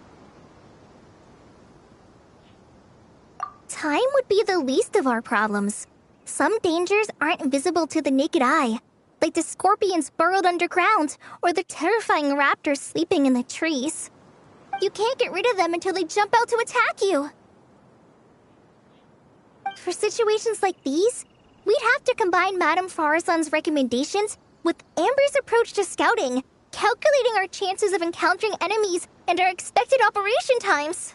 Time would be the least of our problems. Some dangers aren't visible to the naked eye, like the scorpions burrowed underground or the terrifying raptors sleeping in the trees. You can't get rid of them until they jump out to attack you. For situations like these, we'd have to combine Madame Farzan's recommendations with Amber's approach to scouting, calculating our chances of encountering enemies and our expected operation times.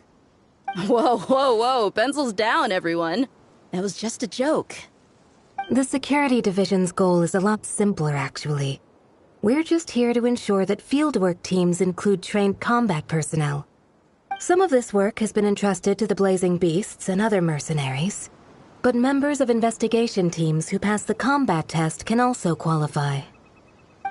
Whoa, whoa, whoa, pencils down, everyone. That was just a joke. The Security Division's goal is a lot simpler, actually. We're just here to ensure that fieldwork teams include trained combat personnel. Some of this work has been entrusted to the Blazing Beasts and other mercenaries, but members of investigation teams who pass the combat test can also qualify.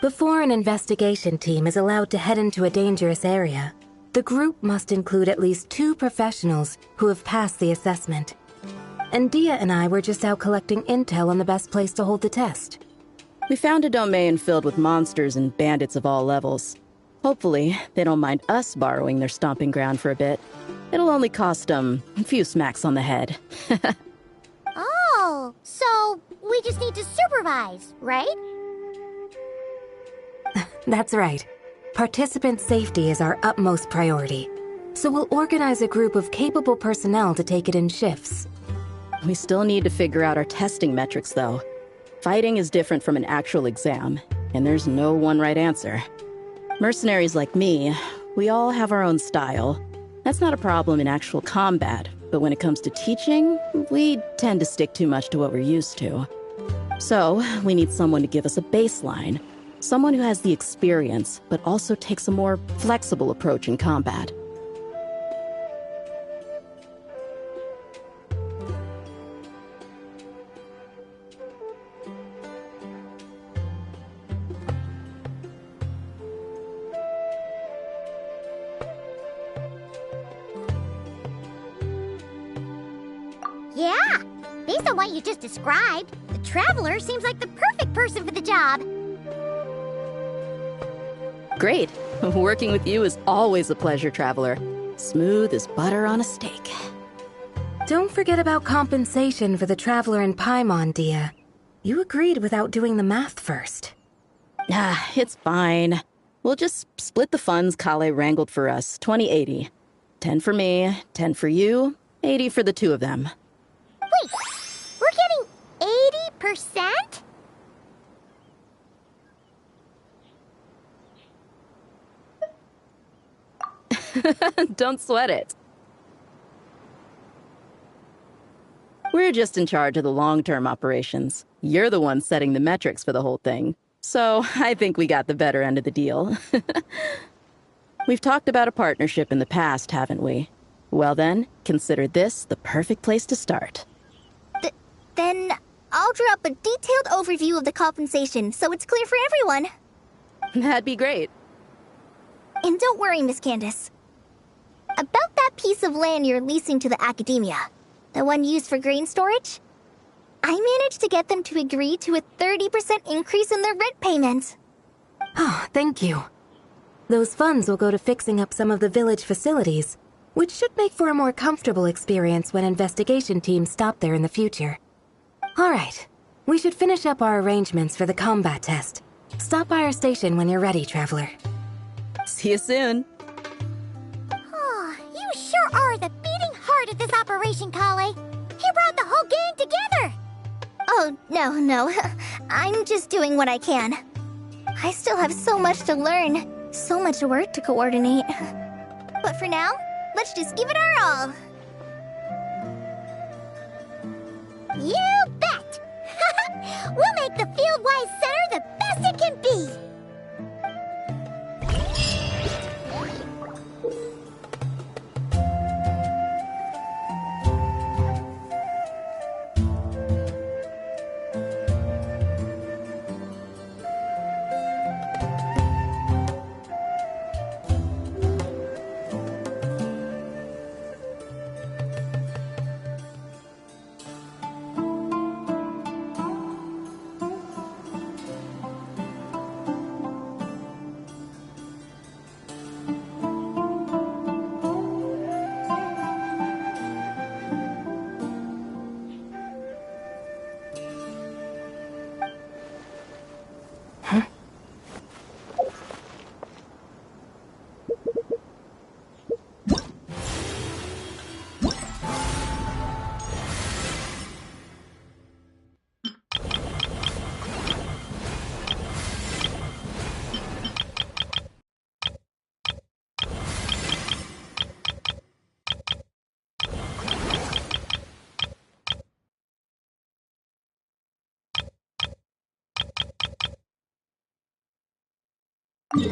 Before an investigation team is allowed to head into a dangerous area, the group must include at least 2 professionals who have passed the assessment. And Dia and I were just out collecting intel on the best place to hold the test. We found a domain filled with monsters and bandits of all levels. Hopefully, they don't mind us borrowing their stomping ground for a bit. It'll only cost a few smacks on the head. Oh, so we just need to supervise, right? That's right. Participant safety is our utmost priority. So we'll organize a group of capable personnel to take it in shifts. We still need to figure out our testing metrics, though. Fighting is different from an actual exam, and there's no one right answer. Mercenaries like me, we all have our own style. That's not a problem in actual combat, but when it comes to teaching, we tend to stick too much to what we're used to. So, we need someone to give us a baseline. Someone who has the experience, but also takes a more flexible approach in combat. Yeah, based on what you just described, the Traveler seems like the perfect person for the job. Great. Working with you is always a pleasure, Traveler. Smooth as butter on a steak. Don't forget about compensation for the Traveler in Paimon, Dia. You agreed without doing the math first. Ah, it's fine. We'll just split the funds Kale wrangled for us, 20-80. 10 for me, 10 for you, 80 for the 2 of them. Wait, we're getting 80%? Don't sweat it. We're just in charge of the long-term operations. You're the one setting the metrics for the whole thing. So I think we got the better end of the deal. We've talked about a partnership in the past, haven't we? Well then, consider this the perfect place to start. Then I'll draw up a detailed overview of the compensation so it's clear for everyone. That'd be great. And don't worry, Miss Candace. About that piece of land you're leasing to the academia, the one used for grain storage, I managed to get them to agree to a 30% increase in their rent payments. Oh, thank you. Those funds will go to fixing up some of the village facilities, which should make for a more comfortable experience when investigation teams stop there in the future. All right, we should finish up our arrangements for the combat test. Stop by our station when you're ready, Traveler. See you soon. Oh, you sure are the beating heart of this operation, Kale. You brought the whole gang together. Oh, no. I'm just doing what I can. I still have so much to learn, so much work to coordinate. But for now, let's just give it our all. You bet! We'll make the Fieldwise Center the best it can be! The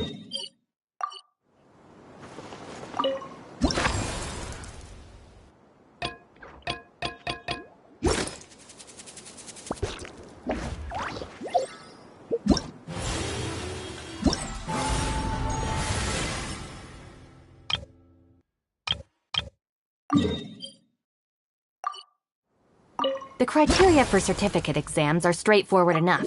criteria for certificate exams are straightforward enough.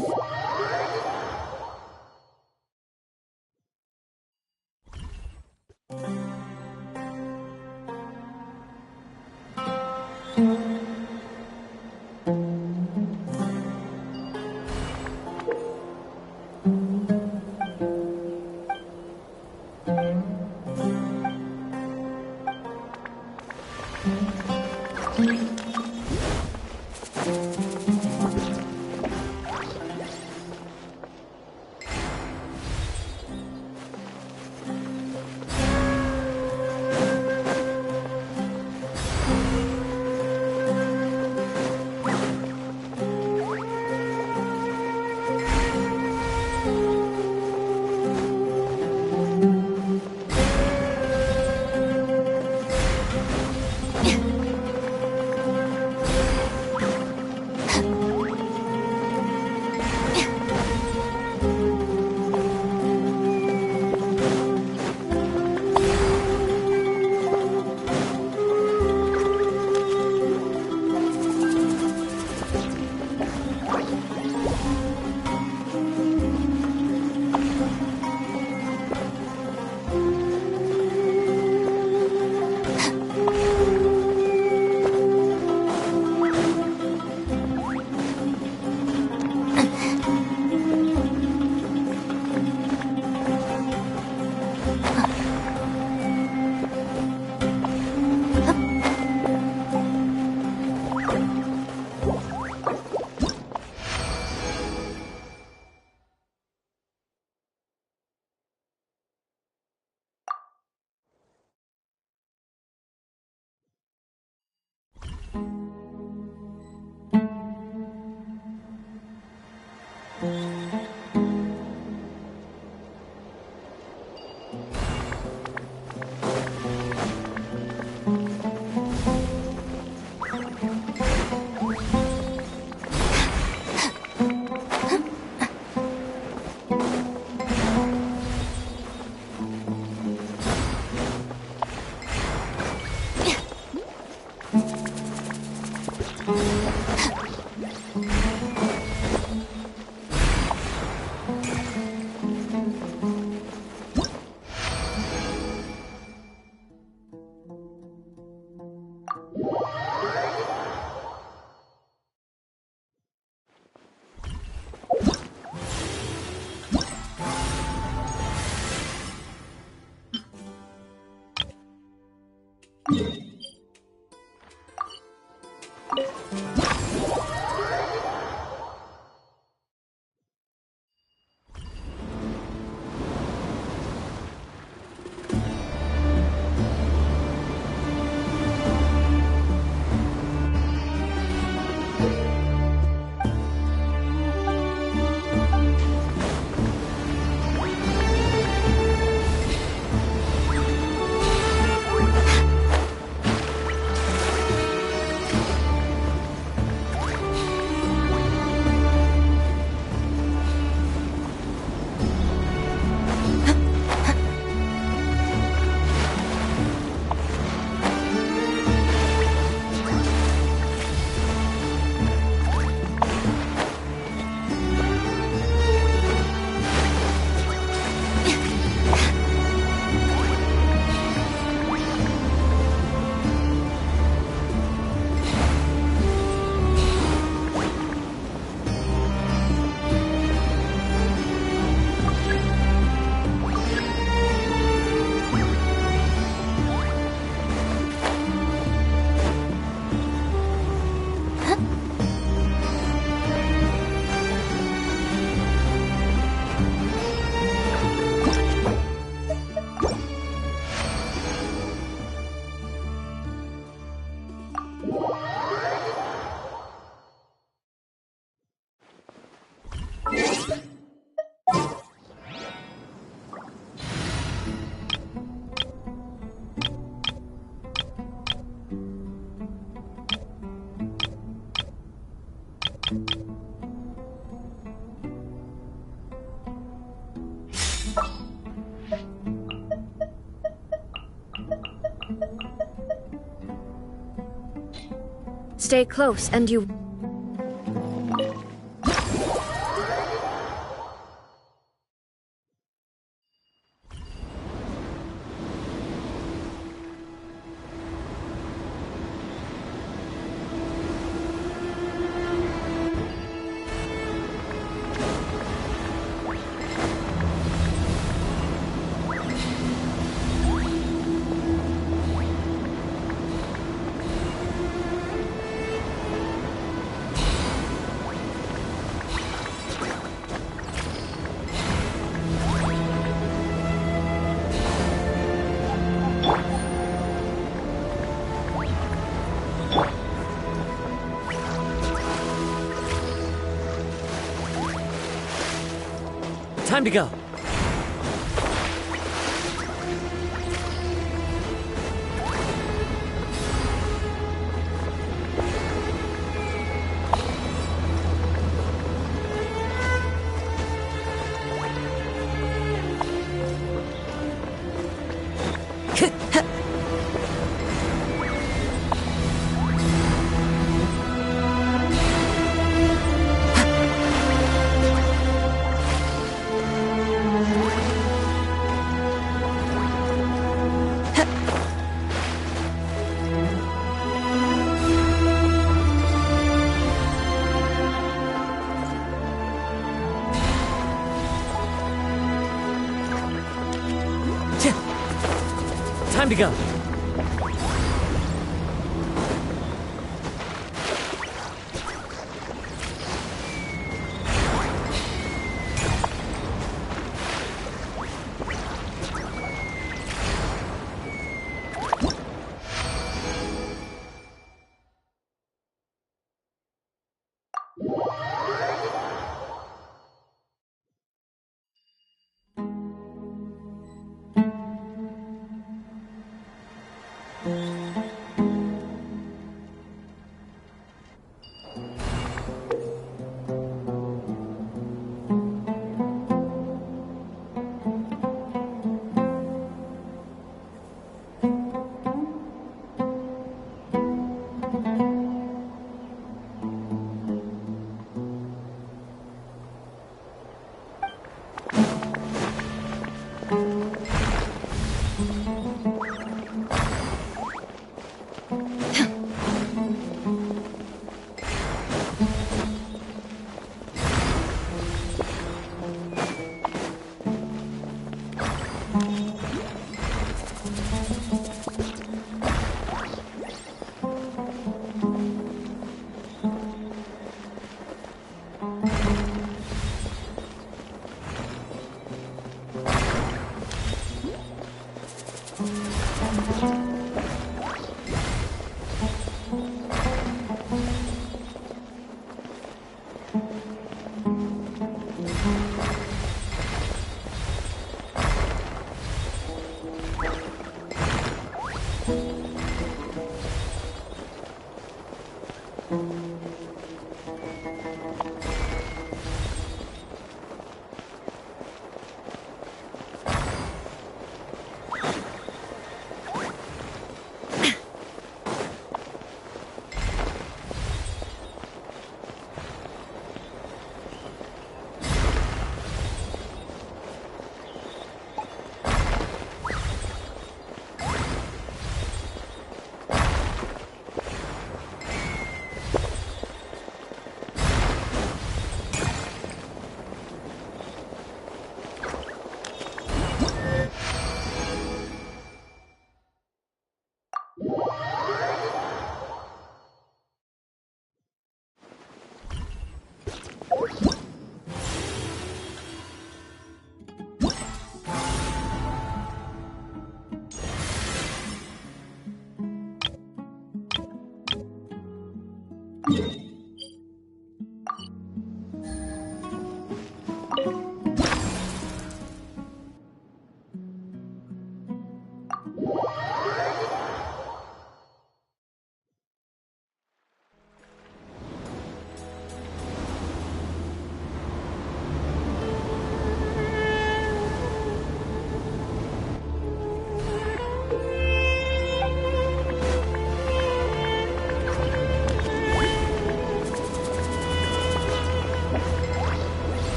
Stay close, and you... Time to go. Time to go.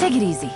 Take it easy.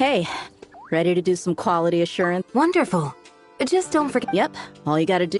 Hey, ready to do some quality assurance? Wonderful. Just don't forget. Yep, all you gotta do.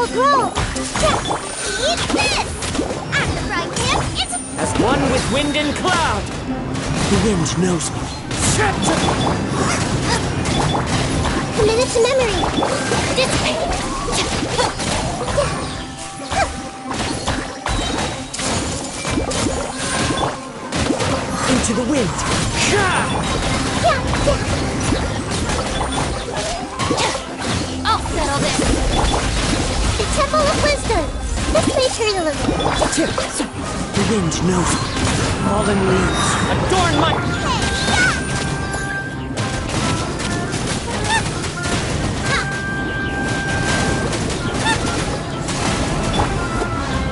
growl, growl! Eat this! I'm the frying pan, it's As one with wind and cloud! The wind knows me. committed to memory! Dissipate! Into the wind. I'll settle this. The Temple of Wisdom! This may turn a little. The wind knows me. Fallen leaves. Adorn my...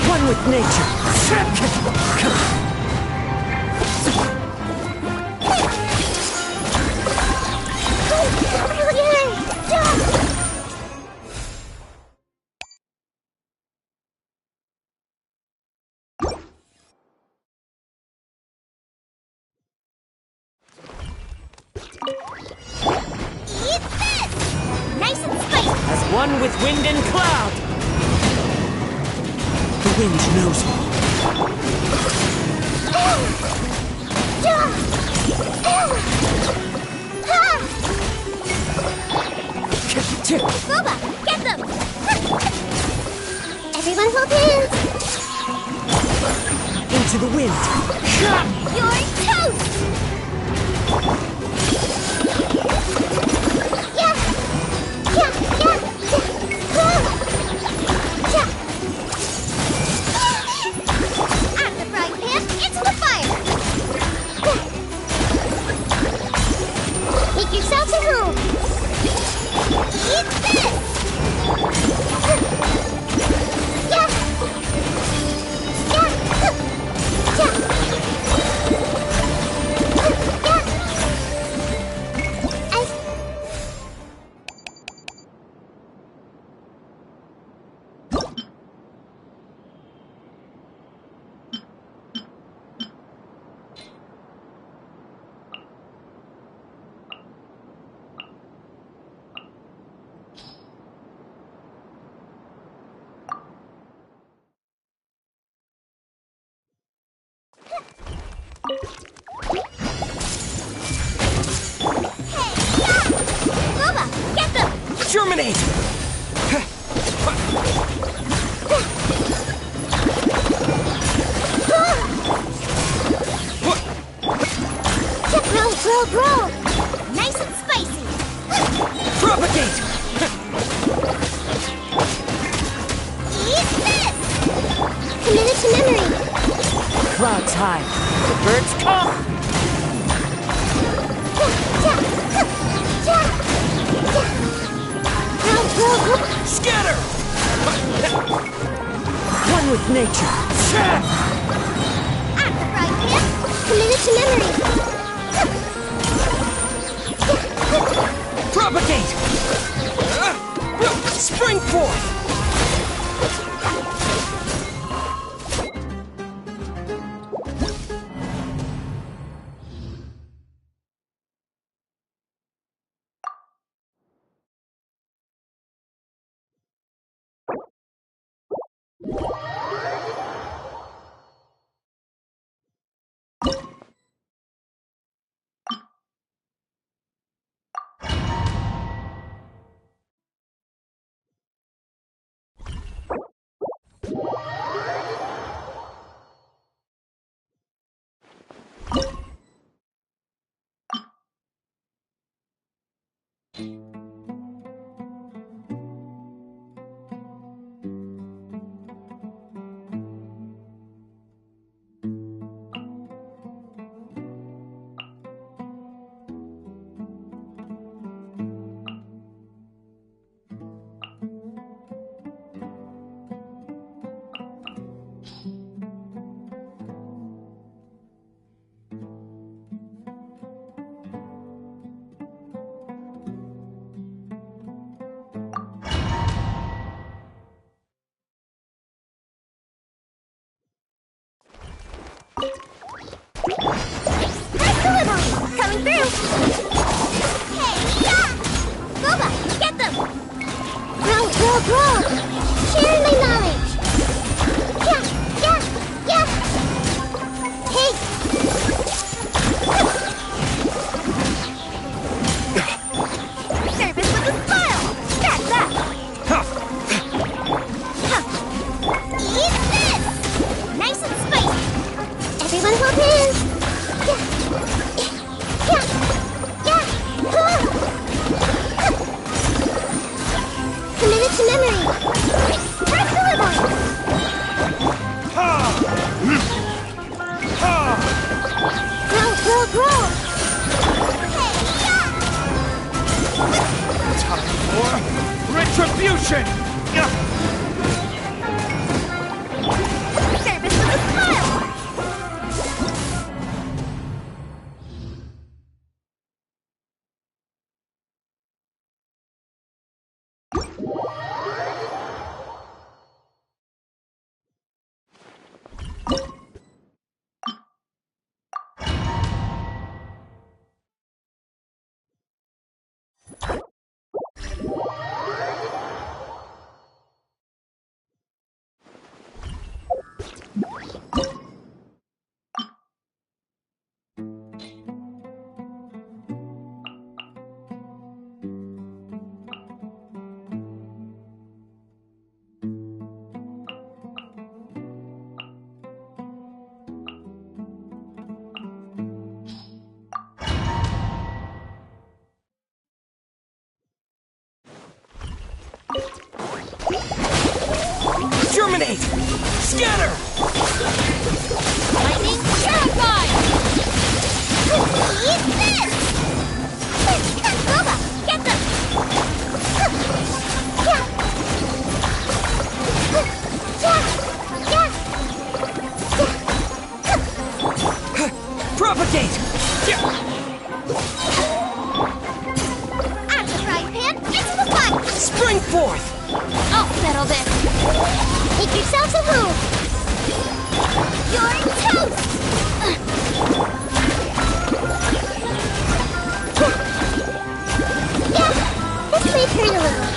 One with nature. Eat this! Nice and spicy! As one with wind and cloud! The wind knows me. Boba, get them! Everyone hold hands! Into the wind. You're toast! Yeah! Yeah! Yeah! I'm the frying pan, it's the fire! Make yourself at home! Eat this! Yeah! Yeah! Boba, get them! Germinate! Grow, grow, grow! Nice and spicy! Propagate! Eat this! Committed to memory! Clouds high. The birds come! Grow, grow, grow! Scatter! One with nature. I'm the frying pan, committed to memory! Propagate! Spring forth! Coming through! Hey, yeah! Boba, get them! Grow, grow, grow! sharing my knowledge. Yeah, yeah, yeah. Hey. Service with a smile! That's that! Eat this! Nice and spicy! Everyone hold hands. Yeah, yeah, yeah. Committed to memory. Press deliver. Grow, grow, grow. Time for retribution! Service with a smile! Germinate! Scatter! Lightning terrified! Eat this! Loba, get them! Propagate! Out of the frying pan, into the pot! Spring forth! I'll settle this! Make yourselves at home! You're toast! Yeah, this may hurt a little.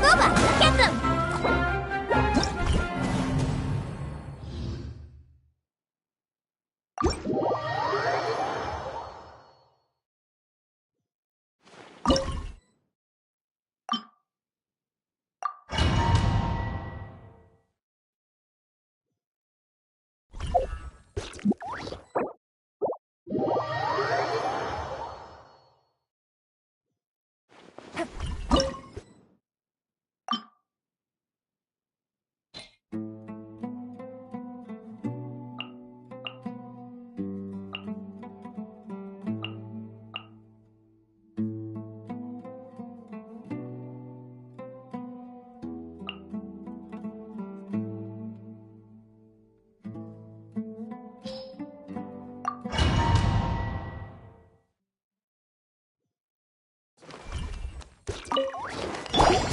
Boba, get them!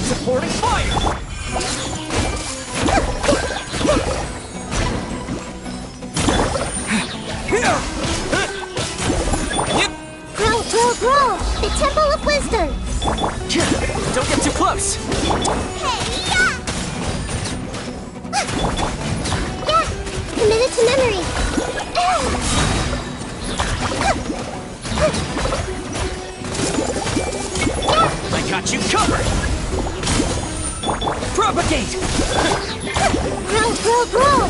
Supporting fire! Grow, grow, grow. The Temple of Wisdom. Don't get too close! Yeah, committed to memory. I got you covered! Propagate! Grow, grow, grow.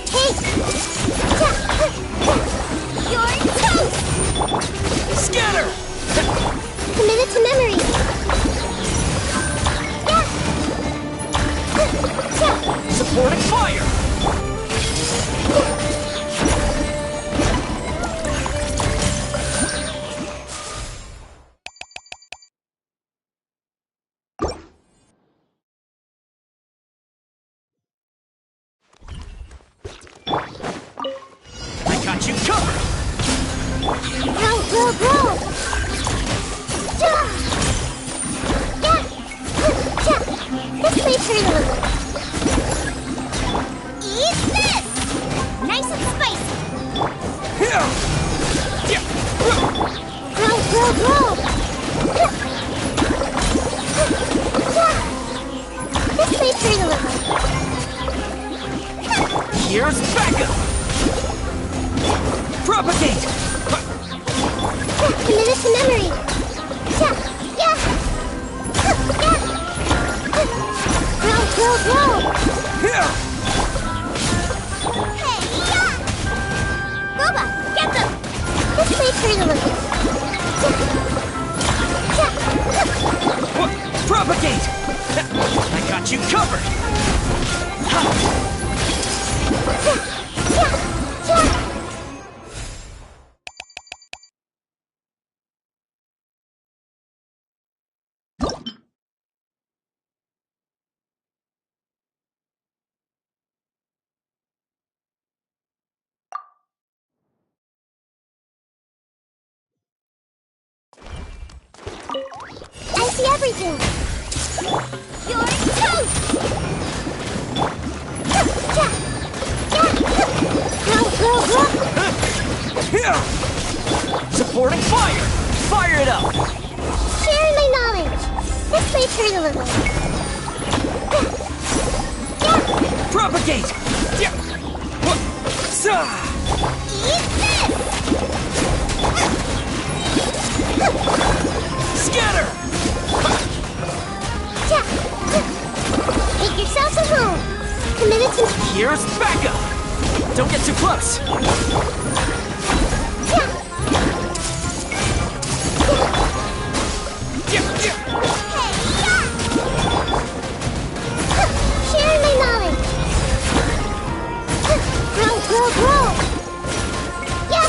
Take. You're toast! Scatter! Committed to memory. Supporting fire! I got you covered! Grow, grow, grow. This may hurt a little. Eat this! Nice and spicy! Here! Here's backup! Propagate! Committed to memory. Roll. Here! Robot, get them! This may turn a little. Propagate! I got you covered! I see everything. You're toast! Go. Here! Supporting fire! Fire it up! Sharing my knowledge. This may turn a little. Propagate! Yeah! Eat this! Scatter! Make yourself at home. Committed to... Here's backup! Don't get too close! Sharing my knowledge. Grow. Yeah.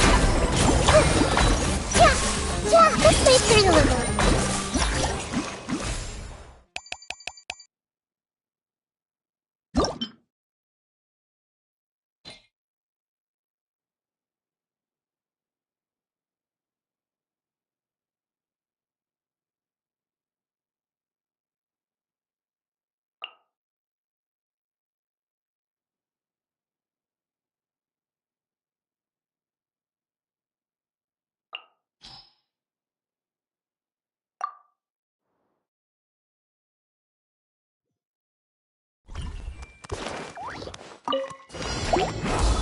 This may turn a little.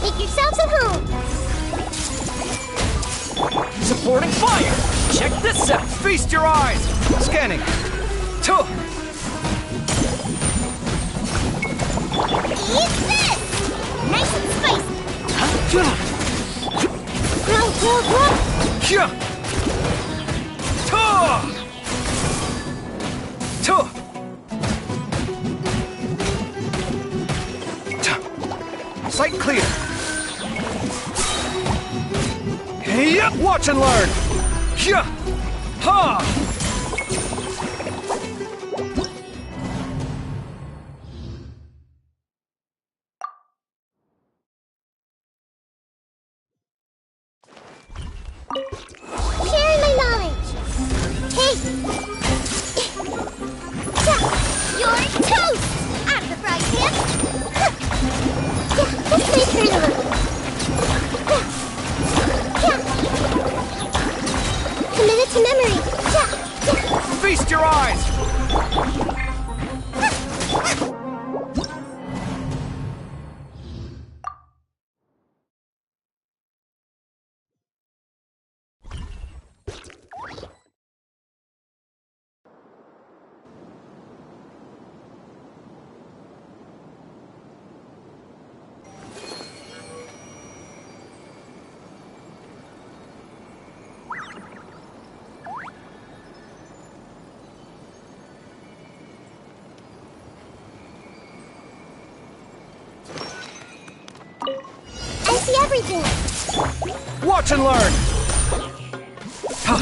Make yourselves at home. Supporting fire! Check this out! Feast your eyes! Scanning! Tuh! Eat this! Nice and spicy! Grow. Here! Tuh! Sight clear! Hey, watch and learn! Here! Ha! Sharing my knowledge. Hey. You're toast! Out of the frying pan! This may turn a little. Committed to memory. Feast your eyes! I see everything. Watch and learn! Ha!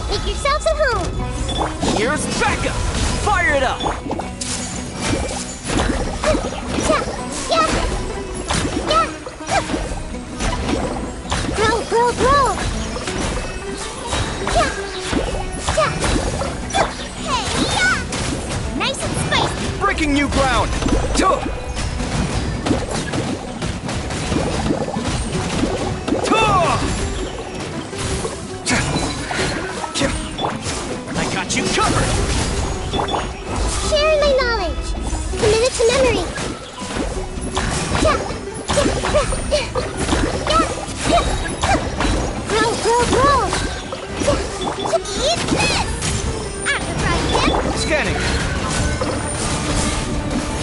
Make yourselves at home. Here's backup! Fire it up! Grow. Nice and spicy! Breaking new ground! Tuh! Grow, grow, grow! Eat this! I'm surprised him! Scanning!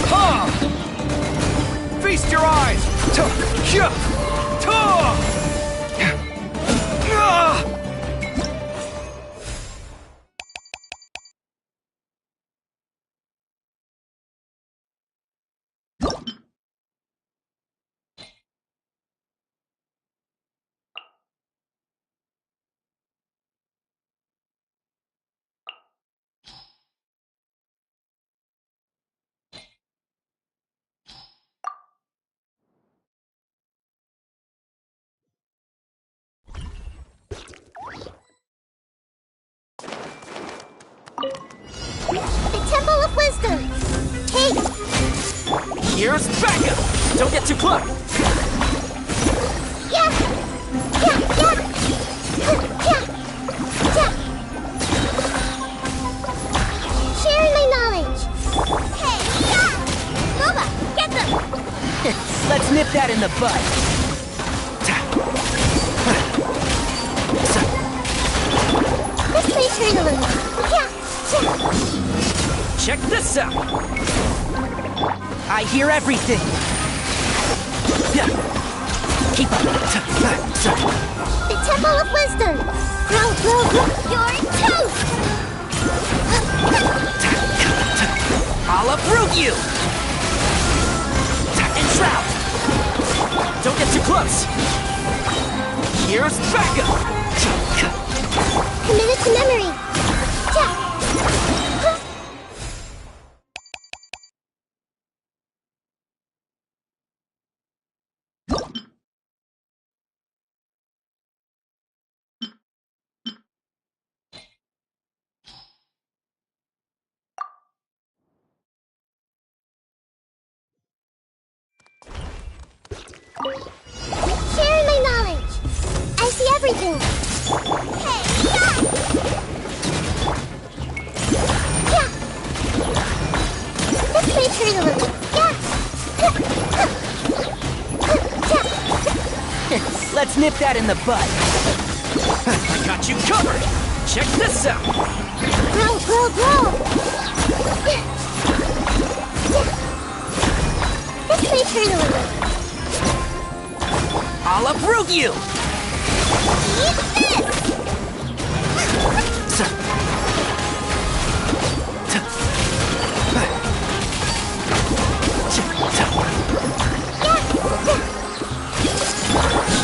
Ha! Feast your eyes! The Temple of Wisdom! Take! Here's Becca! Don't get too close! Yeah! Yeah! Yeah! Yeah! Yeah! Sharing my knowledge! Hey! Yeah! Boba! Get them! Let's nip that in the bud. This may turn a little. Yeah! Check this out! I hear everything. Keep up. The Temple of Wisdom! Grow, grow, grow! You're toast! I'll uproot you! Entrout! Don't get too close! Here's Becca! Committed to memory! Sharing my knowledge! I see everything! Hey! Yeah! Yeah! This may turn a little. Yeah! Let's nip that in the bud. I got you covered! Check this out! Grow, grow, grow! This may turn a little. I'll uproot you! Eat this!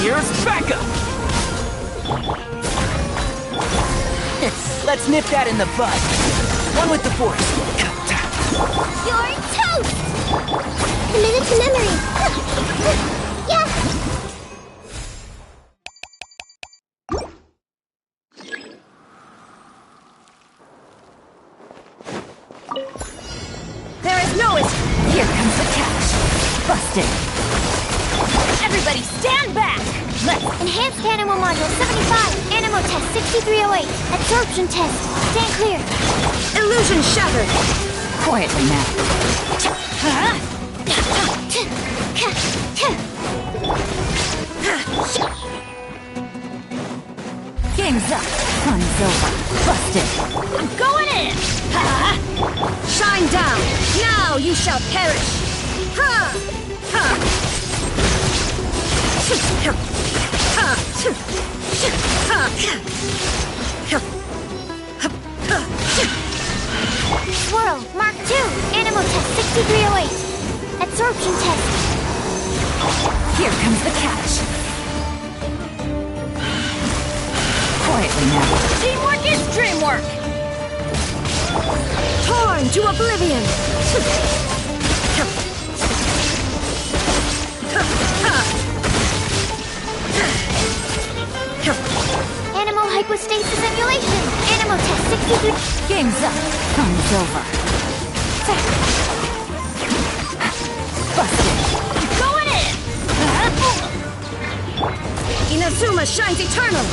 Here's Becca! Let's nip that in the bud. One with the force. You're toast! Committed to memory. Yeah! There is no escape. Here comes the catch. Busted. Everybody stand back! Let's Enhanced Animal Module 75. Animal Test 6308. Absorption Test. Stand clear. Illusion shattered. Quietly now. Game's up. Fun's over. Busted. I'm going in! Shine down! Now you shall perish! Ha! Ha! Swirl, Mark 2, Animal Test 6308. Absorption Test. Here comes the catch. Quietly now. Teamwork is dreamwork! Torn to oblivion! Animal Hypostasis Emulation. Animal Test 63. Game's up. Fun's over. Busted. Going in! Inazuma shines eternal!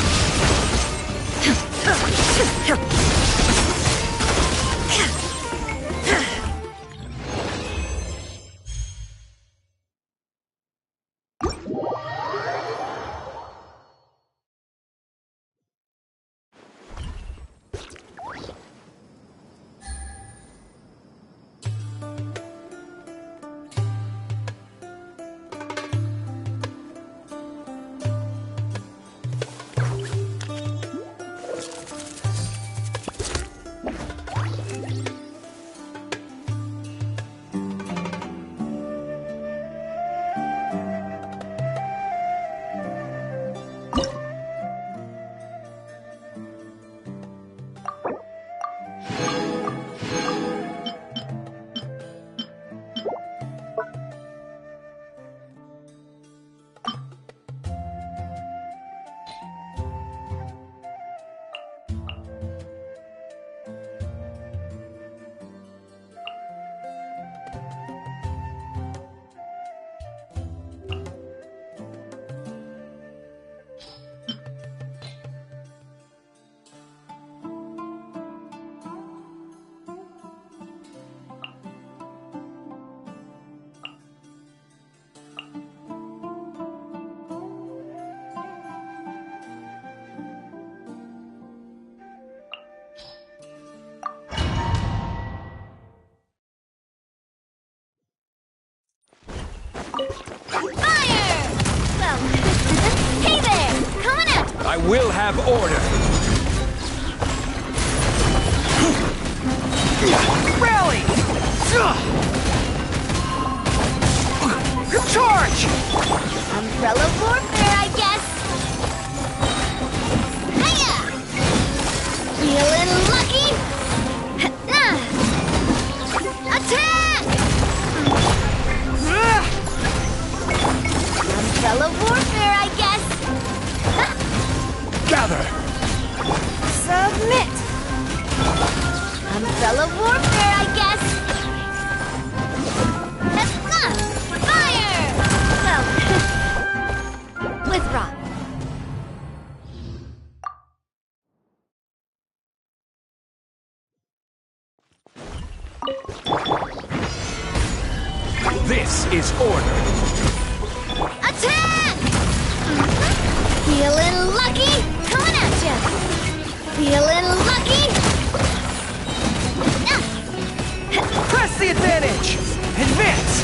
will have order. Rally! Charge! Umbrella warfare, I guess. Hiya! Feeling lucky? Attack! Umbrella warfare, I guess. Gather! Submit! Umbrella warfare, I guess. Fire! Well, withdraw. This is order. Attack! Feeling lucky? Coming at ya! Feeling lucky? Press the advantage! Advance!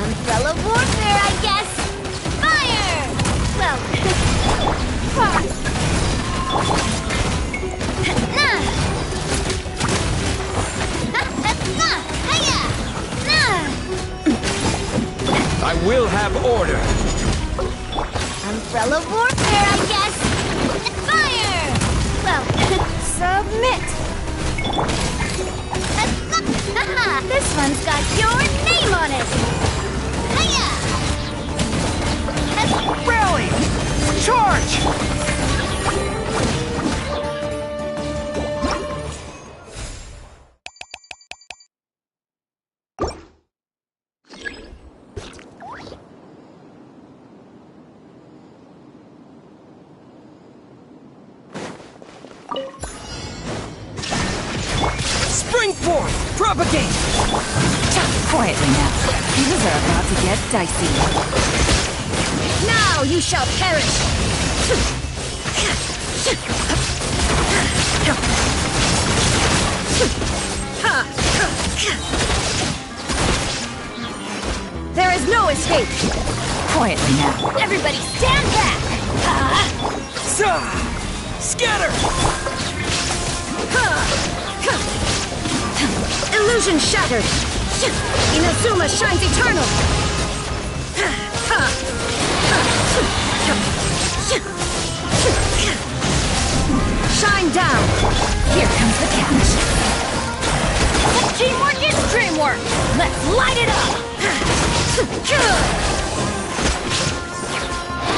Umbrella warfare, I guess! Fire! Well, I will have order. Umbrella warfare, I guess! Fire! Well, submit! This one's got your name on it! Hiya! Rally! Charge! Spring forth! Propagate! Quietly now. Things are about to get dicey. Now you shall perish! There is no escape! Quietly now. Everybody stand back! Scatter! Illusion shattered! Inazuma shines eternal! Shine down! Here comes the catch. Teamwork is dreamwork! Let's light it up!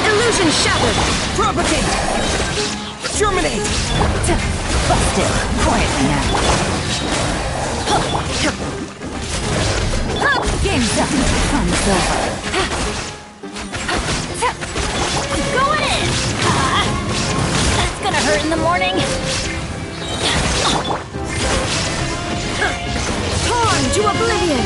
Illusion shattered! Propagate! Germinate! Busted. Quietly now. Game's up. Fun's over. Going in! That's gonna hurt in the morning! Torn to oblivion!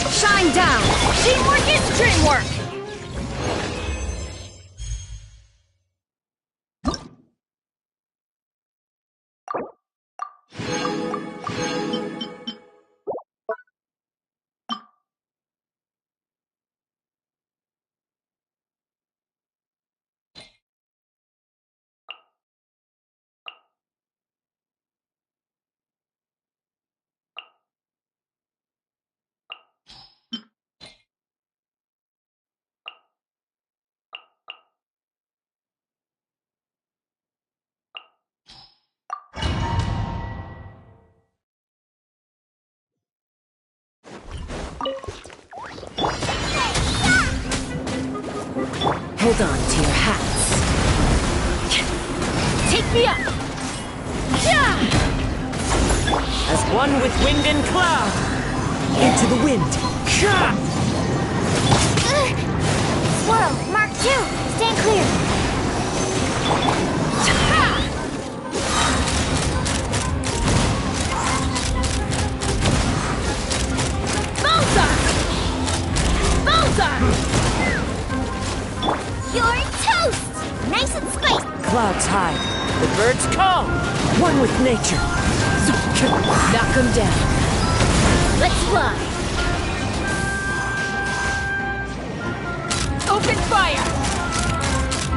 Shine down! Teamwork is dreamwork! Hold on to your hats. Take me up! As one with wind and cloud! Into the wind! Swirl, Mark 2! Stand clear! Bullseye! Bullseye! You're toast! Nice and spiced! Clouds high, the birds call! One with nature! Knock 'em down. Let's fly! Open fire!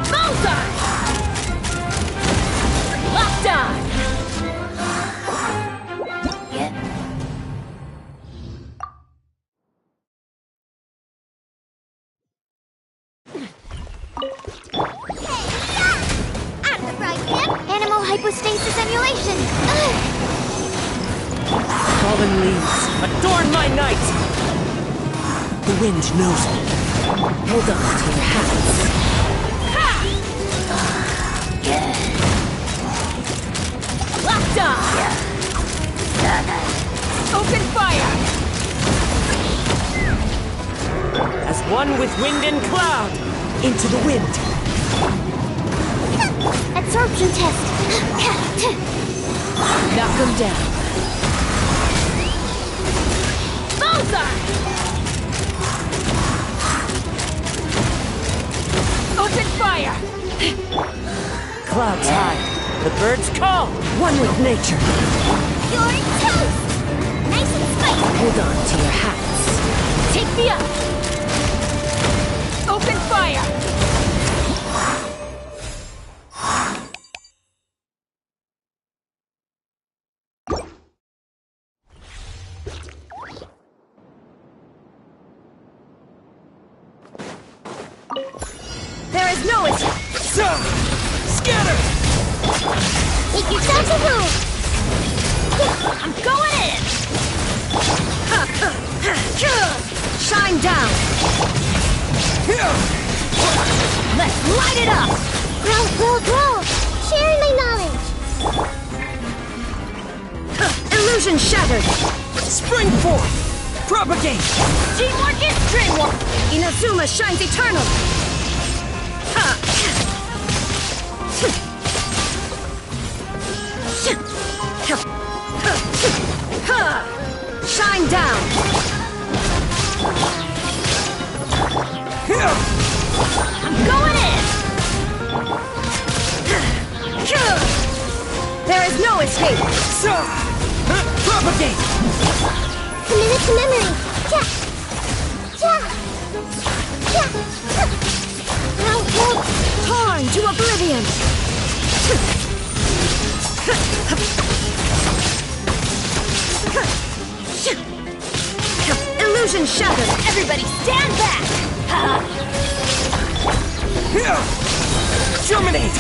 Bullseye! Locked on! Out of the frying pan! Animal hypostasis emulation! Fallen leaves, adorn my night! The wind knows me. Hold on to your hats. Locked on! Open fire! As one with wind and cloud, into the wind. Absorption test! Knock them down. Bullseye! Open fire! Clouds high, the birds call, one with nature. You're toast! Nice and spicy! Hold on to your hats. Take me up! Open fire! There is no escape! Scatter! Make yourself a move! I'm going in! Shine down! Let's light it up! Grow! Sharing my knowledge! Illusion shattered! Spring forth! Propagate! Teamwork is dreamwork! Inazuma shines eternal! Shine down! I'm going in! There is no escape! Propagate! Committed to memory! Torn to oblivion! Illusion shattered! Everybody stand back! Germinate!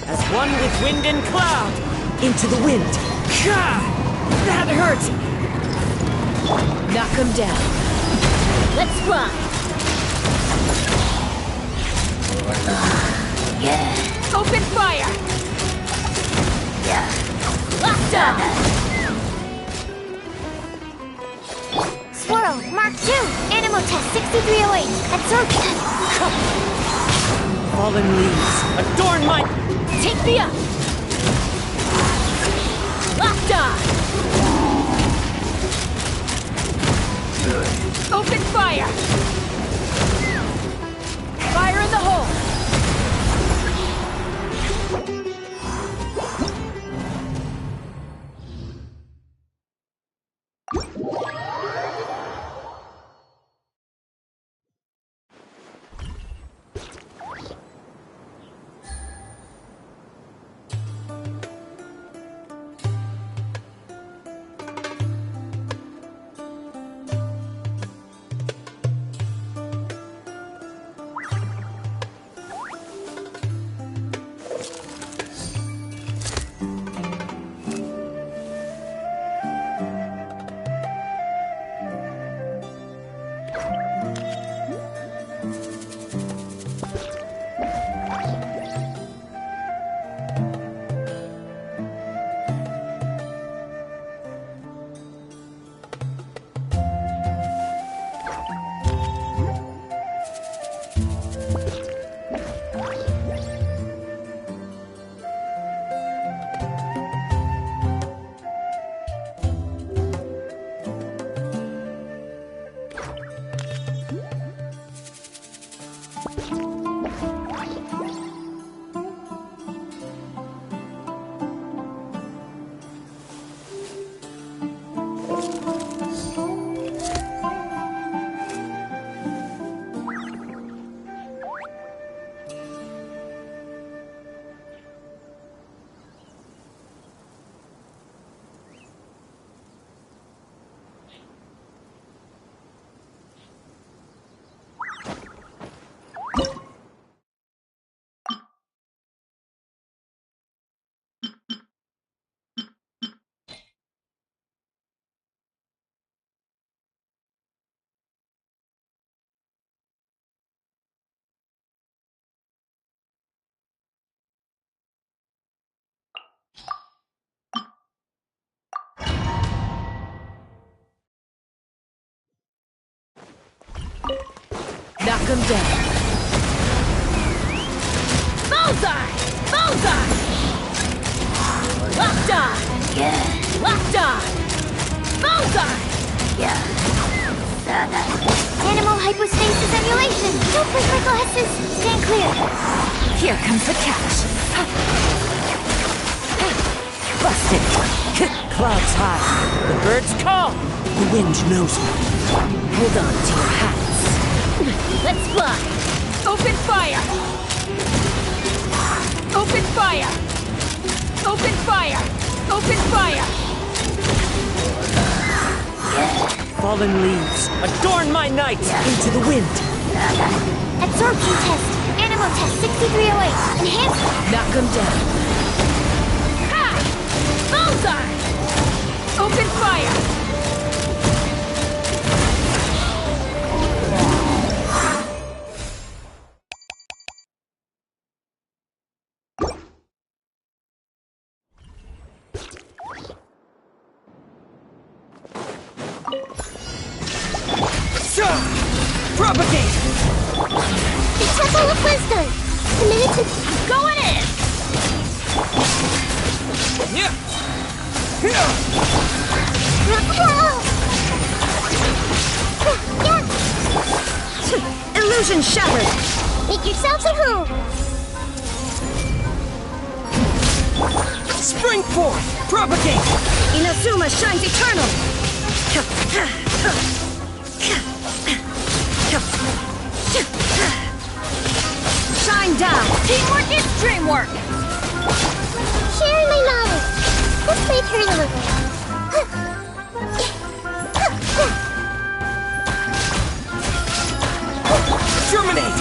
As one with wind and cloud, into the wind. God, that hurts. Knock them down. Let's run. Open fire. Locked on. Swirl, Mark 2, Animal Test 6308, Absorption. Fallen leaves, adorn my... Take me up. Locked on. Open fire. Fire in the hole. Knock him down. Bullseye! Bullseye! Locked on! Yeah. Locked on! Bullseye! Yeah. Animal hypostasis emulation! No physical S's! Stand clear! Here comes the catch. Busted. Clouds high. The birds call. The wind knows me. Hold on to your hats. Let's fly. Open fire. Open fire. Open fire. Open fire. Fallen leaves, adorn my night into the wind. Absorption test. Animal test 6308. Enhanced. Knock him down. Ha! Bullseye! Open fire! Propagate! The Temple of Wisdom! Committed to... Going in! Yeah! Illusion shattered! Make yourselves at home! Spring forth! Propagate! Inazuma shines eternal! Shine down! Teamwork is dreamwork! Sharing my knowledge! This may turn a little. Terminate!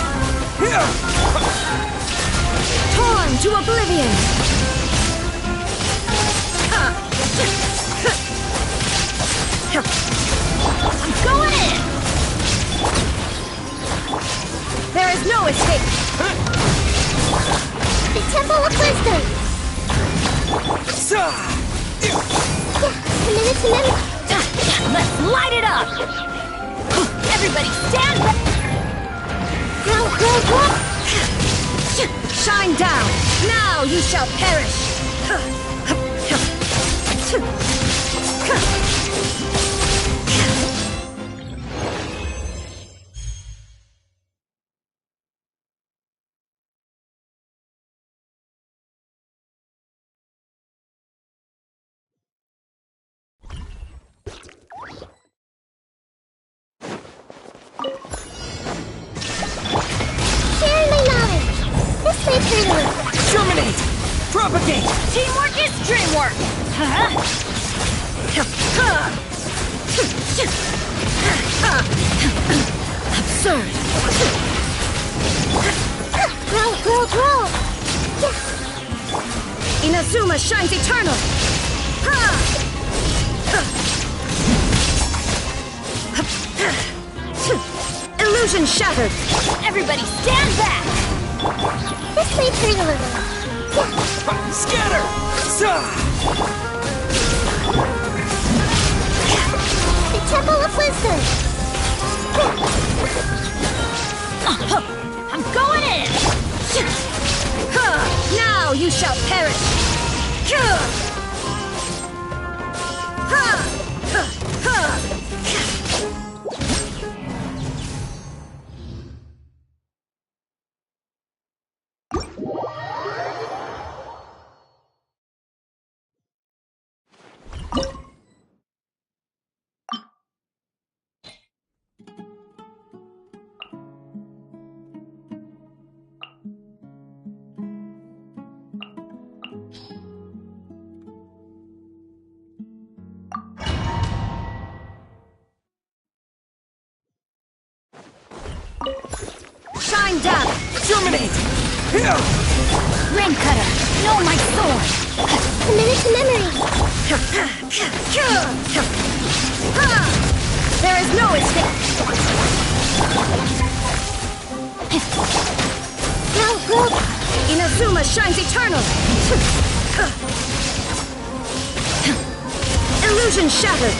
Torn to oblivion! I'm going in! There is no escape! The Temple of Wisdom! Committed to memory! Let's light it up! Everybody stand back! Go! Shine down! Now you shall perish! Sharing my knowledge! This may turn a little. Terminate! Propagate! Teamwork is dreamwork! Absurd! Grow! Inazuma shines eternal! Illusion shattered! Everybody stand back! This may turn a little. Scatter! The Temple of Wisdom! I'm going in! Now you shall perish! Shine down! Terminate! Rain cutter! Know my sword! Committed to memory! There is no escape! Go! Inazuma shines eternal! Illusion shattered!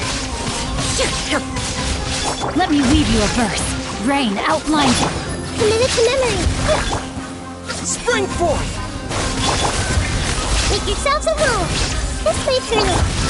Let me weave you a verse. Rain outlines it. Committed to memory. Spring forth! Make yourselves at home. This way, Turtle.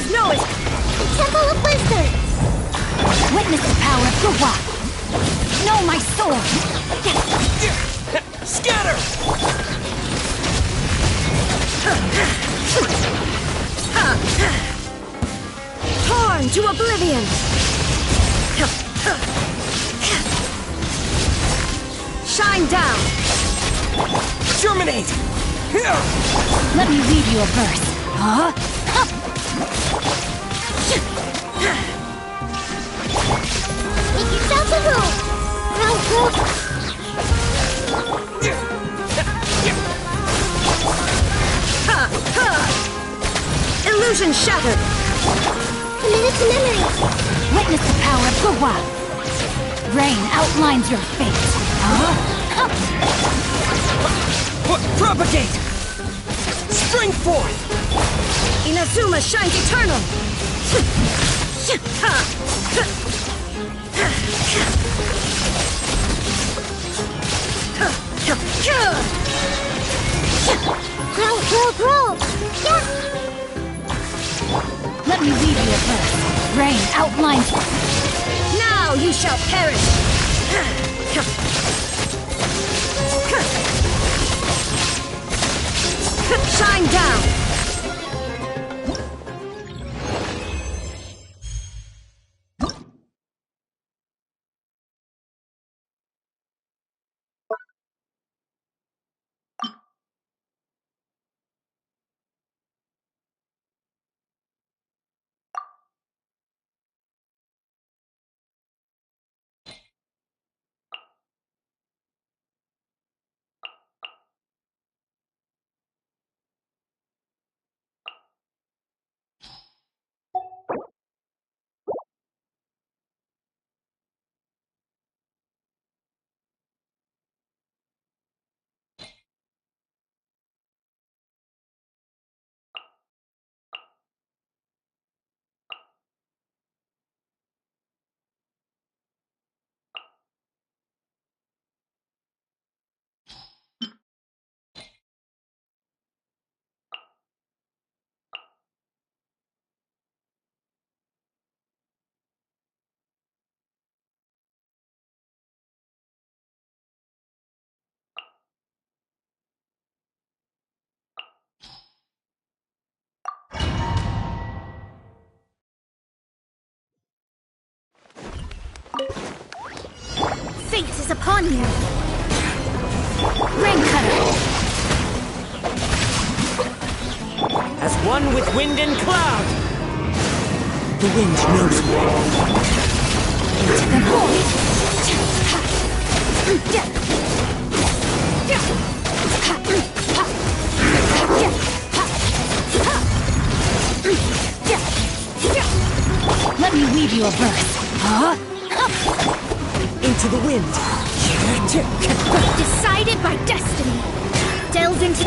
guys know it! Temple of Wisdom! Witness the power of Gawa! Know my sword! Scatter! Torn to oblivion! Shine down! Germinate! Let me read you a verse. Huh? Make yourself a move! Illusion shattered! Commit to memory! Witness the power of Gawa! Rain outlines your fate. Huh? Propagate! Spring forth! Inazuma shines eternal! Grow! Yeah! Let me read you a verse. Rain outlines... Now you shall perish! Shine down! Fate is upon you! Rain cutter! As one with wind and cloud! The wind knows me. Into the void! Let me weave you a verse. Huh? Into the wind. Decided by destiny! Delve into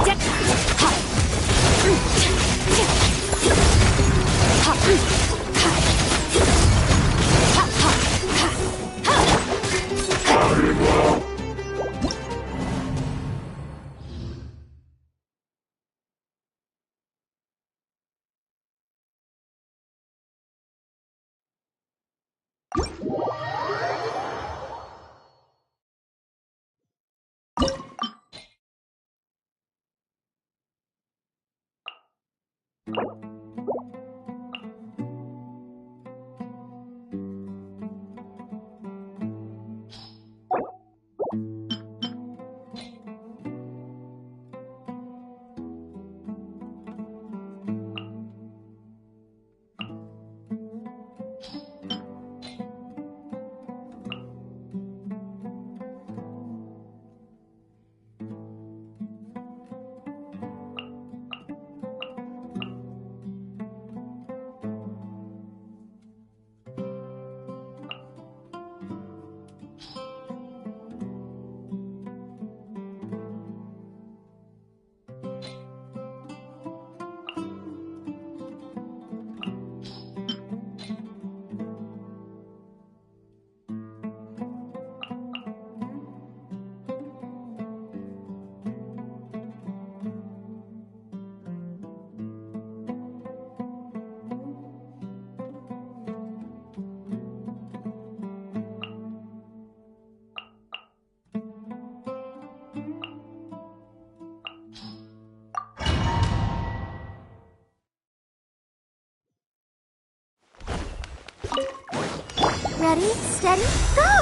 Ready, steady, go!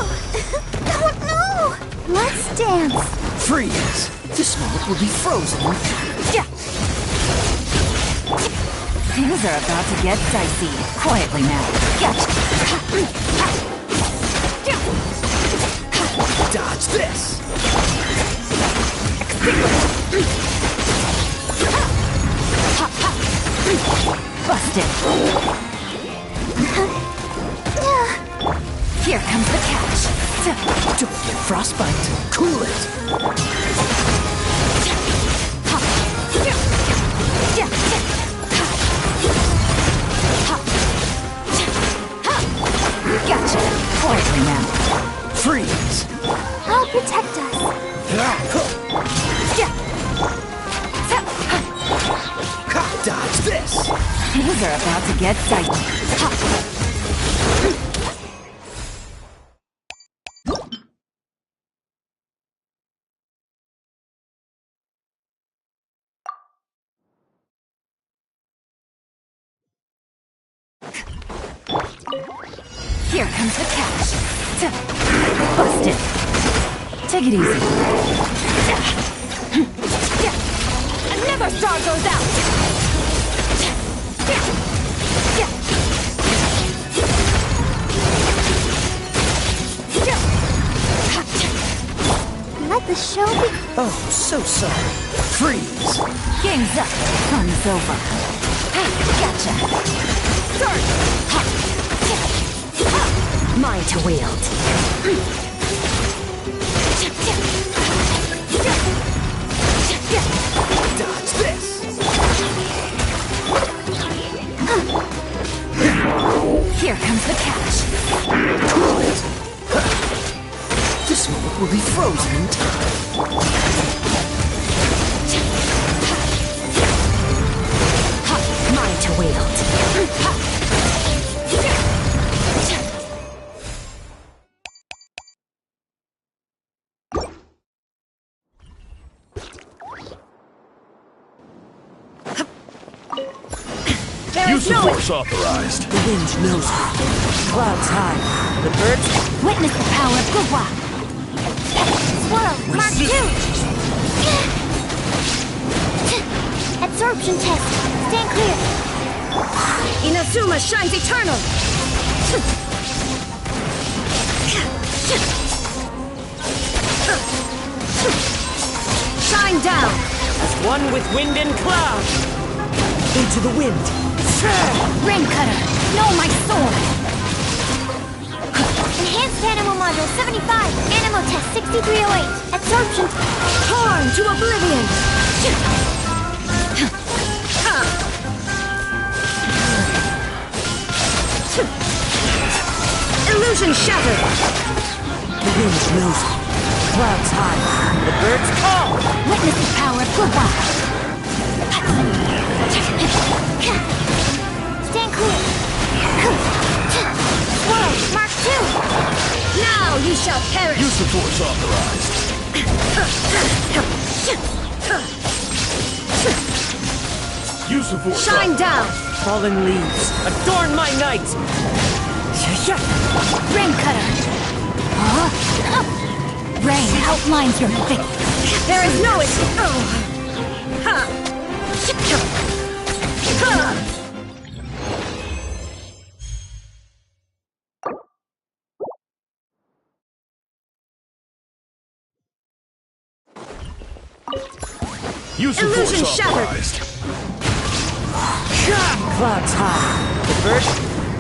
Oh no! Let's dance! Freeze! This moment will be frozen. Yeah. Things are about to get dicey. Quietly now. Gotcha. Dodge this! Busted. Here comes the catch. Don't get frostbite. Cool it. Gotcha. Quietly now. Freeze! I'll protect us. Dodge this! Things are about to get dicey. Here comes the catch. Busted. Take it easy. Another star goes out. Let the show be. Oh, so sorry. Freeze! Game's up. Fun's over. Gotcha. Start. Mine to wield. Dodge this! Here comes the catch. Cool it! This moment will be frozen in time. Mine to wield. Use the force authorized. The wind knows me. Clouds high. The birds... Witness the power of Gwa. Swirl, Mark 2! Absorption test. Stand clear. Inazuma shines eternal. Shine down. As one with wind and cloud. Into the wind. Rain cutter. Know my sword. Enhanced Animal Module 75. Animal Test 6308. Absorption. Torn to oblivion. Illusion shattered. The wind knows me. Clouds high. The birds call. Witness the power of Gwa. Stand clear. Swirl, Mark 2! Now you shall perish. Use the force authorized. Use the force Shine down. Fallen leaves. Adorn my night. Rain cutter. Rain outlines your fate. There is no escape. Use the Illusion force shattered. authorized. Clouds high. The birds...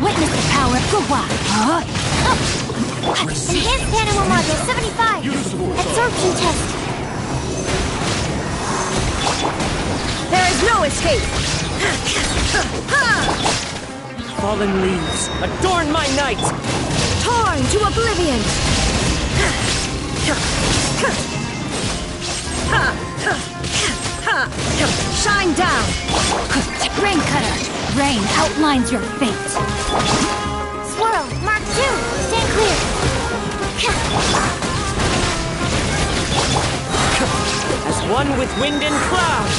Witness the power of Gwa. Enhanced Animal Module 75. Absorption test. There is no escape. Fallen leaves. Adorn my night. Torn to oblivion. Shine down. Rain cutter. Rain outlines your fate. Swirl, Mark 2! Stand clear. As one with wind and cloud.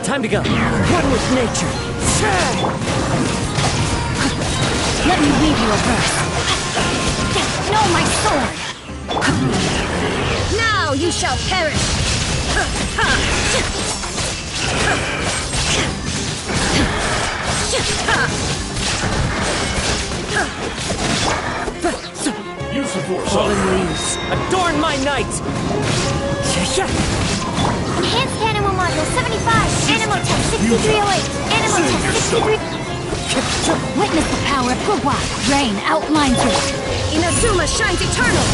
Time to go. One with nature. Let me weave you a verse. No, my sword! Now you shall perish! Use the force. Fallen leaves, adorn my night! Enhanced Animal Module 75, Animal Tech 6308, Animal Tech 63... Witness the power of Gugwa. Rain outlines your... Inazuma shines eternal!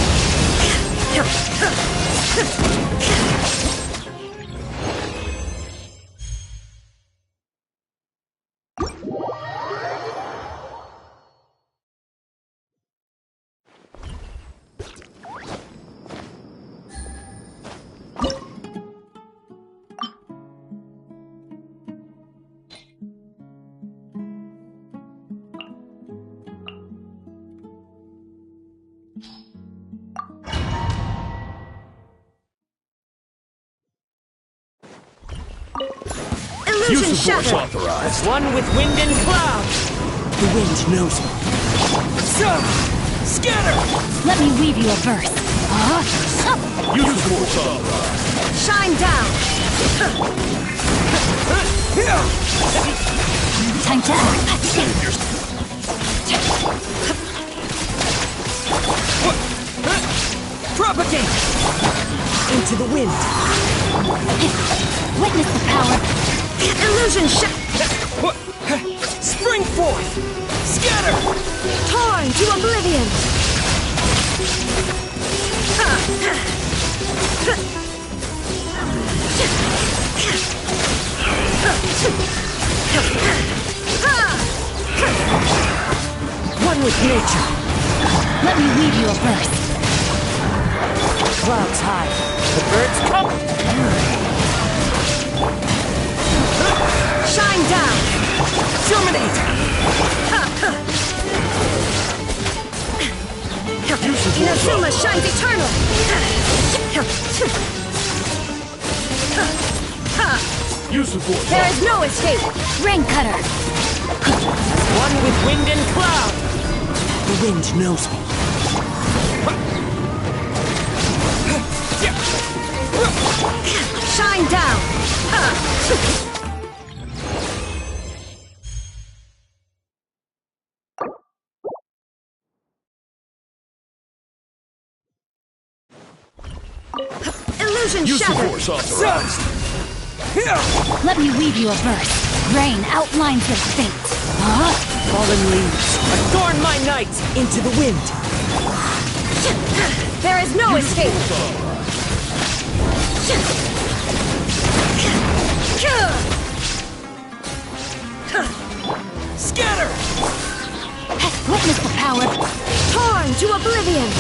Illusion shattered! As one with wind and cloud! The wind knows me. Scatter! Let me weave you a verse. Use the force authorized. Shine down! Time to act. Propagate! Into the wind. Witness the power. Illusion Spring forth! Scatter! torn to oblivion! One with nature. Let me weave you a verse. Clouds high. The birds come. Shine down! Germinate! Inazuma shines eternal! Use the force. There is no escape! Rain cutter. One with wind and cloud. The wind knows me. Shine down! Illusion Use the shattered! force authorized. Let me weave you a verse. Rain outlines your fate. Fallen leaves, adorn my night into the wind. There is no escape! Scatter! Witness the power. Torn to oblivion!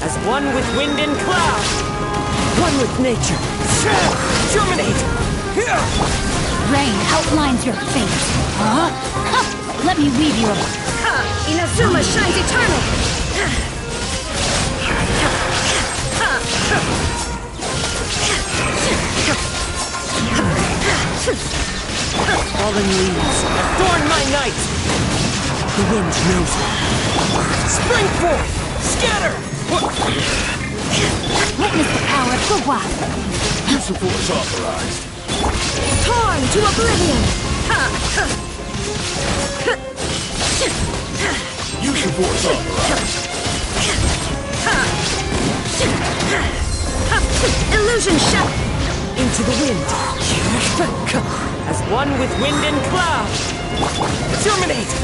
As one with wind and cloud. One with nature. Germinate! Rain outlines your fate. Let me weave you a... Inazuma shines eternal! Fallen leaves, adorn my night. The wind knows me. Spring forth! Scatter! Witness the power of Gugwa. Use the force authorized. Torn to oblivion! Use the force authorized. Illusion shot! Into the wind. As one with wind and cloud. Germinate!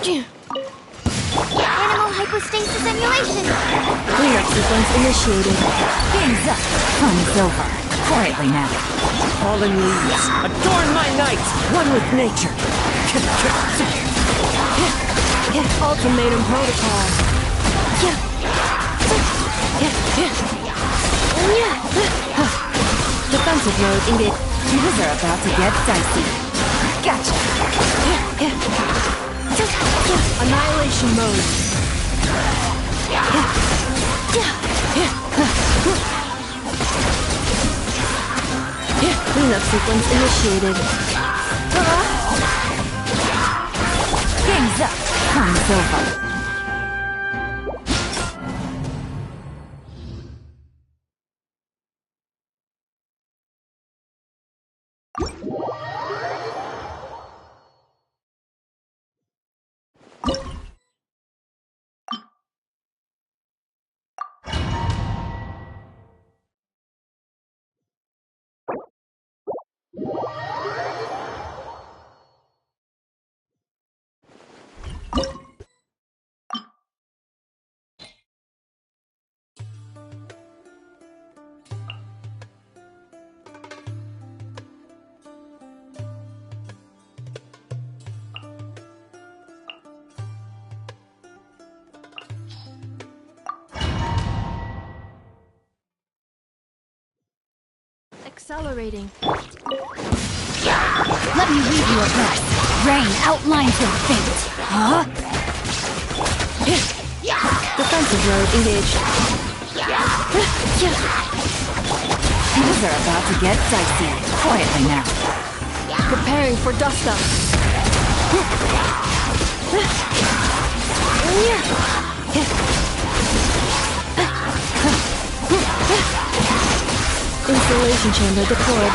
Animal hypostasis emulation! Cleanup sequence initiated. Game's up. Fun's over. Quietly now. Fallen leaves, adorn my night! One with nature. Ultimatum protocol. Defensive mode engaged. Things are about to get dicey. Gotcha. Annihilation mode. Cleanup sequence initiated. Game's up. Fun's over. Accelerating. Let me read you a verse. Rain outlines your fate. Huh? Defensive mode engaged. Things are about to get dicey. Quietly now. Preparing for dust up. Installation chamber deployed.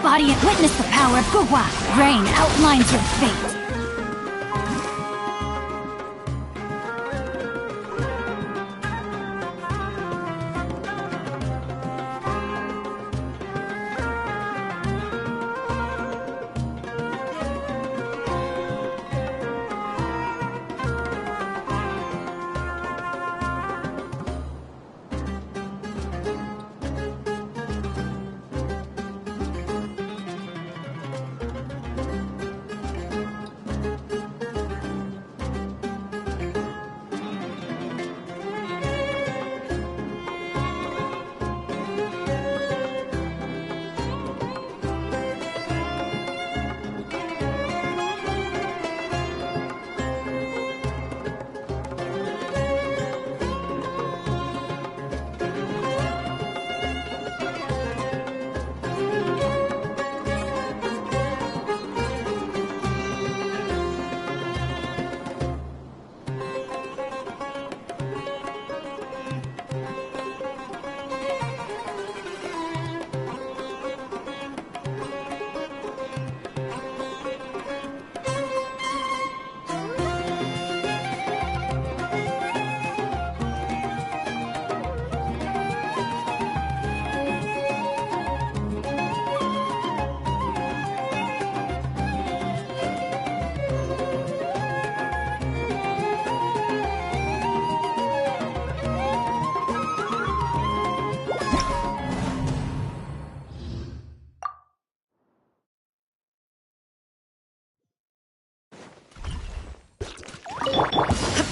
Body and witness the power of Gugwa. Rain outlines your fate.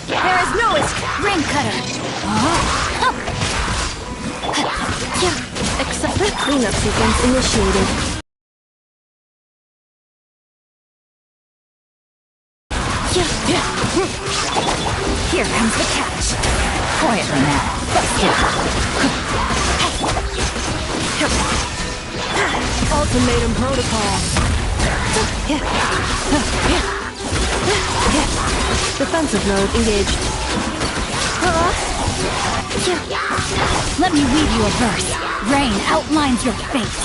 There is no escape. Ring cutter. Except cleanup sequence initiated. Here comes the catch. Quietly now. Ultimatum protocol. Defensive mode engaged. Let me read you a verse. Rain outlines your fate.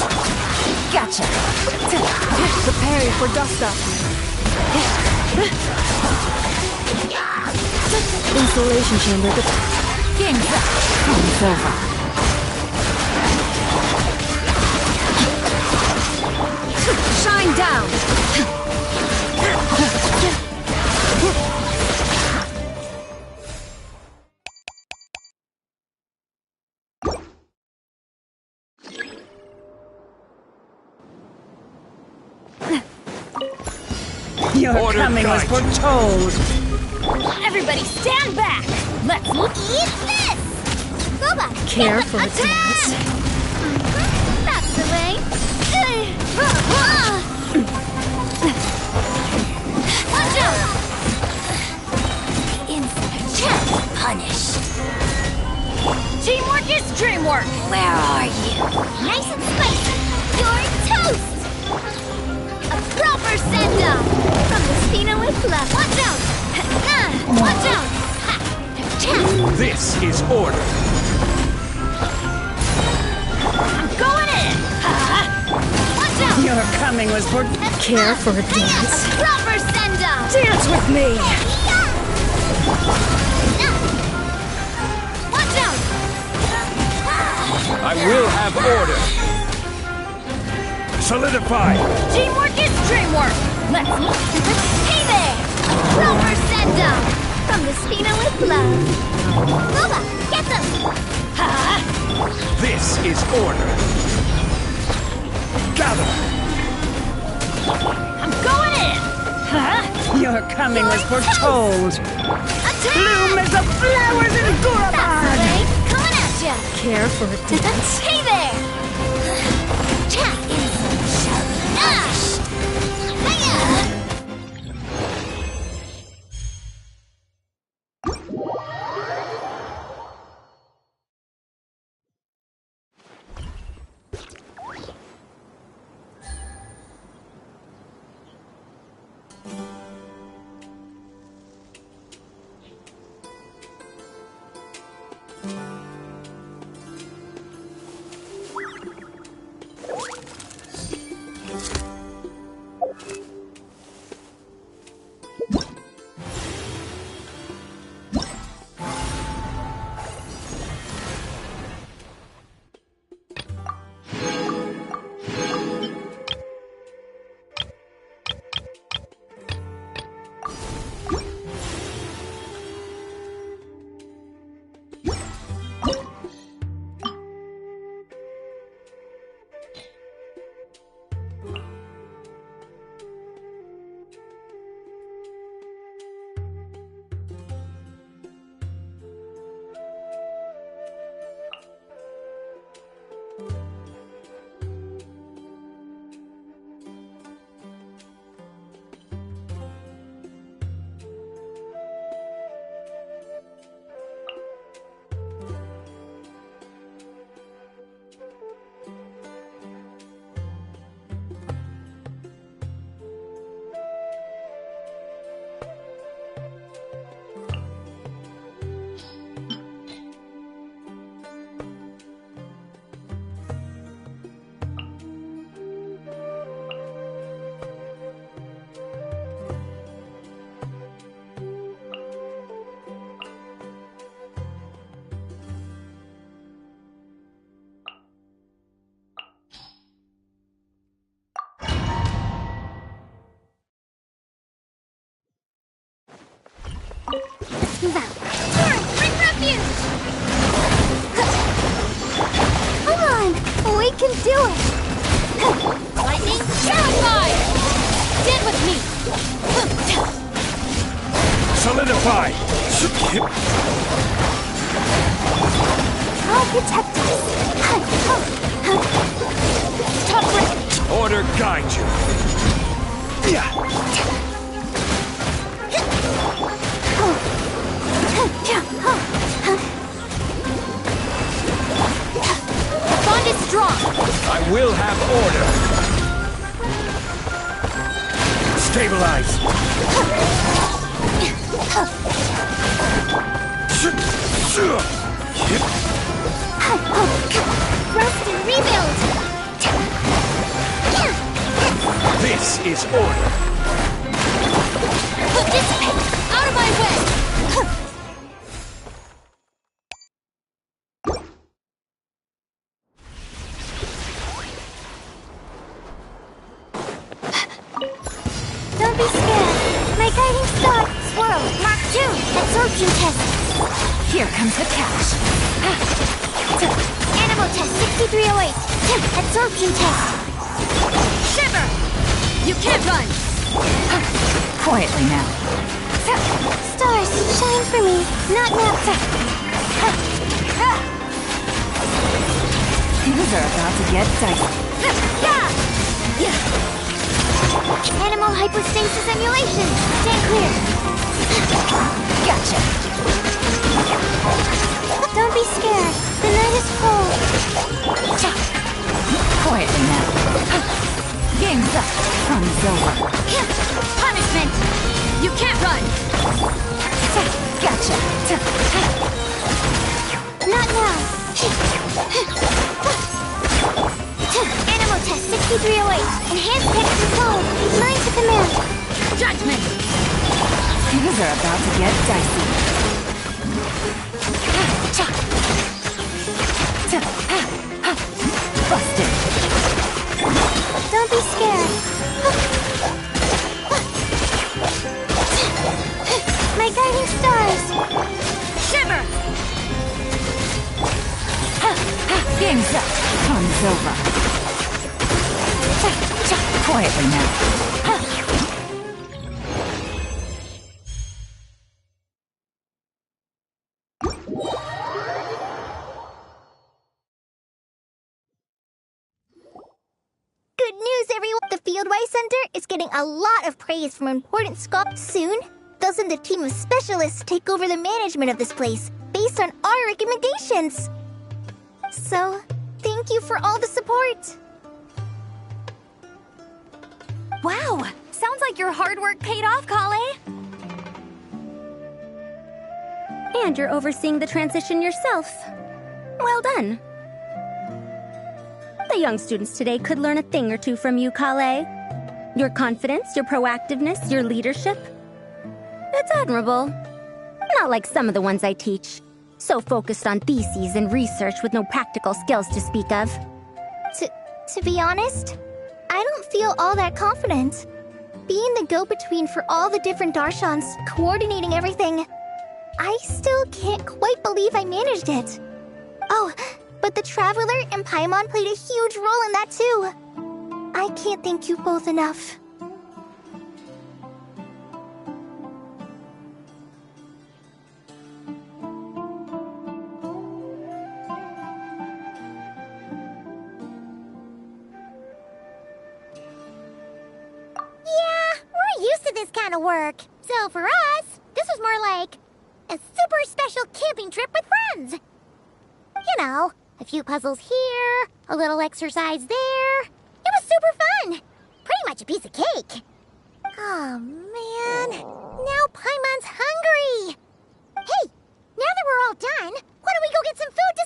Gotcha. Preparing for dust up. Installation chamber. Game's up. Game's over. Shine down. Your Order coming was guide. foretold. Everybody stand back! Let's eat this! Boba, Care get for the a dance? That's the way. Watch out! Insect punished. Teamwork is dreamwork! Where are you? Nice and spicy. You're toast! A proper send-off from the Spina with love. Watch out! Watch out! This is order. I'm going in! Watch out! Your coming was for care for a dance. A proper send-off! Dance with me! Watch out! I will have order. Solidify. Teamwork is dreamwork! Let's Hey there! Proper send-off from the Spina with love. Boba, get them! This is order. Gather. I'm going in! Your coming was foretold. Bloom as the flowers in Gurabad. Coming at ya! Care for a dance. Hey there! Move out. Sorry, bring refuge! Come on, we can do it! Lightning, terrified! Stand with me! Solidify. I'll protect us! Stop breaking! Order guide you. The bond is strong! I will have order. Stabilize. Rest and rebuild! This is order. Dissipate! Out of my way! Don't be scared. My guiding star. Swirl. Mark 2. Absorption test. Here comes the catch. Animal test 6308. Absorption test. Shiver! You can't run! Quietly now. Stars, shine for me. Not now. Things are about to get dicey. Animal hypostasis emulation. Stand clear. Gotcha. Don't be scared. The night is cold. Quietly now. Game's up. Fun's over. Punishment! You can't run! Gotcha. Not now. Animal test 6308. Enhanced text control. Mind to command. Judgment! Things are about to get dicey. Busted. Don't be scared. My guiding stars. Shiver! Game's up. Fun's over. Quietly now. Good news, everyone! The Fieldwise Center is getting a lot of praise from important scholars. Soon, they'll send a team of specialists to take over the management of this place, based on our recommendations. So, thank you for all the support. Wow! Sounds like your hard work paid off, Kale. And you're overseeing the transition yourself. Well done. The young students today could learn a thing or two from you, Kale. Your confidence, your proactiveness, your leadership. It's admirable. Not like some of the ones I teach. So focused on theses and research with no practical skills to speak of. To be honest, I don't feel all that confident. Being the go-between for all the different Darshans, coordinating everything, I still can't quite believe I managed it. Oh, but the Traveler and Paimon played a huge role in that too. I can't thank you both enough. Yeah, we're used to this kind of work. So for us, this was more like a super special camping trip with friends. You know, a few puzzles here, a little exercise there. It was super fun. Pretty much a piece of cake. Oh, man. Now Paimon's hungry. Hey, now that we're all done, why don't we go get some food to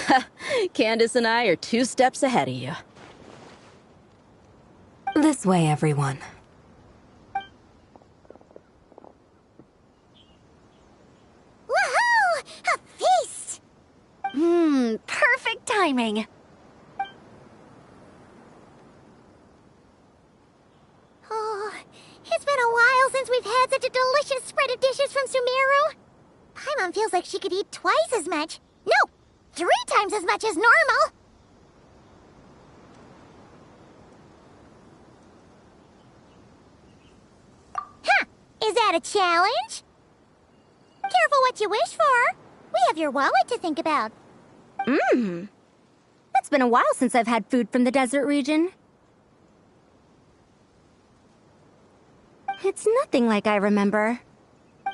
celebrate? Candace and I are 2 steps ahead of you. This way, everyone. Woohoo! A feast! Perfect timing. Oh, it's been a while since we've had such a delicious spread of dishes from Sumeru. Paimon feels like she could eat twice as much. No, 3 times as much as normal. Huh, is that a challenge? Careful what you wish for. We have your wallet to think about. It's been a while since I've had food from the desert region. It's nothing like I remember.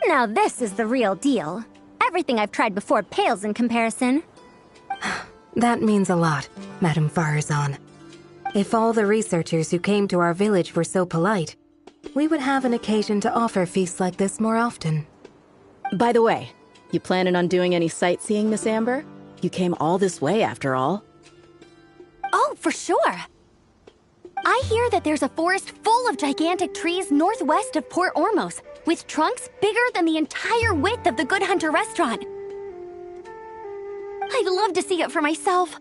Now this is the real deal. Everything I've tried before pales in comparison. That means a lot, Madame Farazan. If all the researchers who came to our village were so polite, we would have an occasion to offer feasts like this more often. By the way, you planning on doing any sightseeing, Miss Amber? You came all this way after all. Oh, for sure. I hear that there's a forest full of gigantic trees northwest of Port Ormos, with trunks bigger than the entire width of the Good Hunter restaurant. I'd love to see it for myself.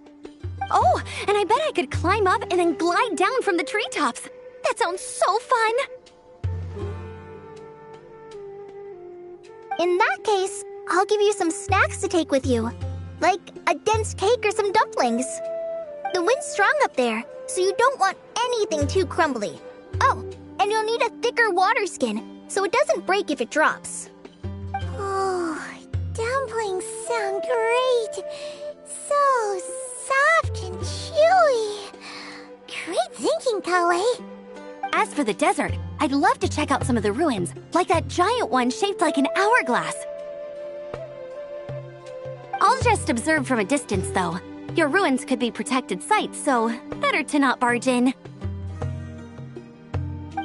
Oh, and I bet I could climb up and then glide down from the treetops. That sounds so fun. In that case, I'll give you some snacks to take with you. Like a dense cake or some dumplings. The wind's strong up there, so you don't want anything too crumbly. Oh, and you'll need a thicker water skin, so it doesn't break if it drops. Oh, dumplings sound great. So soft and chewy. Great thinking, Kale. As for the desert, I'd love to check out some of the ruins, like that giant one shaped like an hourglass. I'll just observe from a distance, though. Your ruins could be protected sites, so better to not barge in.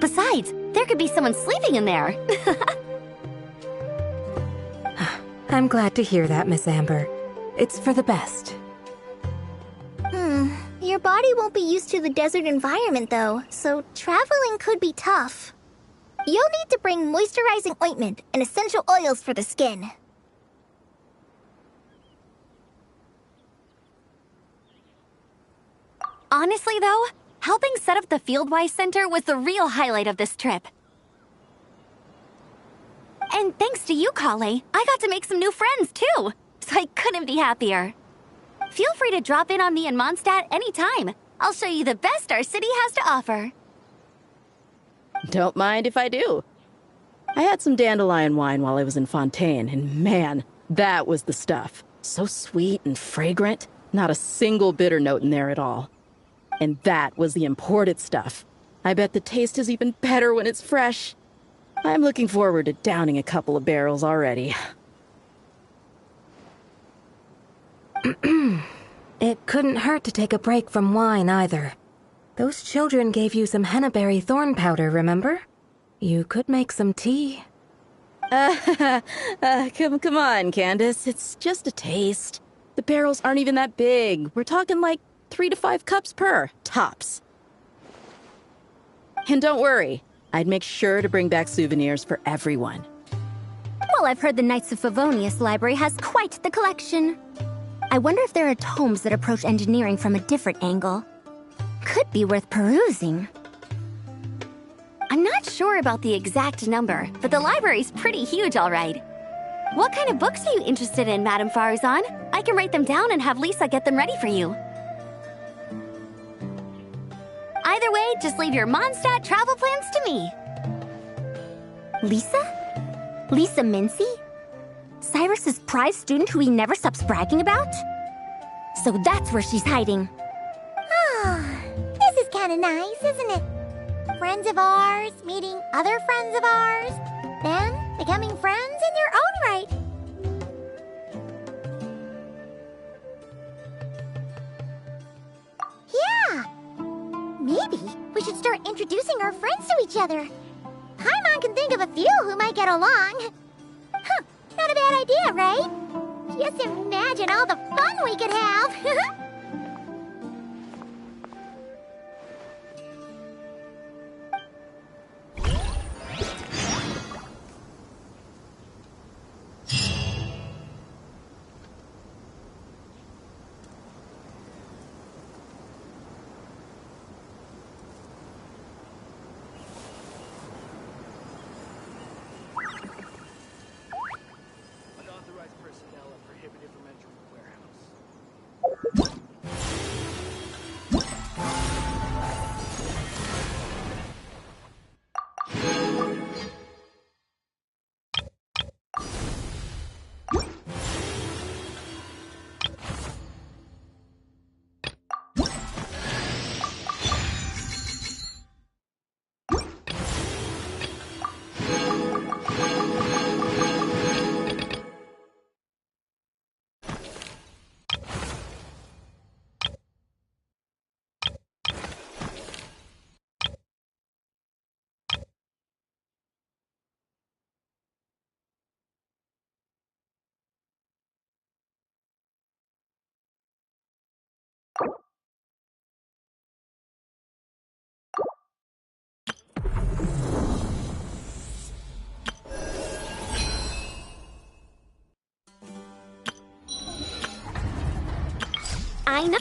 Besides, there could be someone sleeping in there. I'm glad to hear that, Miss Amber. It's for the best. Your body won't be used to the desert environment, though, so traveling could be tough. You'll need to bring moisturizing ointment and essential oils for the skin. Honestly, though, helping set up the Fieldwise Center was the real highlight of this trip. And thanks to you, Kale, I got to make some new friends, too. So I couldn't be happier. Feel free to drop in on me in Mondstadt anytime. I'll show you the best our city has to offer. Don't mind if I do. I had some dandelion wine while I was in Fontaine, and man, that was the stuff. So sweet and fragrant, not a single bitter note in there at all. And that was the imported stuff. I bet the taste is even better when it's fresh. I'm looking forward to downing a couple of barrels already. It couldn't hurt to take a break from wine, either. Those children gave you some hennaberry thorn powder, remember? You could make some tea. Come on, Candace. It's just a taste. The barrels aren't even that big. We're talking like 3 to 5 cups per, tops. And don't worry, I'd make sure to bring back souvenirs for everyone. Well, I've heard the Knights of Favonius Library has quite the collection. I wonder if there are tomes that approach engineering from a different angle. Could be worth perusing. I'm not sure about the exact number, but the library's pretty huge, all right. What kind of books are you interested in, Madame Farzan? I can write them down and have Lisa get them ready for you. Either way, just leave your Mondstadt travel plans to me. Lisa? Lisa Mincy? Cyrus's prize student who he never stops bragging about? So that's where she's hiding. Ah, this is kind of nice, isn't it? Friends of ours meeting other friends of ours, then becoming friends in their own right. Yeah, maybe we should start introducing our friends to each other. Paimon can think of a few who might get along. Huh, not a bad idea, right? Just imagine all the fun we could have. Unauthorized personnel are prohibited from entering the warehouse. I know.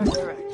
correct.